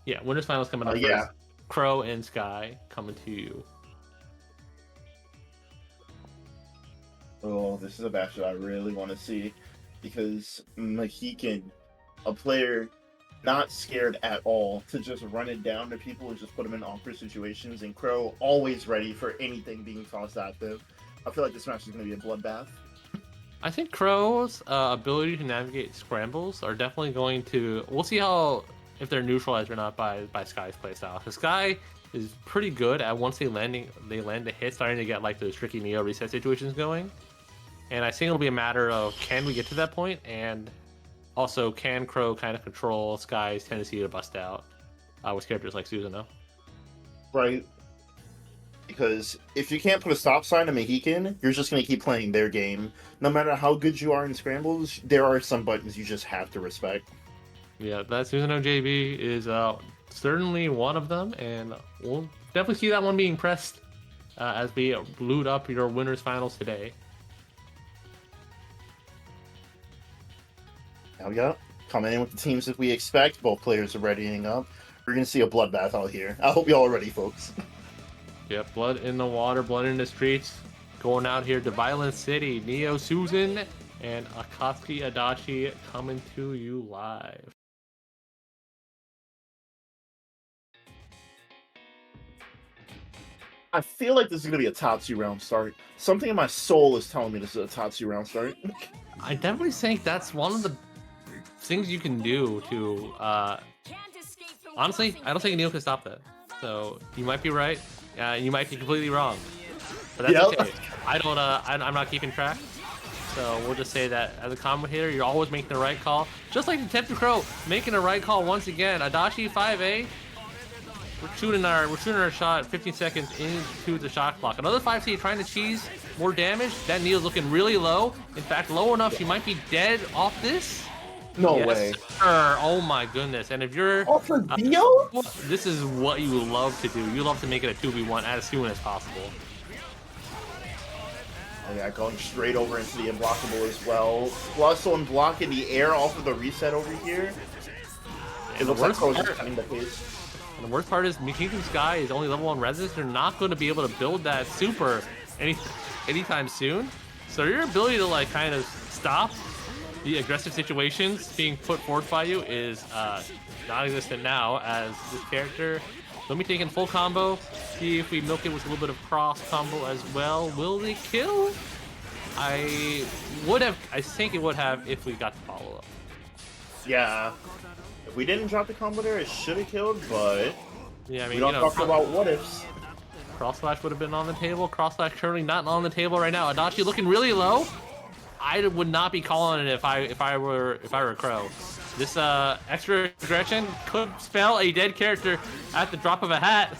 Yeah, winners finals coming up first. Crow and Sky coming to you. Oh, this is a match that I really want to see, because Mohican, a player not scared at all to just run it down to people and just put them in awkward situations, and Crow always ready for anything being tossed at them. I feel like this match is going to be a bloodbath. I think Crow's ability to navigate scrambles are definitely going to. We'll see how if they're neutralized or not by Sky's playstyle. The Sky is pretty good at once they land a hit, starting to get like those tricky Neo reset situations going. And I think it'll be a matter of can we get to that point, and also can Crow kind of control Sky's tendency to bust out with characters like Susanoo. Right. Because if you can't put a stop sign on Mohican, you're just going to keep playing their game. No matter how good you are in scrambles, there are some buttons you just have to respect. Yeah, that Susanoo JB is certainly one of them, and we'll definitely see that one being pressed as we loot up your winners finals today. Now we got coming in with the teams that we expect. Both players are readying up. We're going to see a bloodbath out here. I hope y'all are ready, folks. Yep, blood in the water, blood in the streets. Going out here to Violent City. Neo Susan and Akatsuki Adachi coming to you live. I feel like this is going to be a Tatsu round start. Something in my soul is telling me this is a Tatsu round start. I definitely think that's one of the things you can do to honestly, I don't think Neil can stop that. So you might be right, you might be completely wrong, but that's okay. I'm not keeping track, so we'll just say that as a commentator, you're always making the right call, just like Detective Crow making the right call once again. Adachi 5A, we're shooting our shot 15 seconds into the shot clock. Another 5C trying to cheese more damage. That Neil's looking really low. In fact, low enough she might be dead off this. No way. Sir. Oh my goodness. And if you're for Dio? This is what you love to do. You love to make it a 2v1 as soon as possible. Oh yeah, going straight over into the unblockable as well. Plus unblock in the air off of the reset over here. It looks like Crow's just cutting the pace. And the worst part is Kingdom Sky is only level 1 resist. They're not going to be able to build that super anytime soon. So your ability to like kind of stop the aggressive situations being put forth by you is non-existent now, as this character will be taking full combo. See if we milk it with a little bit of cross combo as well. Will they kill? I think it would have if we got the follow-up. Yeah. If we didn't drop the combo there, it should have killed, but Yeah, I mean, we don't talk about what ifs. Cross slash would have been on the table. Cross slash currently not on the table right now. Adachi looking really low. I would not be calling it if I were Crow. This extra aggression could spell a dead character at the drop of a hat.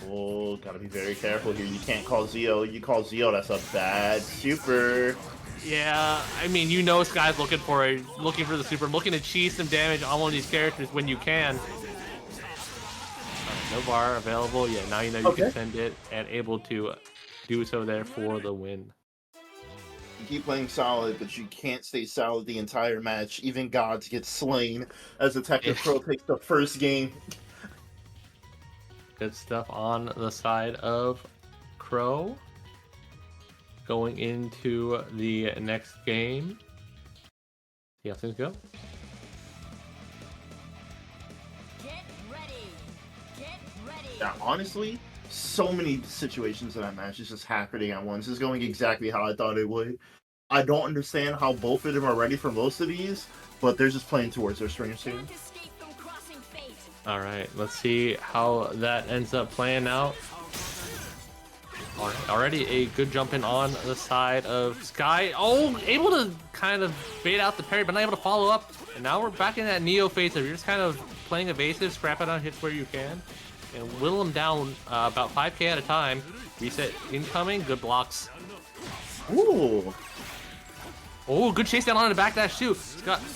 Oh, gotta be very careful here. You can't call Zio. You call Zio, that's a bad super. Yeah, I mean, you know, Sky's looking for the super, looking to cheese some damage on one of these characters when you can. No bar available. Yeah, now you know you can send it and able to do so there for the win. You keep playing solid, but you can't stay solid the entire match. Even gods get slain as Detective Crow takes the first game. Good stuff on the side of Crow. Going into the next game. See how things go. Now, honestly, so many situations in that match is just happening at once. It's going exactly how I thought it would. I don't understand how both of them are ready for most of these, but they're just playing towards their strengths here. All right, let's see how that ends up playing out. All right, already a good jump in on the side of Sky. Oh, able to kind of bait out the parry, but not able to follow up. And now we're back in that Neo phase of you're just kind of playing evasive, scrapping on hits where you can, and whittle them down about 5k at a time. Reset incoming, good blocks. Ooh. Oh, good chase down on the backdash too.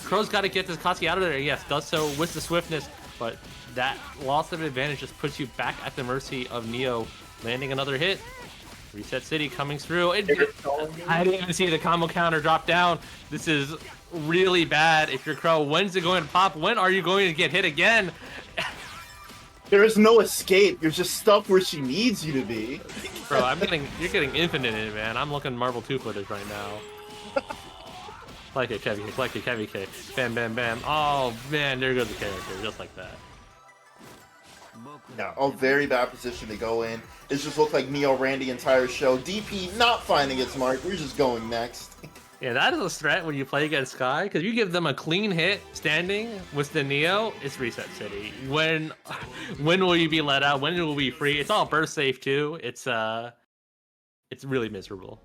Crow's got to get this Katsuki out of there. Yes, does so with the swiftness, but that loss of advantage just puts you back at the mercy of Neo, landing another hit. Reset City coming through. I didn't even see the combo counter drop down. This is really bad if you're Crow. When's it going to pop? When are you going to get hit again? There is no escape. You're just stuck where she needs you to be. Bro, you're getting infinite in it, man. I'm looking Marvel 2 footage right now. Like it, Kevy kick, like it, Kevy kick. Bam, bam, bam. Oh, man, there goes the character, just like that. No, a very bad position to go in. It just looked like Neo ran the entire show. DP not finding its mark. We're just going next. Yeah, that is a threat when you play against Sky, because you give them a clean hit standing with the Neo, it's Reset City. When will you be let out? When will we be free? It's all burst safe too. It's really miserable.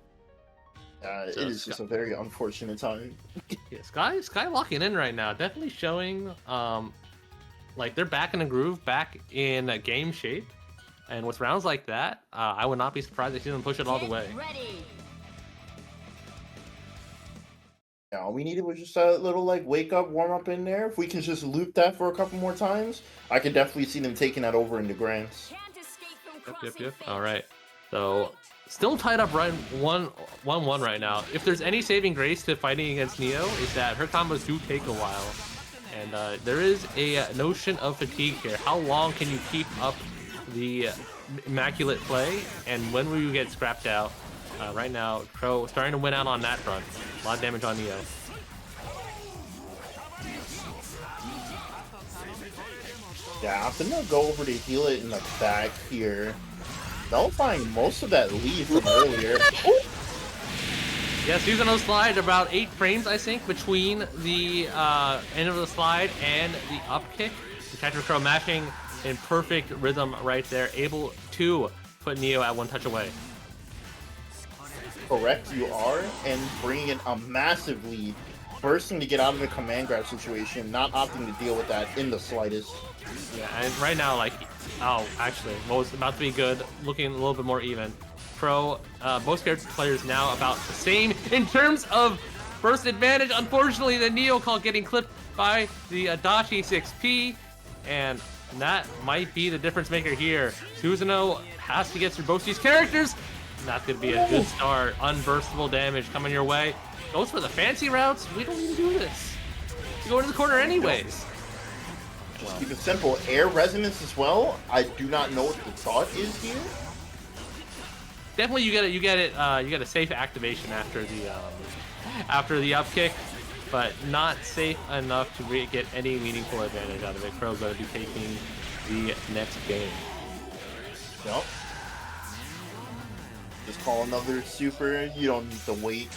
It is just a very unfortunate time. Yeah, Sky locking in right now. Definitely showing like they're back in the groove, back in game shape. And with rounds like that, I would not be surprised to see them push it all the way. Yeah, all we needed was just a little like wake up, warm up in there. If we can just loop that for a couple more times, I could definitely see them taking that over into Grants. Yep. All right. So still tied up right 1-1 right now. If there's any saving grace to fighting against Neo, is that her combos do take a while, and there is a notion of fatigue here. How long can you keep up the immaculate play, and when will you get scrapped out? Right now, Crow starting to win out on that front. A lot of damage on Neo. Yeah, I'm gonna go over to heal it in the back here. They'll find most of that lead from earlier. Yeah, seasonal slide, about 8 frames, I think, between the end of the slide and the up kick. Detective Crow mashing in perfect rhythm right there, able to put Neo at one touch away. Correct, you are, and bringing in a massive lead. Bursting to get out of the command grab situation, not opting to deal with that in the slightest. Yeah, and right now, like, oh, actually, what was about to be good, looking a little bit more even. Pro, both character players now about the same in terms of burst advantage. Unfortunately, the Neo call getting clipped by the Adachi 6P, and that might be the difference maker here. Susanoo has to get through both these characters. Not going to be a good start. Unburstable damage coming your way. Goes for the fancy routes. We don't even do this. You go into the corner anyways. Just keep it simple. Air resonance as well. I do not know what the thought is here. Definitely, you get a safe activation after the up kick, but not safe enough to get any meaningful advantage out of it. Crow's going to be taking the next game. Yep. Just call another super. You don't need to wait.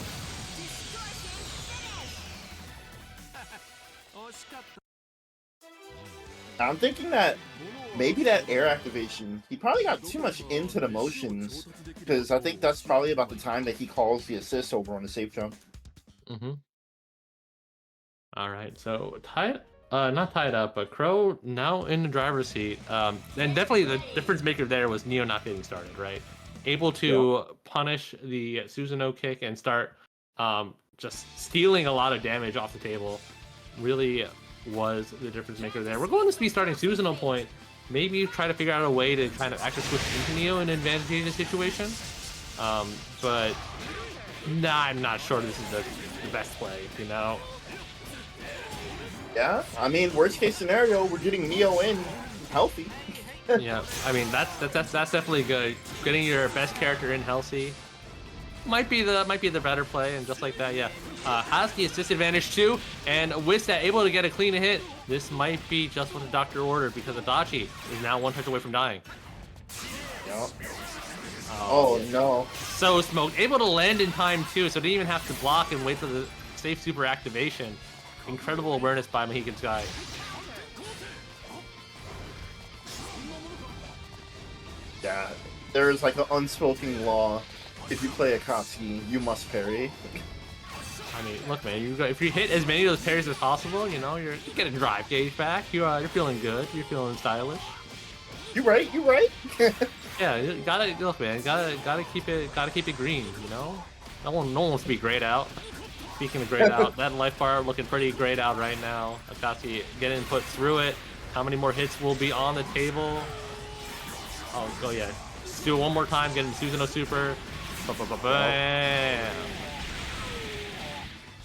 I'm thinking that maybe that air activation, he probably got too much into the motions, because I think that's probably about the time that he calls the assist over on the safe jump. Mm-hmm. All right, so not tied up, but Crow now in the driver's seat. And definitely the difference maker there was Neo not getting started, right? Able to punish the Susanoo kick and start just stealing a lot of damage off the table. Really was the difference maker there. We're going to be starting Susanoo point. Maybe try to figure out a way to kind of actually switch into Neo in an advantageous situation. But nah, I'm not sure this is the best play, you know? Yeah, I mean, worst case scenario, we're getting Neo in healthy. Yeah, I mean that's definitely good. Getting your best character in healthy might be the better play, and just like that, yeah, has the assist advantage too, and with that able to get a clean hit. This might be just what the doctor ordered, because Adachi is now one touch away from dying. Yep. Oh no! So smoked, able to land in time too, so didn't even have to block and wait for the safe super activation. Incredible awareness by Mohegan Sky. Yeah, there's like an unspoken law. If you play Akatsuki, you must parry. I mean, look, man, if you hit as many of those parries as possible, you know, you're getting drive gauge back. You're feeling good. You're feeling stylish. You right. You right. Yeah, you gotta look, man. Gotta keep it green. You know, no one wants to be grayed out. Speaking of grayed out, that life bar looking pretty grayed out right now. Akatsuki getting put through it. How many more hits will be on the table? Oh yeah. Let's do it one more time. Getting Susanoo super. Bam.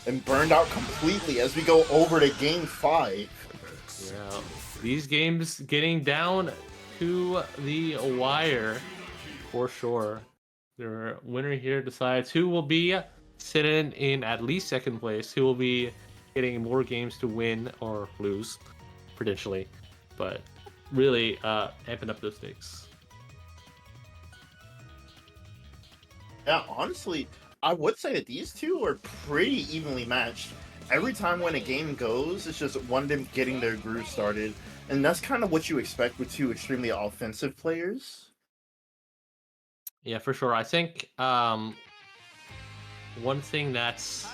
And burned out completely as we go over to game 5. Yeah, these games getting down to the wire for sure. The winner here decides who will be sitting in at least second place, who will be getting more games to win or lose, potentially. But really amping up those stakes. Yeah, honestly, I would say that these two are pretty evenly matched. Every time when a game goes, it's just one of them getting their groove started. And that's kind of what you expect with two extremely offensive players. Yeah, for sure. I think one thing that's...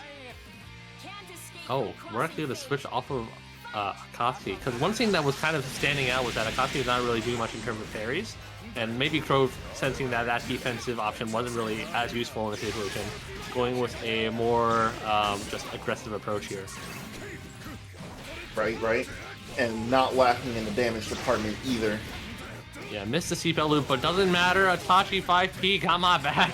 Oh, we're actually going to switch off of Akatsuki. Because one thing that was kind of standing out was that Akatsuki is not really doing much in terms of parries. And maybe Crow, sensing that defensive option wasn't really as useful in the situation, going with a more just aggressive approach here. Right. And not lacking in the damage department either. Yeah, missed the seatbelt loop, but doesn't matter. Itachi 5P got my back.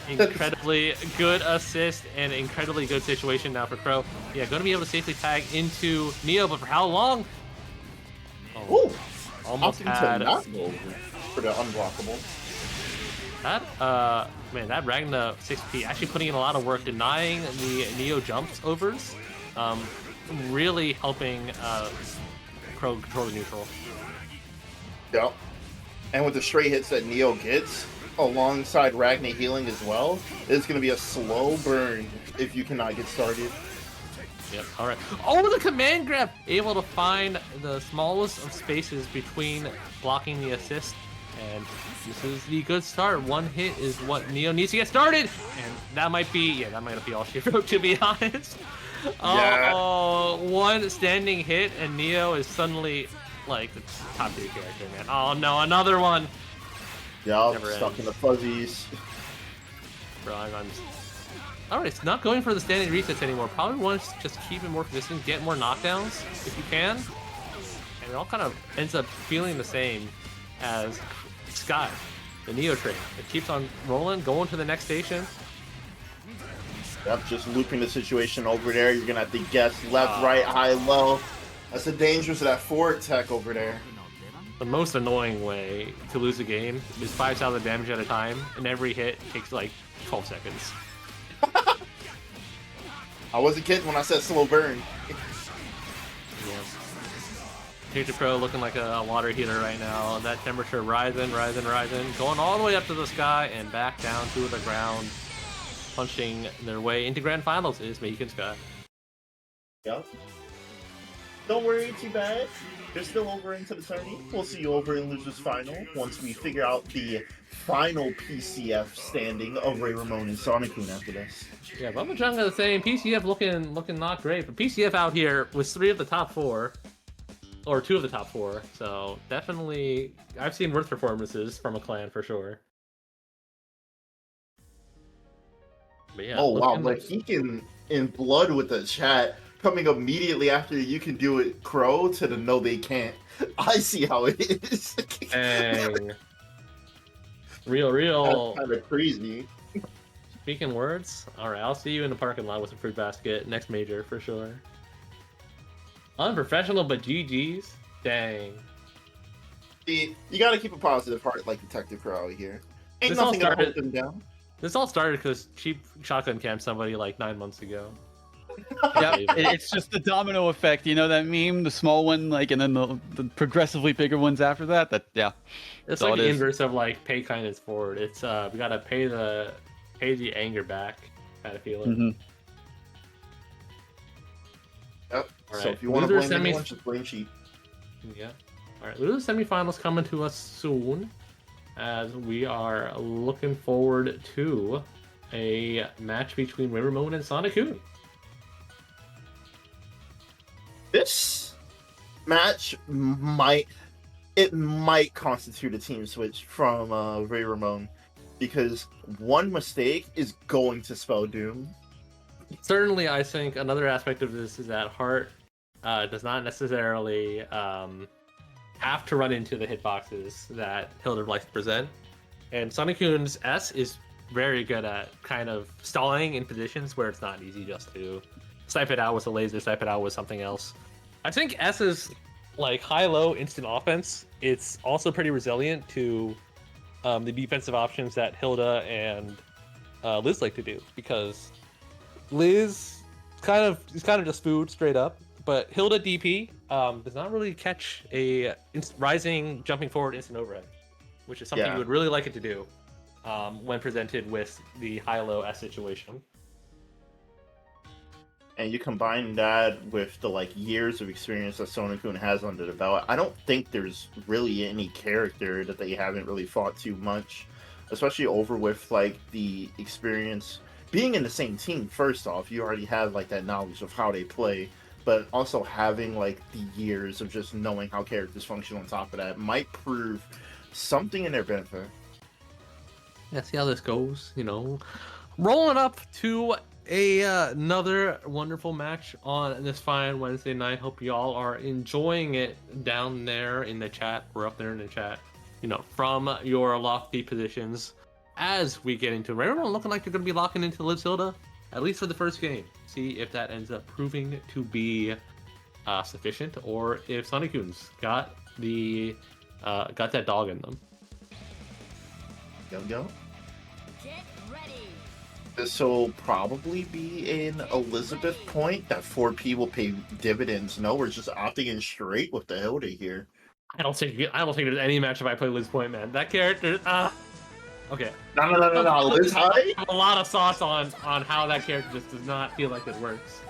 Incredibly good assist and incredibly good situation now for Crow. Yeah, going to be able to safely tag into Neo, but for how long? Oh, almost had not go over for the unblockable. That that Ragna 6P actually putting in a lot of work, denying the Neo jumps overs, really helping Crow control the neutral. Yep. And with the straight hits that Neo gets, alongside Ragna healing as well, it's going to be a slow burn if you cannot get started. Yep, alright. Oh, the command grab! Able to find the smallest of spaces between blocking the assist. And this is the good start. One hit is what Neo needs to get started! And that might be all she wrote, to be honest. Yeah. Oh, one standing hit, and Neo is suddenly, like, the top tier character, man. Oh no, another one! Yeah, Never stuck ends. in the fuzzies. Bro, Alright, it's not going for the standing resets anymore. Probably wants to just keep it more consistent, get more knockdowns if you can. And it all kind of ends up feeling the same as Sky. The Neo train. It keeps on rolling, going to the next station. Yep, just looping the situation over there. You're gonna have to guess left, right, high, low. That's the dangers of that forward tech over there. The most annoying way to lose a game is 5,000 damage at a time, and every hit takes like 12 seconds. I wasn't kidding when I said slow burn. Yeah. Teacher Pro looking like a water heater right now. That temperature rising, going all the way up to the sky and back down to the ground. Punching their way into grand finals is Mexican Sky. Yep. Don't worry too bad. They're still over into the tourney. We'll see you over in Losers Final once we figure out the final PCF standing of Ray Ramon and Sonic-kun after this. Yeah, Bubba Junga is saying PCF looking not great, but PCF out here was 3 of the top 4. Or 2 of the top 4, so definitely I've seen worse performances from a clan for sure. But yeah, oh wow, like he can in blood with the chat coming immediately after you can do it Crow to the no they can't. I see how it is. Dang. Real. That's kind of crazy. Speaking words, alright, I'll see you in the parking lot with a fruit basket next major for sure. Unprofessional, but GG's? Dang. See, you gotta keep a positive heart like Detective Crow out here. Ain't This all nothing gonna started- hold them down. This all started because Cheap shotgun camped somebody like 9 months ago. Yeah, it's just the domino effect. You know that meme, the small one, like, and then the progressively bigger ones after that. That yeah, It's all like it the is. inverse of like pay kindness forward. It's we gotta pay the anger back kind of feeling. Mm-hmm. Yep. All So right, if you want to loser blame semis- anyone, just blame Cheap. Yeah. All right, loser semifinals coming to us soon, as we are looking forward to a match between Ray Ramon and Sonic-kun. This match might constitute a team switch from Ray Ramon, because one mistake is going to spell doom. Certainly, I think another aspect of this is that Hart does not necessarily have to run into the hitboxes that Hilda likes to present. And Sonic-kun's S is very good at kind of stalling in positions where it's not easy just to snipe it out with a laser, snipe it out with something else. I think S is like high-low instant offense. It's also pretty resilient to the defensive options that Hilda and Liz like to do, because Liz is kind of just food straight up, but Hilda DP does not really catch a rising, jumping forward instant overhead, which is something Yeah. you would really like it to do when presented with the high-low S situation. And you combine that with the like years of experience that Sonic-kun has under the belt, I don't think there's really any character that they haven't really fought too much, especially over with like the experience being in the same team. First off, you already have like that knowledge of how they play, but also having like the years of just knowing how characters function on top of that might prove something in their benefit. Yeah, see how this goes, you know. Rolling up to another wonderful match on this fine Wednesday night. Hope y'all are enjoying it down there in the chat. We're up there in the chat, you know, from your lofty positions. As we get into it, everyone looking like they're going to be locking into Liz Hilda, at least for the first game. See if that ends up proving to be sufficient, or if Sonic-kun's got that dog in them. Go. Get ready. This will probably be an Elizabeth point that 4P will pay dividends. No, we're just opting in straight with the Hilda here. I don't think there's any matchup I play Liz Point, man. That character, okay. No. Liz High? I have a lot of sauce on how that character just does not feel like it works.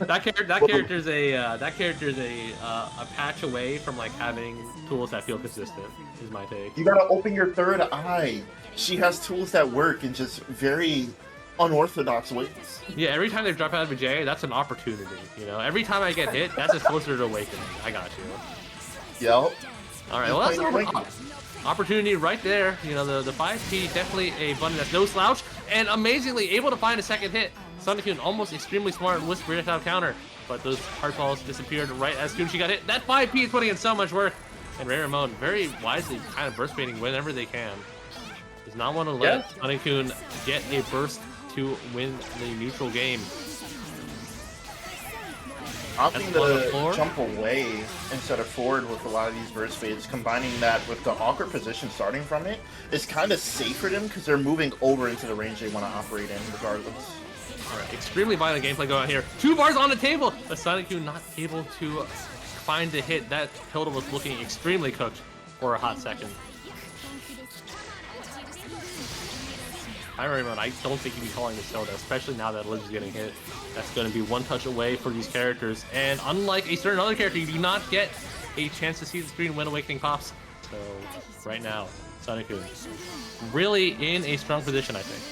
That character's a patch away from like having tools that feel consistent. Is my take. You gotta open your third eye. She has tools that work in just very unorthodox ways. Yeah, every time they drop out of a J, that's an opportunity. You know, every time I get hit, that's just closer to awakening. I got you. Yep. All right, well, that's Playing an Awakening. opportunity right there. You know, the 5P definitely a button that's no slouch, and amazingly able to find a second hit. Sonic-kun almost extremely smart with projectile counter, but those hard balls disappeared right as soon as she got hit. That 5P is putting in so much work. And Ray Ramon very wisely kind of burst baiting whenever they can. Does not want to let Sonic-kun get a burst to win the neutral game. Opting to jump away instead of forward with a lot of these burst fades, combining that with the awkward position starting from it, is kind of safe for them because they're moving over into the range they want to operate in regardless. Alright, extremely violent gameplay going on here. 2 bars on the table, but Sonic-kun not able to find the hit. That Hilda was looking extremely cooked for a hot second. Raymond, I don't think you'd be calling this Hilda, especially now that Liz is getting hit. That's going to be one touch away for these characters. And unlike a certain other character, you do not get a chance to see the screen when Awakening pops. So right now, Sonic-kun really in a strong position, I think.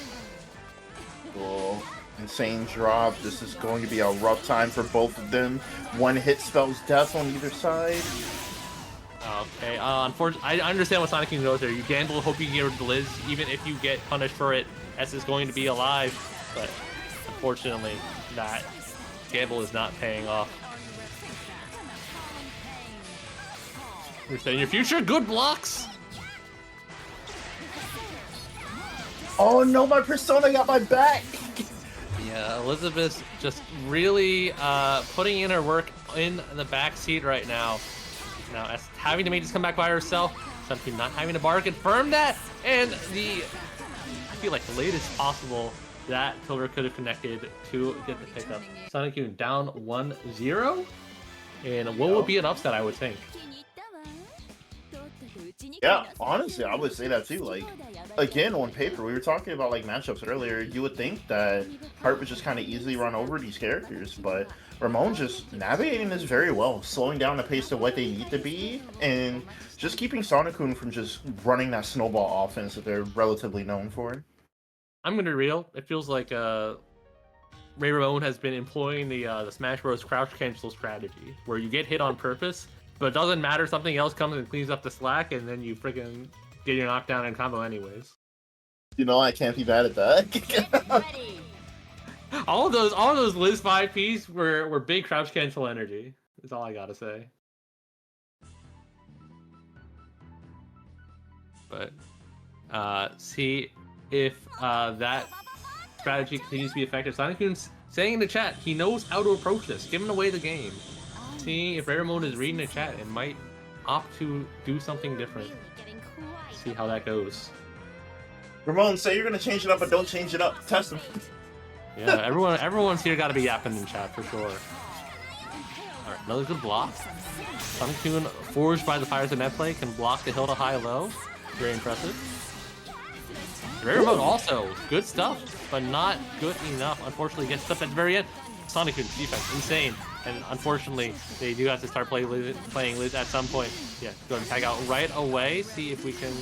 Cool. Insane drop. This is going to be a rough time for both of them. One hit spells death on either side. Okay, unfortunately, I understand what Sonic-kun goes there. You gamble, hope you get rid of Liz, even if you get punished for it. S is going to be alive, but unfortunately, that gamble is not paying off. You're saying your future, good blocks. Oh no, my persona got my back. Yeah, Elizabeth just really putting in her work in the back seat right now. Now, as having to make this come back by herself, Sonic-kun not having to bar confirm that, and I feel like the latest possible that Tilder could have connected to get the pickup. Sonic-kun down 1-0, and what would be an upset, I would think. Yeah, honestly, I would say that too. Like, again, on paper, we were talking about like matchups earlier. You would think that Hart would just kind of easily run over these characters, but Ramon just navigating this very well, slowing down the pace to what they need to be, and just keeping Sonic-kun from just running that snowball offense that they're relatively known for. I'm gonna be real. It feels like Ray Ramon has been employing the Smash Bros. Crouch cancel strategy, where you get hit on purpose, but it doesn't matter. Something else comes and cleans up the slack, and then you freaking get your knockdown and combo anyways. You know, I can't be bad at that. all of those Liz 5Ps were big crouch cancel energy. That's all I gotta say. But see if that strategy continues to be effective. Sonic-kun's saying in the chat he knows how to approach this, giving away the game. Seeing if Ray Ramon is reading the chat and might opt to do something different. See how that goes. Ramon, say you're gonna change it up, but don't change it up. Test him. Yeah, everyone's here got to be yapping in chat for sure. All right, another good block. Sonic-kun, forged by the fires of net play, can block the Hilda high-low. Very impressive. Ray Ramon also good stuff, but not good enough. Unfortunately, gets stuff at the very end. Sonic-kun's defense insane, and unfortunately, they do have to start playing Liz at some point. Yeah, go and tag out right away. See if we can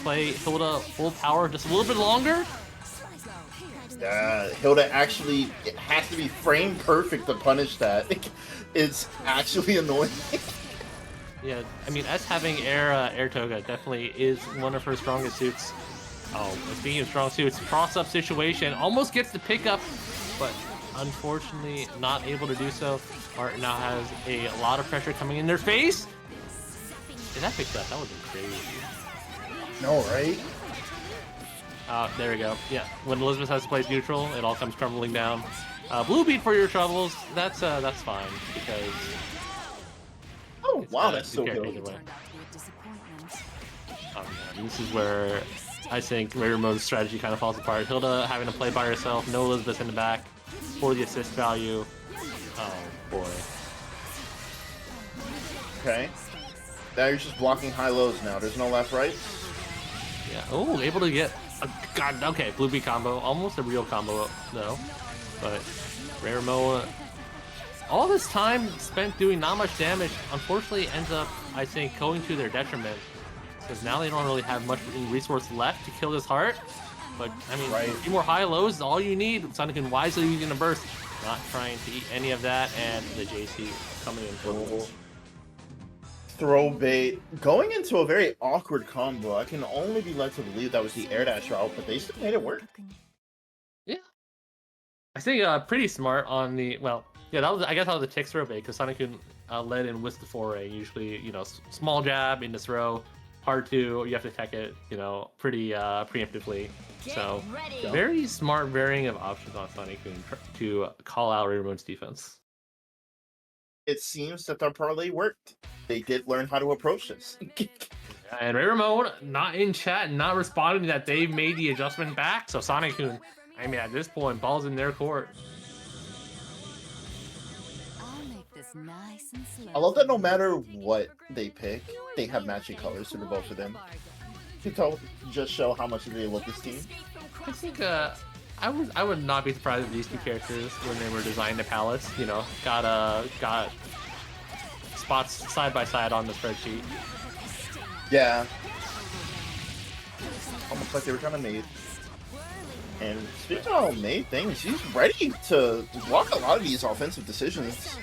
play Hilda full power just a little bit longer. Yeah, Hilda actually has to be frame perfect to punish that. It's actually annoying. Yeah, I mean, S having Air Toga definitely is one of her strongest suits. Oh, speaking of strong suits, cross-up situation, almost gets the pickup, but unfortunately not able to do so. Art now has a lot of pressure coming in their face. If that picked up, that would be crazy. No, right? There we go. Yeah, when Elizabeth has to play neutral, it all comes crumbling down. Blue beat for your troubles. That's fine because. Oh wow, that's so good. This is where I think Ray Ramon's strategy kind of falls apart. Hilda having to play by herself, no Elizabeth in the back for the assist value. Oh boy. Okay. Now you're just blocking high lows now. There's no left right. Yeah. Oh, able to get a god. Okay, blue beat combo, almost a real combo though. But Ray Ramon, all this time spent doing not much damage, unfortunately ends up, I think, going to their detriment. Because now they don't really have much resource left to kill this heart. But, I mean, a few more high lows is all you need. Sonic-kun wisely using a burst. Not trying to eat any of that, and the JC coming in for Throw bait. Going into a very awkward combo. I can only be led to believe that was the air dash route, but they still made it work. Yeah. I think pretty smart on the, well, yeah, I guess that was a tick throw bait, because Sonic-kun led in with the foray. Usually, you know, small jab into throw, hard to, you have to tech it, you know, pretty preemptively. So very smart varying of options on Sonic to call out Rainbow's defense. It seems that their parlay worked. They did learn how to approach this. And Ray Ramon not in chat, not responding that they've made the adjustment back. So Sonic-kun, I mean, at this point, ball's in their court. I'll make this nice and slow. I love that no matter what they pick, they have matching colors for the both of them. To tell, just show how much they love this team. I think I would not be surprised if these two characters, when they were designing the palettes, you know, got spots side by side on the spreadsheet. Yeah. Almost like they were kind of made. And speaking of made things, he's ready to block a lot of these offensive decisions.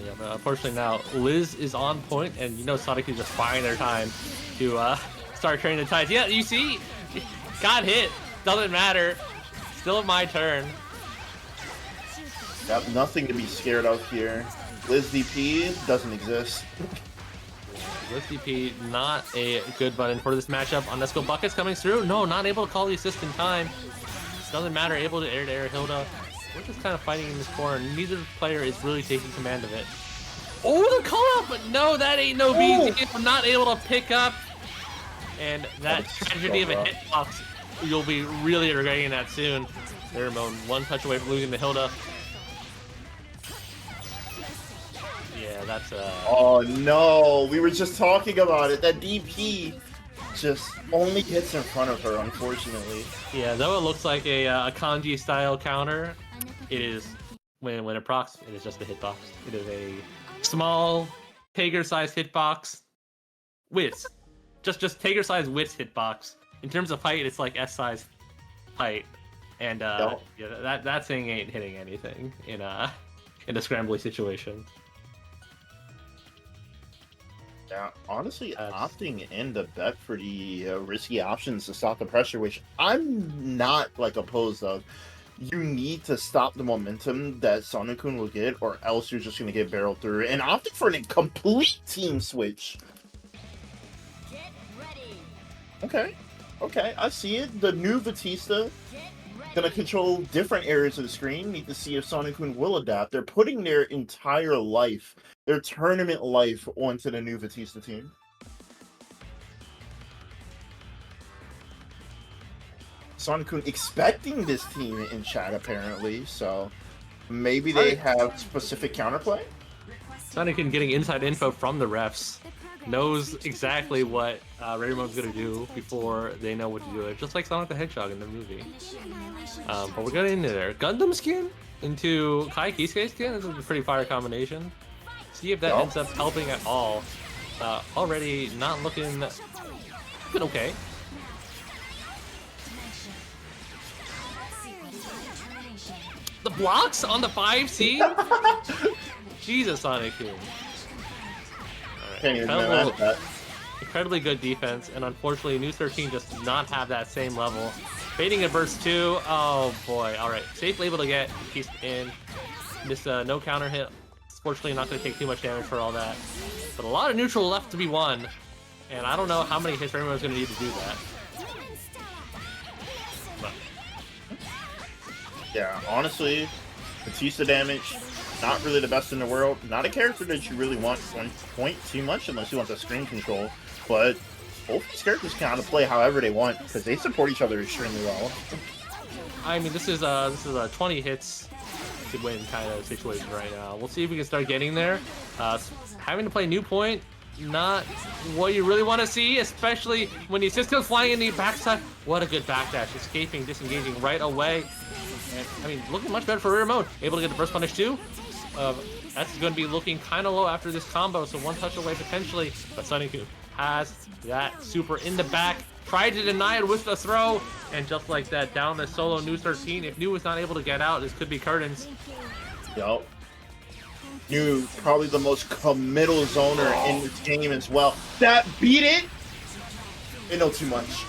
Yeah, but unfortunately now Liz is on point, and you know Sonic is just buying their time to start turning the tides. Yeah, you see, got hit. Doesn't matter. Still my turn. Got nothing to be scared of here. Liz DP doesn't exist. Liz DP not a good button for this matchup. On Let's Go Buckets coming through. No, not able to call the assist in time. Doesn't matter. Able to air Hilda. We're just kind of fighting in this corner. Neither player is really taking command of it. Oh, the call out, but no, that ain't no BT. I'm not able to pick up. And that tragedy of a hitbox, you'll be really regretting that soon. There, Ramon, one touch away from losing the Hilda. Yeah, that's Oh no, we were just talking about it. That DP just only hits in front of her, unfortunately. Yeah, though it looks like a kanji style counter, it is when it procs, it is just a hitbox. It is a small Tager-sized hitbox with just Tager-sized width hitbox. In terms of height, it's like S-sized height, and yeah, that thing ain't hitting anything in a scrambly situation. Yeah, honestly, opting in to bet for the risky options to stop the pressure, which I'm not like opposed of. You need to stop the momentum that Sonic-kun will get, or else you're just going to get barreled through. And opting for a complete team switch. Get ready. Okay, I see it. The new Batista gonna control different areas of the screen. Need to see if Sonic-kun will adapt. They're putting their entire life, their tournament life, onto the new Batista team. Sonic-kun expecting this team in chat, apparently, so maybe they have specific counterplay? Sonic-kun getting inside info from the refs. Knows exactly what Raymon's gonna do before they know what to do. Just like Sonic the Hedgehog in the movie. But we're getting into there. Gundam skin into Kai Kisuke skin. This is a pretty fire combination. See if that ends up helping at all. Already not looking good. Okay. The blocks on the 5C. Jesus, Sonic-kun. Incredibly good defense, and unfortunately, News 13 just does not have that same level. Baiting a burst 2. Oh boy. All right, safely able to get a piece in. Missed no counter hit. Fortunately, not going to take too much damage for all that. But a lot of neutral left to be won, and I don't know how many hits Rainbow is going to need to do that. But. Yeah, honestly, Batista damage. Not really the best in the world. Not a character that you really want to point too much unless you want the screen control. But both these characters can kind of play however they want because they support each other extremely well. I mean, this is a 20 hits to win kind of situation right now. We'll see if we can start getting there. Having to play new point, not what you really want to see, especially when the assist goes flying in the backside. What a good backdash, escaping, disengaging right away. And, I mean, looking much better for rear mode. Able to get the burst punish too. That's going to be looking kind of low after this combo, so one touch away potentially. But Sonic-kun has that super in the back. Tried to deny it with the throw, and just like that, down the solo News 13. If New was not able to get out, this could be curtains. Yup. New, probably the most committal zoner in this game as well. That beat it? They know too much.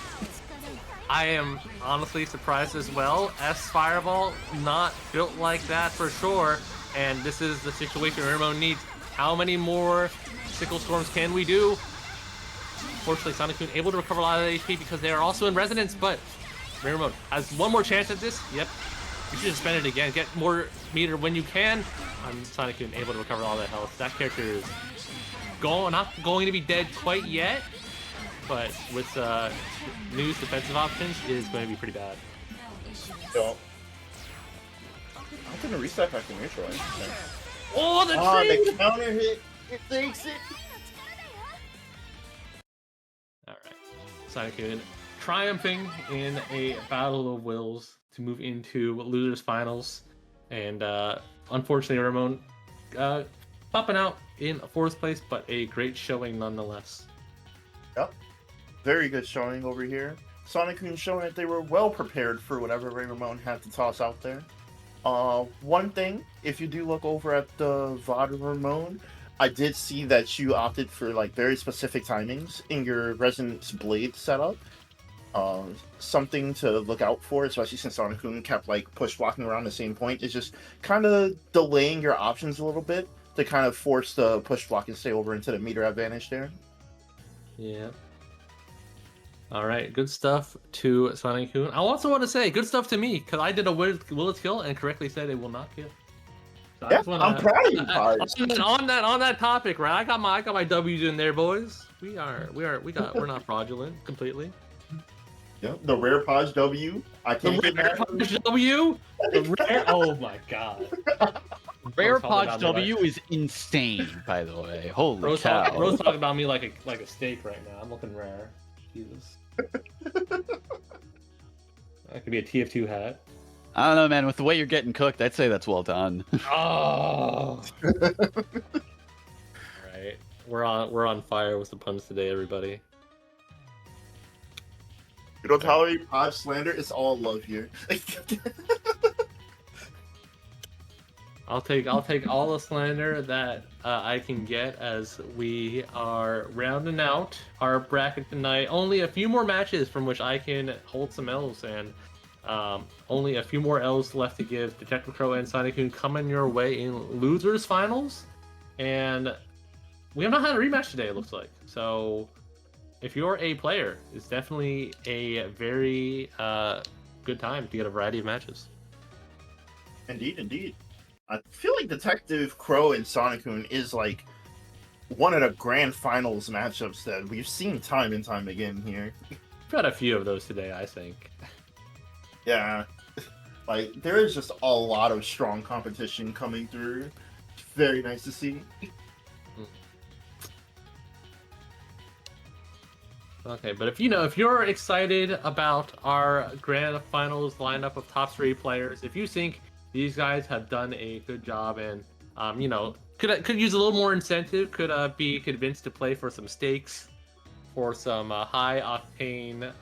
I am honestly surprised as well. S Fireball, not built like that for sure. And this is the situation Remo needs How many more Sickle Storms can we do? Fortunately, Sonic Boom able to recover a lot of HP because they are also in Resonance, but Rare Mode has one more chance at this. Yep. You should just spend it again. Get more meter when you can. Sonic Boom able to recover all that health. That character is not going to be dead quite yet, but with New's defensive options is going to be pretty bad. So, I'm gonna reset back to neutral. Oh, the the counter hit! It takes it! Alright. Sonic Boom triumphing in a battle of wills to move into losers finals. And unfortunately, Ramon popping out in 4th place, but a great showing nonetheless. Yep. Very good showing over here. Sonic Boom showing that they were well prepared for whatever Ray Ramon had to toss out there. One thing, if you do look over at the VOD of Ramon, I did see that you opted for like very specific timings in your Resonance Blade setup. Something to look out for, especially since Sonic Boom kept like push blocking around the same point, is just kind of delaying your options a little bit to kind of force the push block and stay over into the meter advantage there. Yeah. Alright, good stuff to Sonic Boom. I also want to say good stuff to me, because I did a will it kill and correctly said it will not kill. So Yeah, I'm proud of you, Pod. on that topic, right? I got my W's in there, boys. We're not fraudulent completely. Yeah, the rare Podge W. I can't get mad. Podge W. The rare. Oh my god. Rare Podge W is insane, by the way. Holy cow! Bro's talking about me like a steak right now. I'm looking rare. Jesus. That could be a TF2 hat. I don't know, man. With the way you're getting cooked, I'd say that's well done. Oh. Alright. We're on fire with the puns today, everybody. You don't tolerate Podge slander, it's all love here. I'll take all the slander that I can get as we are rounding out our bracket tonight. Only a few more matches from which I can hold some L's, and only a few more L's left to give. Detective Crow and Sonic Boom coming your way in losers finals, and we have not had a rematch today. It looks like so. If you're a player, it's definitely a very good time to get a variety of matches. Indeed, indeed. I feel like Detective Crow and Sonic Boom is like one of the grand finals matchups that we've seen time and time again here. We've had a few of those today, I think. Yeah. Like, there is just a lot of strong competition coming through. Very nice to see. Okay, but if you're excited about our grand finals lineup of top 3 players, if you think these guys have done a good job and could use a little more incentive, could be convinced to play for some stakes, for some high octane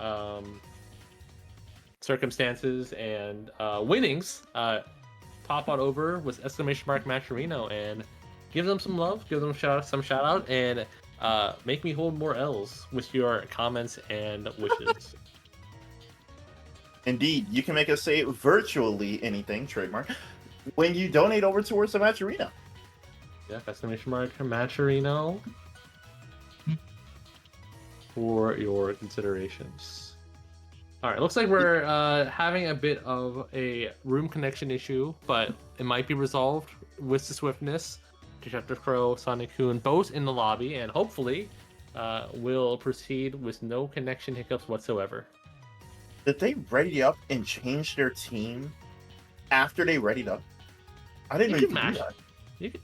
circumstances and winnings, pop on over with !Matcherino and give them some love, give them some shout out, and make me hold more L's with your comments and wishes. Indeed, you can make us say virtually anything, trademark, when you donate over towards the Matcherino. Yeah, !Matcherino for your considerations. Alright, looks like we're having a bit of a room connection issue, but it might be resolved with the swiftness. Detective Crow, Sonic Boom, both in the lobby, and hopefully will proceed with no connection hiccups whatsoever. Did they ready up and change their team after they readied up? I didn't know you could do that.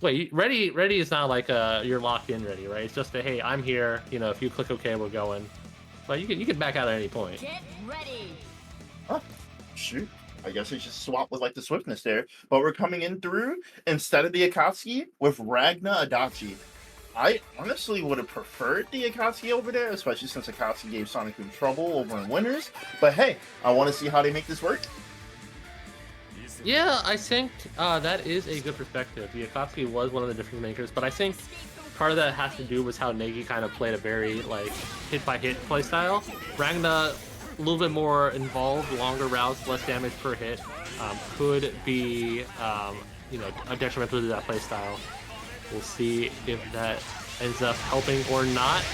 Wait, ready is not like you're locked in ready, right? It's just a hey, I'm here. If you click OK, we're going. But you can back out at any point. Get ready. Oh, shoot. I guess it's just swap with like the swiftness there. But we're coming in through instead of the Akatsuki with Ragna Adachi. I honestly would have preferred the Akatsuki over there, especially since Akatsuki gave Sonic Boom trouble over in winners. But hey, I want to see how they make this work. Yeah, I think that is a good perspective. The Akatsuki was one of the difference makers, but I think part of that has to do with how Negi kind of played a very like hit-by-hit playstyle. Ragna, a little bit more involved, longer routes, less damage per hit, could be a detrimental to that playstyle. We'll see if that ends up helping or not.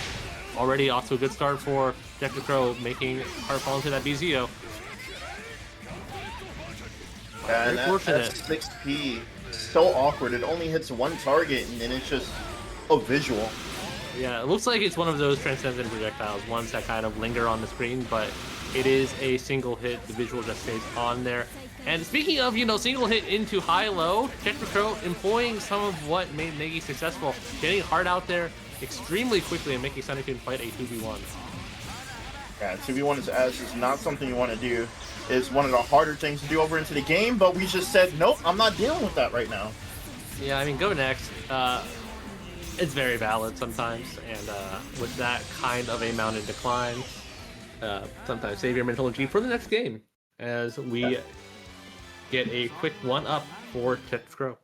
Already off to a good start for Dr. Crow, making Heart fall into that BZO. And Very fortunate. that 6P, so awkward. It only hits one target, and then it's just a visual. Yeah, it looks like it's one of those transcendent projectiles, ones that kind of linger on the screen, but it is a single hit. The visual just stays on there. And speaking of, single hit into high-low, Dr. Crow employing some of what made Negi successful, getting Heart out there extremely quickly and making Sunnytoon fight a 2v1. Yeah, 2v1 is not something you want to do. It's one of the harder things to do over into the game, but we just said, nope, I'm not dealing with that right now. Yeah, I mean, go next. It's very valid sometimes, and with that kind of a mounted decline, sometimes save your mental energy for the next game, as we get a quick 1-up for Dr. Crow.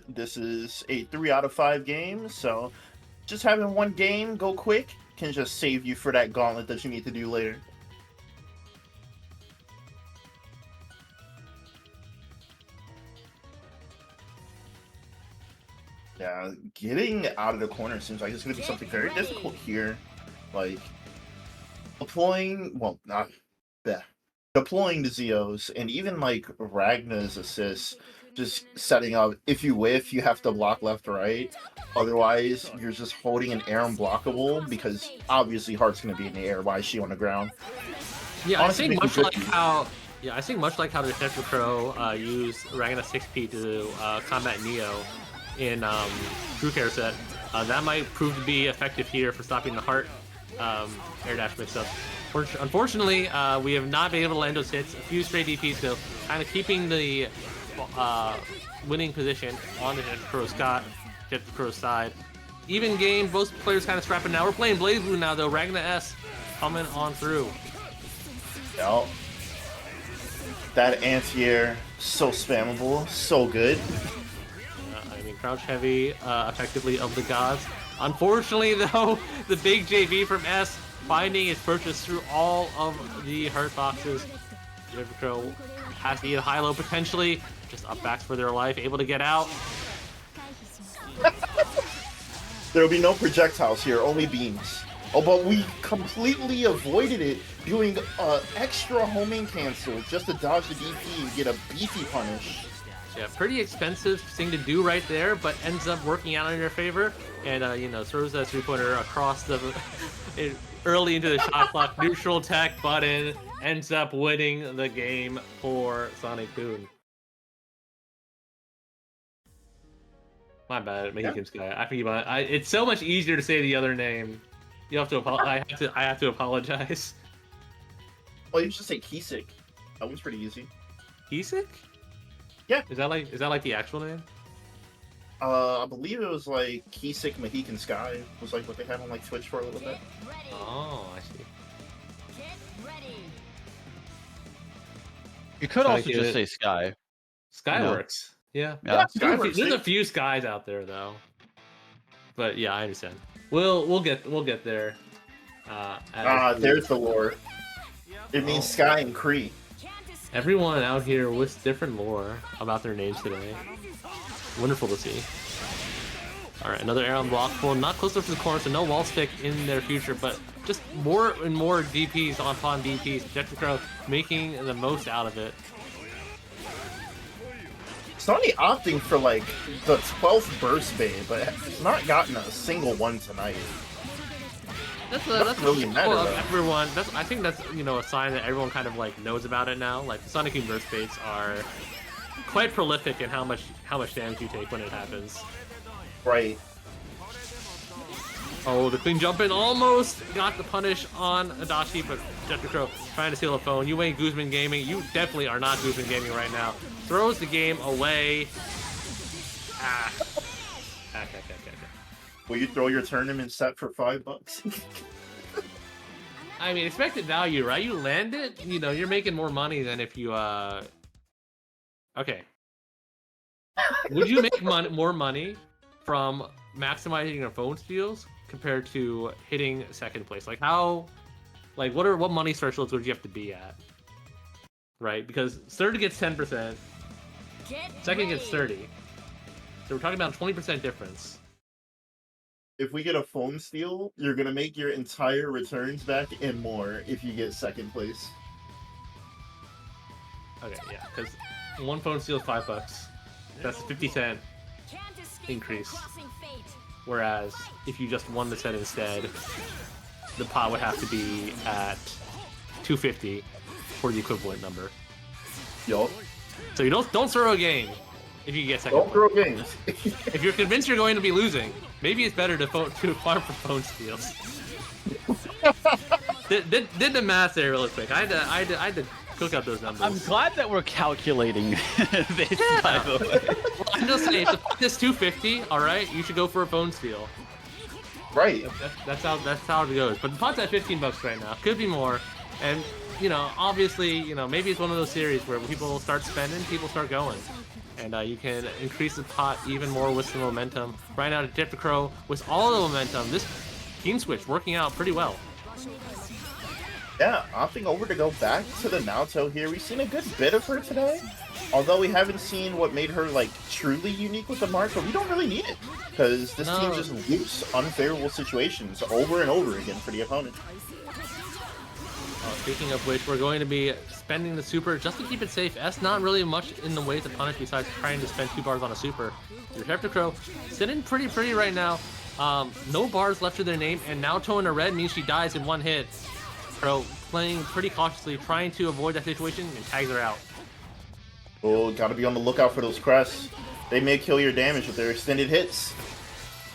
This is a 3 out of 5 game, so just having one game go quick can just save you for that gauntlet that you need to do later. Yeah, getting out of the corner seems like it's going to be something very difficult here. Like, deploying the Zeos, and even like Ragna's assists, just setting up, if you whiff, you have to block left or right. Otherwise, you're just holding an air unblockable, because obviously Heart's going to be in the air. Why is she on the ground? Yeah, Honestly, I think much like how the Dr. Crow used Ragna 6P to combat Neo in True Care set, that might prove to be effective here for stopping the Heart air dash mix-up. Unfortunately, we have not been able to land those hits. A few stray DPs though, kind of keeping the winning position on the Dr. Crow's side. Even game, both players kind of scrapping now. We're playing Blaze Blue now though. Ragna S coming on through. Yep. That anti-air, so spammable, so good. I mean, crouch heavy, effectively of the gods. Unfortunately though, the big JV from S finding his purchase through all of the hurt boxes. Dr. Crow has to eat a high-low potentially, just up backs for their life, able to get out. There'll be no projectiles here, only beams. Oh, but we completely avoided it, doing extra homing cancel just to dodge the DP and get a beefy punish. Yeah, pretty expensive thing to do right there, but ends up working out in your favor. And, throws that 3-pointer across the... early into the shot clock, neutral tech button, ends up winning the game for Sunnytoon. My bad, Mexican Sky. I forget about it. It's so much easier to say the other name. You have to apologize. I have to apologize. Well, you should say Kisik. That one's pretty easy. Kisik? Yeah. Is that like the actual name? I believe it was like Kisik Mohican Sky was like what they had on like Twitch for a little bit. Oh, I see. You could also get just it. say Sky. Skyworks. Yeah. Yeah. There's a few skies out there though. But yeah, I understand. We'll get there. There's the lore. It means Sky and Cree. Everyone out here with different lore about their names today. Wonderful to see. Alright, another air unblockable. Not close enough to the corner, so no wall stick in their future, but just more and more DPs on pawn DPs. Dr. Crow making the most out of it. Sony opting for like the 12th burst bait, but it's not gotten a single one tonight. That's really matter, well, though. everyone. I think that's a sign that everyone kind of like knows about it now. Like the Sonic Boom burst baits are quite prolific in how much damage you take when it happens. Right. Oh, the clean jump in almost got the punish on Adachi, but Dr. Crow trying to steal a phone. You ain't Guzman Gaming. You definitely are not Guzman Gaming right now. Throws the game away. Will you throw your tournament set for $5? I mean, expected value, right? You land it, you're making more money than if you, Okay. Would you make more money from maximizing your phone steals compared to hitting second place? Like what money thresholds would you have to be at? Right? Because third gets 10%, second gets 30. So we're talking about a 20% difference. If we get a foam steal, you're gonna make your entire returns back and more if you get second place. Okay, yeah, because one phone steal is $5. That's a 50-cent increase. Whereas if you just won the set instead, the pot would have to be at $2.50 for the equivalent number. Yup. So you don't throw a game if you get second Don't place. throw games. If you're convinced you're going to be losing, maybe it's better to farm for phone steals. did the math there real quick. I had to cook up those numbers. I'm glad that we're calculating this, by the way. Well, I'm just saying, if it's $2.50, all right, you should go for a phone steal. Right. That's how it goes. But the pot's at $15 right now. Could be more. And you know, obviously, you know, maybe it's one of those series where when people start spending, people start going. And you can increase the pot even more with some momentum. Right now, Jeff the Crow, with all the momentum, this team switch working out pretty well. Yeah, opting over to go back to the Naoto here. We've seen a good bit of her today. Although we haven't seen what made her, like, truly unique with the mark, but we don't really need it. Because this team just loops unfavorable situations over and over again for the opponent. Speaking of which, we're going to be spending the super just to keep it safe. S not really much in the way to punish besides trying to spend 2 bars on a super. Your Jeff the Crow sitting pretty right now. No bars left to their name, and Naoto in a red means she dies in 1 hit. Crow playing pretty cautiously, trying to avoid that situation, and tags her out. Oh, gotta be on the lookout for those crests. They may kill your damage with their extended hits.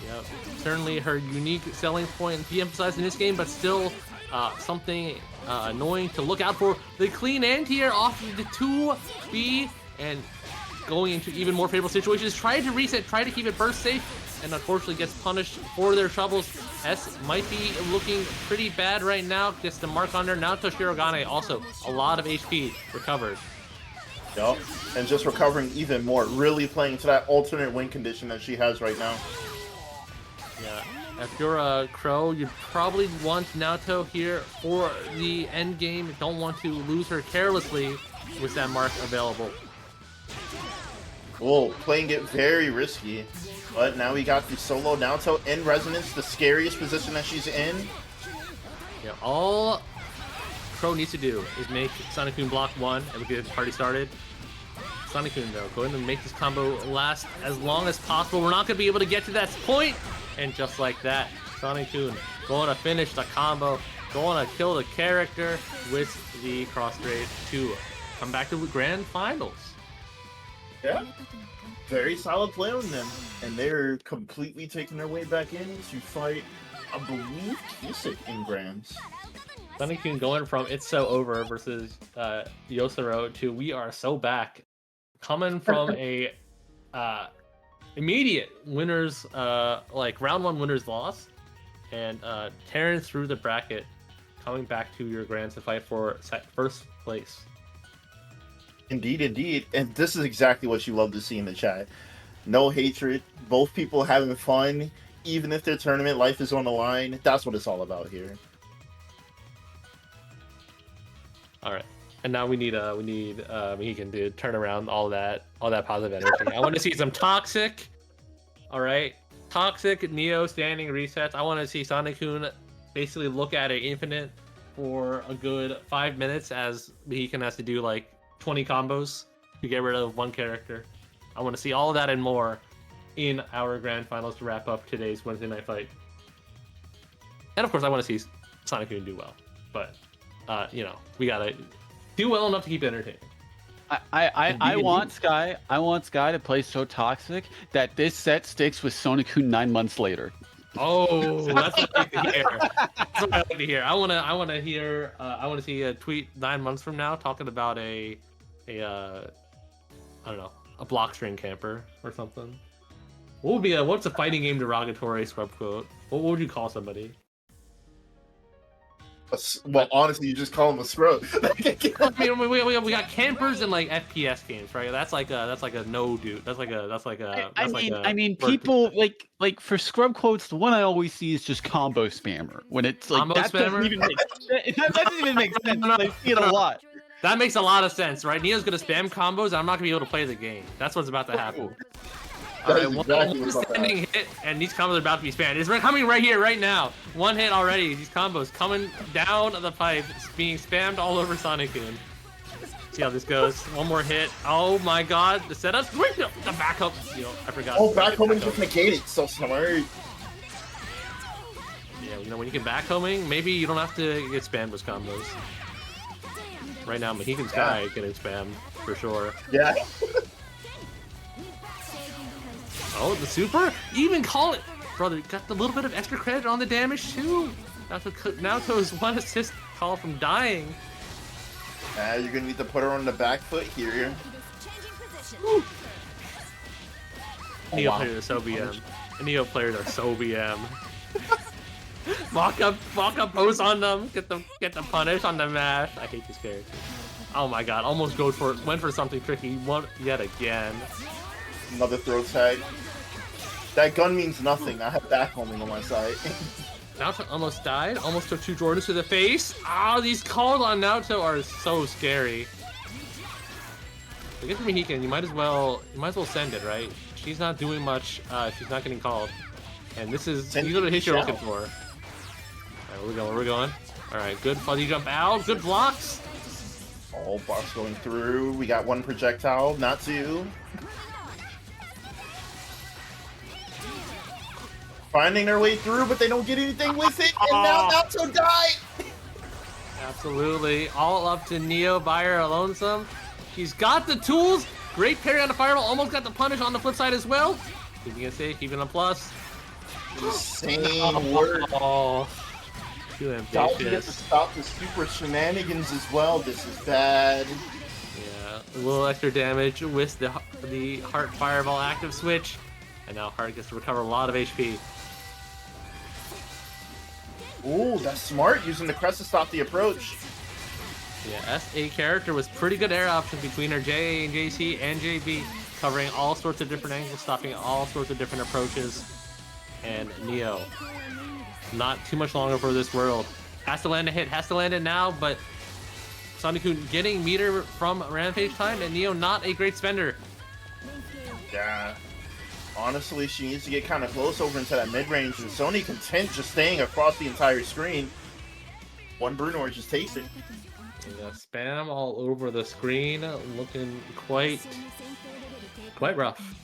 Yep. Certainly her unique selling point and de-emphasized in this game, but still something annoying to look out for. The clean end here off of the 2B and going into even more favorable situations. Trying to reset, try to keep it burst safe, and unfortunately gets punished for their troubles. S might be looking pretty bad right now. Gets the mark on there. Now Toshirogane also a lot of HP recovered. Yup, and just recovering even more, really playing to that alternate win condition that she has right now. Yeah, if you're a Crow, you'd probably want Naoto here for the end game. You don't want to lose her carelessly with that mark available. Well, playing it very risky, but now we got the solo Naoto in resonance, the scariest position that she's in. Yeah, all Crow needs to do is make Sonic-kun block 1 and we get the party started. Sonic-kun, though, going to make this combo last as long as possible. We're not going to be able to get to that point. And just like that, Sonic-kun going to finish the combo, going to kill the character with the cross grade to come back to the grand finals. Yeah, very solid play on them. And they're completely taking their way back in to fight, I believe, Kisik in grands. Sonic-kun going from It's So Over versus Yosaro to We Are So Back. Coming from a immediate winners, like round 1 winners loss, and tearing through the bracket, coming back to your grands to fight for first place. Indeed, indeed. And this is exactly what you love to see in the chat. No hatred, both people having fun, even if their tournament life is on the line. That's what it's all about here. All right. And now we need Mohican to turn around all that positive energy. I want to see some toxic. All right, toxic Neo standing resets. I want to see Sonic-kun basically look at it infinite for a good 5 minutes as Mohican has to do like 20 combos to get rid of one character. I want to see all of that and more in our grand finals to wrap up today's Wednesday night fight. And of course, I want to see Sonic-kun do well, but you know, we gotta do well enough to keep it entertaining. I want Sky to play so toxic that this set sticks with Sonic-kun 9 months later. Oh, that's what I like to hear. That's what I like to hear. I want to see a tweet 9 months from now talking about I don't know, a block string camper or something. What would be what's a fighting game derogatory scrub quote? What would you call somebody? Well, honestly, you just call him a scrub. I mean, we got campers in like FPS games, right? That's like a no dude. I mean, people like for scrub quotes, the one I always see is just combo spammer. When it's like combo that spammer? doesn't even make that doesn't even make sense. I see it a lot. That makes a lot of sense, right? Neo's gonna spam combos, and I'm not gonna be able to play the game. That's what's about to happen. All right, is one exactly what's up standing hit, and these combos are about to be spammed. It's coming right here, right now. One hit already. These combos coming down the pipe, being spammed all over Sonic-kun. See how this goes. One more hit. Oh my god, the setup. The backup. You know, I forgot. Oh, back home and just negated. So smart. Yeah, you know, when you get back homing, maybe you don't have to get spammed with combos. Right now, Mohican Sky getting spammed for sure. Yeah. Oh, the super? You even call it, brother. Got a little bit of extra credit on the damage too. Naoto's one assist call from dying. You're gonna need to put her on the back foot here. Neo players are so BM. Neo players are so BM. Walk up pose on them. Get the punish on the mash. I hate this character. Oh my god, almost went for something tricky yet again. Another throw tag. That gun means nothing. I have back homing on my side. Naoto almost died. Almost took 2 Jordans to the face. Ah, these calls on Naoto are so scary. I guess for Mohican, you might as well send it, right? She's not doing much. She's not getting called. And these are the hits you're looking for. Alright, where we're going. Alright, good fuzzy jump out. Good blocks. Oh, box going through. We got 1 projectile, not 2. Finding their way through, but they don't get anything with it, and now Naoto died! Absolutely. All up to Neo by her lonesome. She's got the tools. Great parry on the fireball. Almost got the punish on the flip side as well. Keeping it safe, keeping a plus. Insane work. Oh, too Don't forget ambitious. to stop the super shenanigans as well. This is bad. Yeah, a little extra damage with the Heart Fireball active switch. And now Heart gets to recover a lot of HP. Ooh, that's smart, using the crest to stop the approach. Yeah, SA character was pretty good air options between her JA and JC and JB, covering all sorts of different angles, stopping all sorts of different approaches. And Neo, not too much longer for this world. Has to land a hit, has to land it now, but Sonic-kun getting meter from Rampage time, and Neo not a great spender. Yeah. Honestly, she needs to get kind of close over into that mid-range, and Sony content just staying across the entire screen. One Bruno just takes it. Yeah, spam all over the screen, looking quite rough.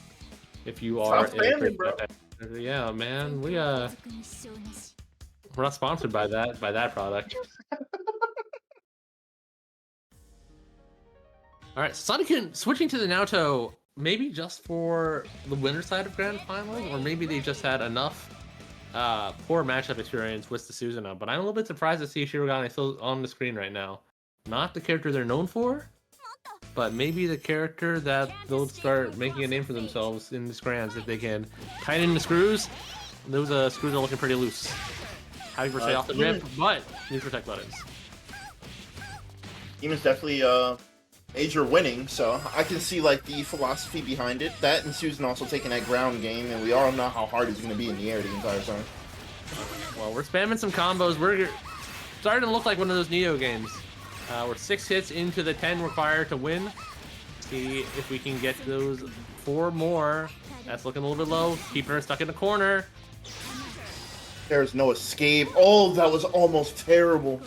If you are Stop spamming, bro. Yeah, man, we're not sponsored by that product. All right, Sonic-kun switching to the Naoto, maybe just for the winner side of Grand Finals, or maybe they just had enough poor matchup experience with the Susanoo. But I'm a little bit surprised to see Shirogane still on the screen right now. Not the character they're known for, but maybe the character that they'll start making a name for themselves in the Grands if they can tighten the screws. Those screws are looking pretty loose. Happy birthday off the rip, but need to protect buttons. Team is definitely major winning, so I can see like the philosophy behind it. That and Susan also taking that ground game, and we all know how hard it's going to be in the air the entire time. Well, we're spamming some combos. We're starting to look like one of those Neo games. We're 6 hits into the 10 required to win. See if we can get those 4 more. That's looking a little bit low. Keeping her stuck in the corner. There's no escape. Oh, that was almost terrible.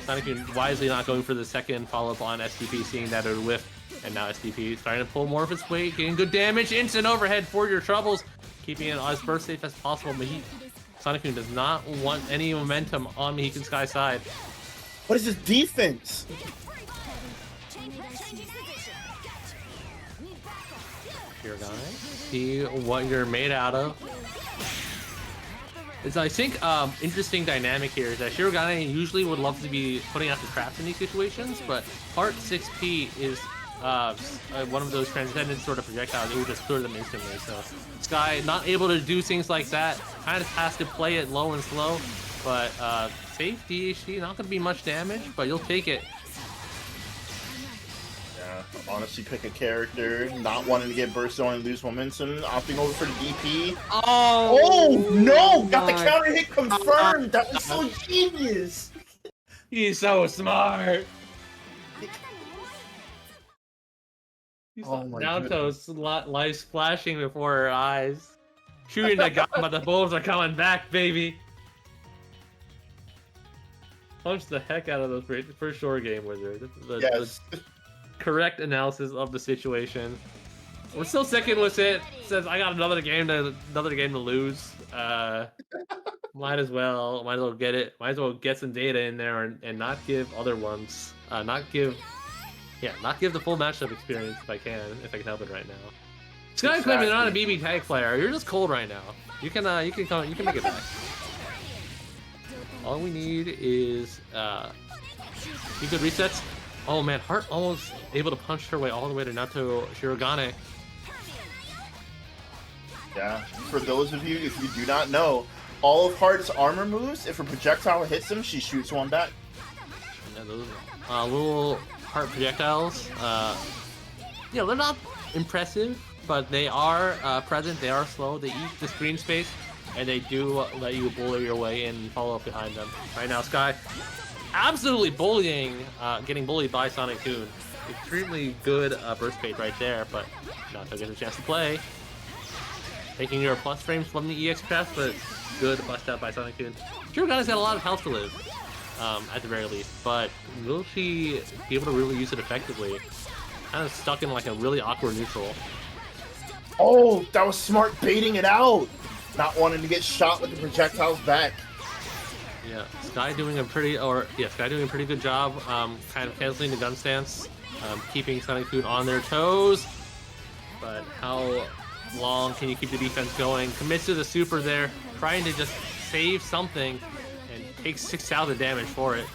Sonic-kun wisely not going for the second follow-up on SDP, seeing that it would whiff. And now SDP starting to pull more of its weight, getting good damage. Instant overhead for your troubles. Keeping it as burst safe as possible. Sonic-kun does not want any momentum on Mohican Sky's side. What is this defense? Shirogane, see what you're made out of. It's, I think, interesting dynamic here is that Shirogane usually would love to be putting out the traps in these situations, but Heart 6P is one of those transcendent sort of projectiles. It will just clear them instantly. So Sky not able to do things like that, kind of has to play it low and slow, but safety, she not gonna be much damage, but you'll take it. Yeah, honestly, pick a character, not wanting to get burst on and lose momentum, opting over for the DP. Oh no! Got the counter hit confirmed! That was so genius! He's so smart! Oh my Naoto's life flashing before her eyes. Shooting the gun, but the bulls are coming back, baby. Punch the heck out of those for sure, Game Wizard. Yes. The correct analysis of the situation. We're still second with it. Says I got another game to lose. Might as well get it. Might as well get some data in there and not give other ones. Not give the full matchup experience if I can help it right now. Sky claiming you're not a BB tag player. You're just cold right now. You can make it back. All we need is few good resets. Oh man, Heart almost able to punch her way all the way to Naoto Shirogane. Yeah, for those of you, if you do not know, all of Heart's armor moves, if a projectile hits him, she shoots one back. Yeah, those little Heart projectiles, they're not impressive, but they are present, they are slow, they eat the screen space, and they do let you bully your way in and follow up behind them. Right now, Sky absolutely bullying, getting bullied by Sonic Coon. Extremely good burst bait right there, but not gets a chance to play. Taking your plus frames from the EX craft, but good bust out by Sonic Coon. Shirogane's got a lot of health to live, at the very least, but will she be able to really use it effectively? Kind of stuck in like a really awkward neutral. Oh, that was smart baiting it out! Not wanting to get shot with the projectiles back. Yeah, Sky doing a pretty good job, kind of canceling the gun stance, keeping Sonic Coon on their toes. But how long can you keep the defense going? Commits to the super there, trying to just save something, and takes 6,000 damage for it.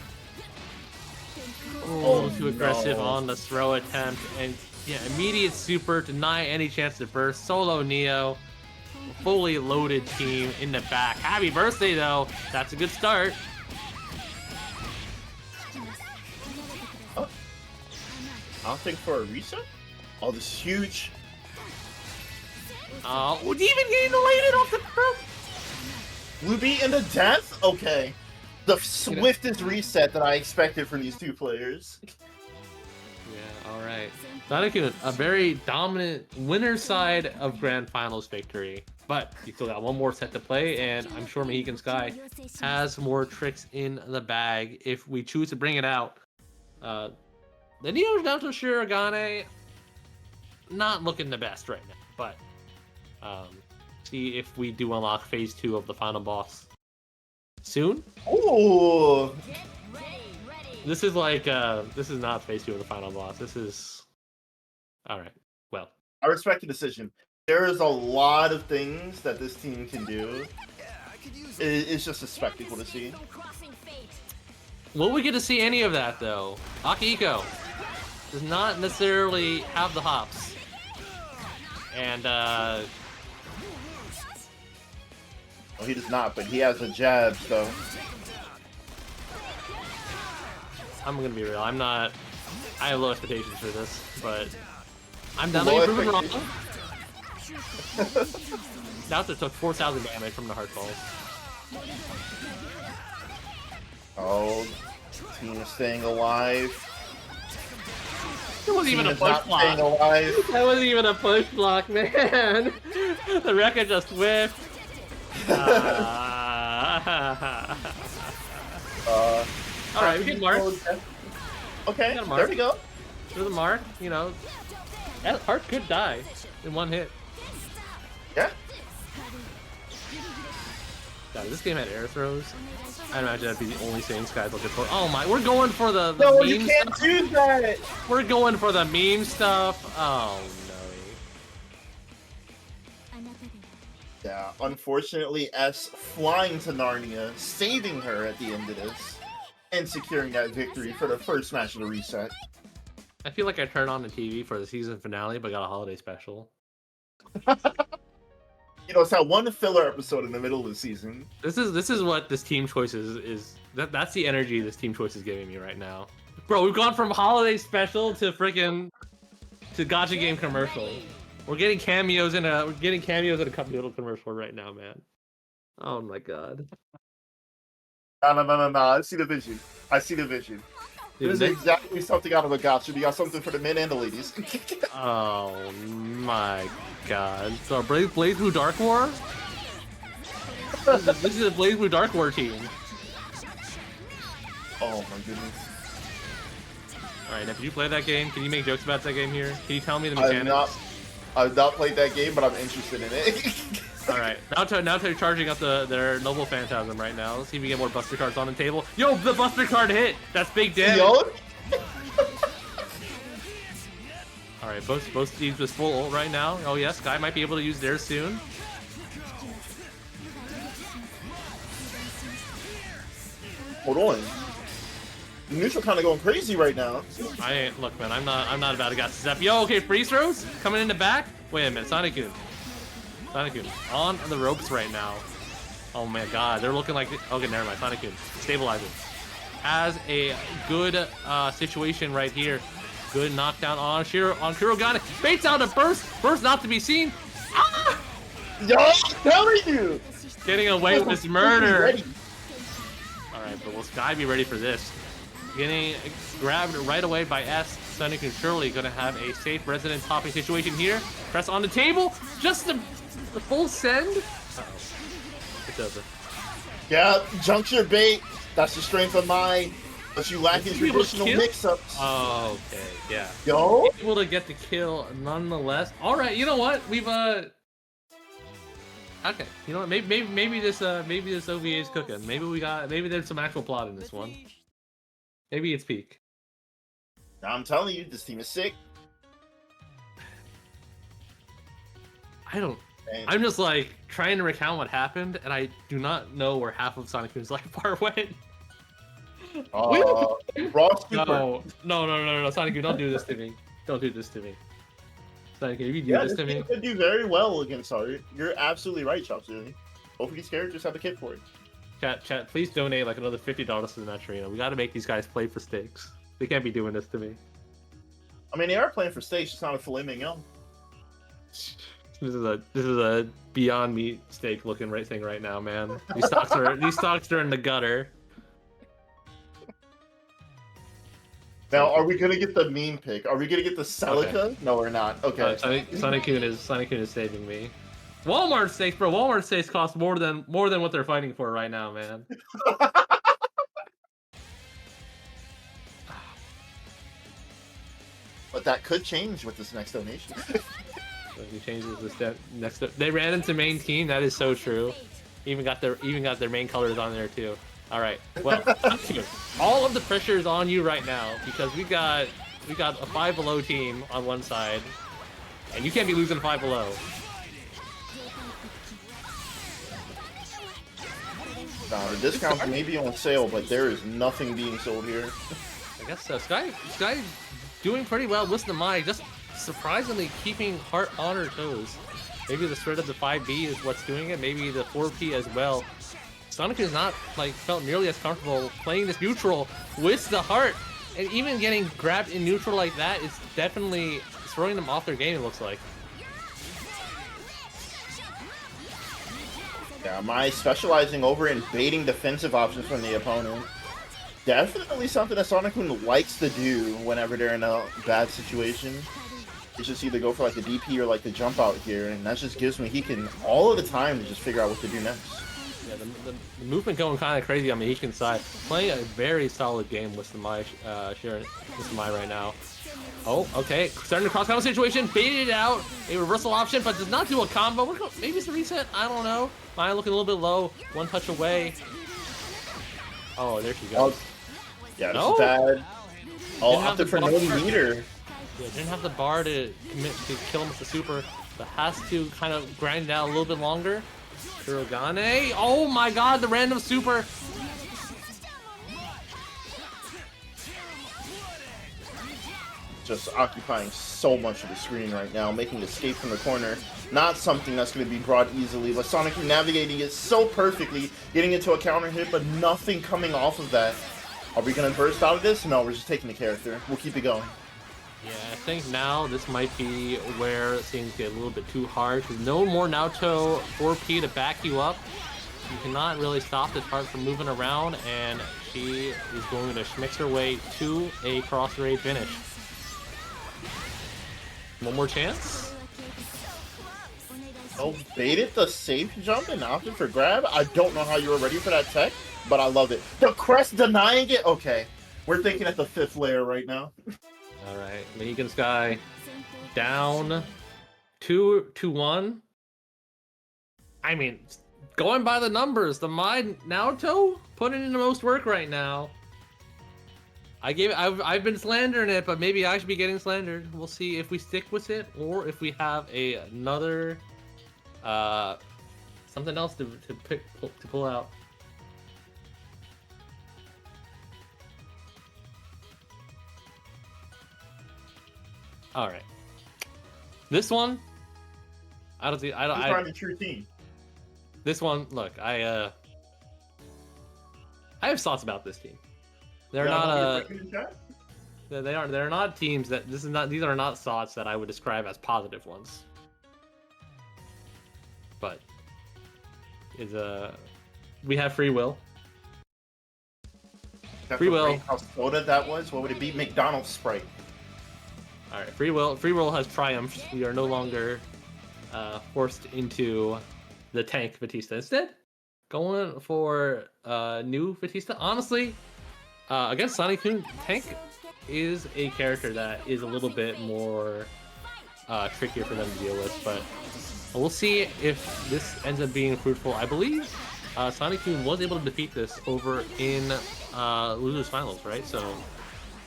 Oh, too aggressive on the throw attempt, and yeah, immediate super, deny any chance to burst. Solo Neo, fully loaded team in the back. Happy birthday though, that's a good start. Oh. I'll think for a reset? Oh, this huge... Would he even get elated off the curve? Luby into death? Okay. The swiftest reset that I expected from these two players. Yeah, alright. Sonic Coon, a very dominant winner side of Grand Finals victory. But you still got one more set to play, and I'm sure Mohican Sky has more tricks in the bag if we choose to bring it out. The Neo Naoto Shirogane, not looking the best right now, but see if we do unlock phase 2 of the final boss soon. Ooh! This is like this is not phase 2 of the final boss. This is alright. Well, I respect the decision. There is a lot of things that this team can do. It's just a spectacle to see. will we get to see any of that though? Akihiko does not necessarily have the hops. And Well, he does not, but he has a jab, so... I'm gonna be real, I have low expectations for this, but I'm down to be proven wrong. Naoto took 4,000 damage from the heart balls. Oh, team is staying alive. It wasn't even a Team is push not staying block. alive. That wasn't even a push block, man. The record just whiffed. Alright, we can mark. Okay, got a mark. there we go. For the mark, you know, that heart could die in one hit. Yeah. God, if this game had air throws, I imagine that'd be the only thing Sky's looking for. Oh my, we're going for the No, meme you can't stuff. do that! We're going for the meme stuff. Oh no. Yeah, unfortunately, S flying to Narnia, saving her at the end of this, and securing that victory for the first match of the reset. I feel like I turned on the TV for the season finale, but got a holiday special. You know, it's that one filler episode in the middle of the season. This is what this team choice is. That's the energy this team choice is giving me right now. Bro, we've gone from holiday special to freaking to gacha game commercial. We're getting cameos in a Cup Noodle commercial right now, man. Oh my god. No. I see the vision. I see the vision. This is exactly something out of a gacha. We got something for the men and the ladies. Oh my god. So Blaze Blue Dark War? This is a Blaze Blue Dark War team. Oh my goodness. Alright, if you play that game, can you make jokes about that game here? Can you tell me the mechanics? I've not played that game, but I'm interested in it. Alright, now they're charging up their Noble Phantasm right now. Let's see if we get more Buster cards on the table. Yo, the Buster card hit! That's big damage! Yo. Alright, both teams with full ult right now. Oh yes, Sky might be able to use theirs soon. Hold on. Neutral kind of going crazy right now. Look, man. I'm not about to get step. Yo, okay, freeze throws coming in the back. Wait a minute, Sonic-kun on the ropes right now. Oh my God, they're looking like. Okay, never mind. Sonic-kun stabilizing. Has a good situation right here. Good knockdown on Kurogane. Baits out a burst not to be seen. Ah! Yo, I'm telling you. Getting away with this murder. All right, but will Sky be ready for this? Getting grabbed right away by S. Sonic and surely gonna have a safe resident topping situation here. Press on the table, just the full send. Uh-oh. It's over. Yeah, juncture bait. That's the strength of mine. But you lack in traditional mix-ups. Oh, okay, yeah. Yo, able to get the kill nonetheless. All right, you know what? We've Okay, you know what? Maybe this OVA is cooking. Maybe there's some actual plot in this one. Maybe it's peak. I'm telling you, this team is sick. I'm just like trying to recount what happened, and I do not know where half of Sonic-kun's life bar went. Raw super. No, Sonic-kun, don't do this to me. Don't do this to me. Sonic-kun, if you do this to me. Could do very well against Art. You're absolutely right, Chopsuey. Both of these characters have a kit for it. Chat, please donate like another $50 to the match arena. We got to make these guys play for stakes. They can't be doing this to me. I mean, they are playing for stakes. It's not a filet mignon. This is a Beyond Meat steak looking thing right now, man. These stocks are in the gutter. Now, are we gonna get the meme pick? Are we gonna get the Celica? Okay. No, we're not. Okay. Sonic-kun is saving me. Walmart steaks, bro. Walmart steaks cost more than what they're fighting for right now, man. But that could change with this next donation. So he changes this next. They ran into main team. That is so true. Even got their main colors on there too. All right. Well, all of the pressure is on you right now because we got a 5 below team on one side, and you can't be losing 5 below. Nah, the discounts may be on sale, but there is nothing being sold here. I guess so. Sky's doing pretty well with the Mai, just surprisingly keeping Heart on her toes. Maybe the threat of the 5B is what's doing it. Maybe the 4P as well. Sonic has not felt nearly as comfortable playing this neutral with the Heart, and even getting grabbed in neutral like that is definitely throwing them off their game. It looks like. Yeah, Mai specializing over in baiting defensive options from the opponent. Definitely something that Sonic-kun likes to do whenever they're in a bad situation. It's just either go for like the DP or like the jump out here, and that just gives me he can all of the time to just figure out what to do next. Yeah, the movement going kind of crazy on the Mahishkin side. Playing a very solid game with the Mai right now. Oh, okay. Starting to cross-combo situation. Baited it out. A reversal option, but does not do a combo. Maybe it's a reset. I don't know. Mai looking a little bit low. One touch away. Oh, there she goes. Yeah, this is bad. Oh, opted for no meter. Yeah, didn't have the bar to commit to kill him with the super, but has to kind of grind it out a little bit longer. Kurogane. Oh my god, the random super. Just occupying so much of the screen right now, making escape from the corner. Not something that's going to be brought easily, but Sonic navigating it so perfectly, getting into a counter hit, but nothing coming off of that. Are we going to burst out of this? No, we're just taking the character. We'll keep it going. Yeah, I think now this might be where things get a little bit too hard. There's no more Naoto 4P to back you up. You cannot really stop this heart from moving around, and she is going to schmix her way to a cross raid finish. One more chance. Oh, baited the safe jump and opted for grab. I don't know how you were ready for that tech, but I love it. The crest denying it. Okay, we're thinking at the 5th layer right now. All right, Mohican Sky down 2-1. I mean, going by the numbers, the Mai Naoto putting in the most work right now. I've been slandering it, but maybe I should be getting slandered. We'll see if we stick with it or if we have another something else to pull out. All right, this one. I don't. Find a true team. This one, look, I have thoughts about this team. They're not they're not teams that these are not thoughts that I would describe as positive ones. But we have free will. Free will. How soda that was? What would it be? McDonald's Sprite. All right, free will has triumphed. We are no longer forced into the tank Batista. Instead, going for new Batista. Honestly, against Sonic-kun, Tank is a character that is a little bit more trickier for them to deal with, but we'll see if this ends up being fruitful. I believe Sonic-kun was able to defeat this over in Losers Finals, right? So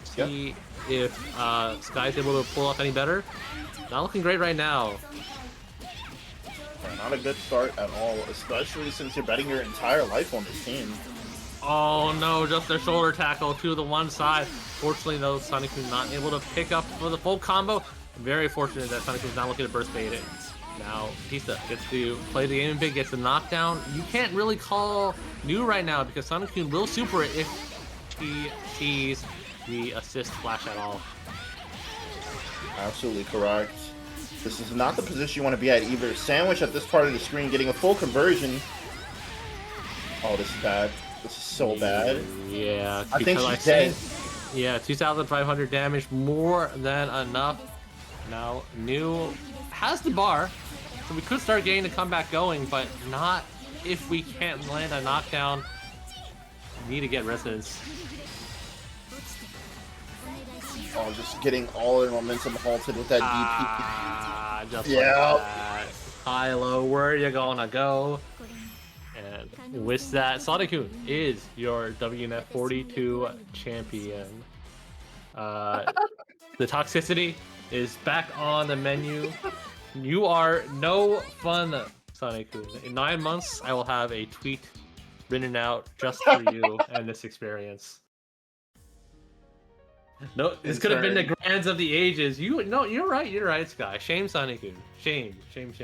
see if Sky's able to pull off any better. Not looking great right now. Not a good start at all, especially since you're betting your entire life on this team. Oh no, just a shoulder tackle to the one side. Fortunately though, Sonic-kun not able to pick up for the full combo. Very fortunate that Sonic-kun's not looking to burst bait it. Now, Batista gets to play the game big, gets the knockdown. You can't really call new right now because Sonic-kun will super it if he sees the assist flash at all. Absolutely correct. This is not the position you want to be at either. Sandwich at this part of the screen, getting a full conversion. Oh, this is bad. This is so bad. Yeah, I think she's dead. Yeah, 2,500 damage, more than enough. Now, New has the bar, so we could start getting the comeback going, but not if we can't land a knockdown. We need to get resonance. Oh, just getting all their momentum halted with that DP. Just like that. Kylo, where you gonna go? And with that, Sonic-kun is your WNF42 champion. The toxicity is back on the menu. You are no fun, Sonic-kun. In 9 months, I will have a tweet written out just for you and this experience. No, this could have been the grands of the ages. You're right, Sky. Shame Sonic-kun. Shame.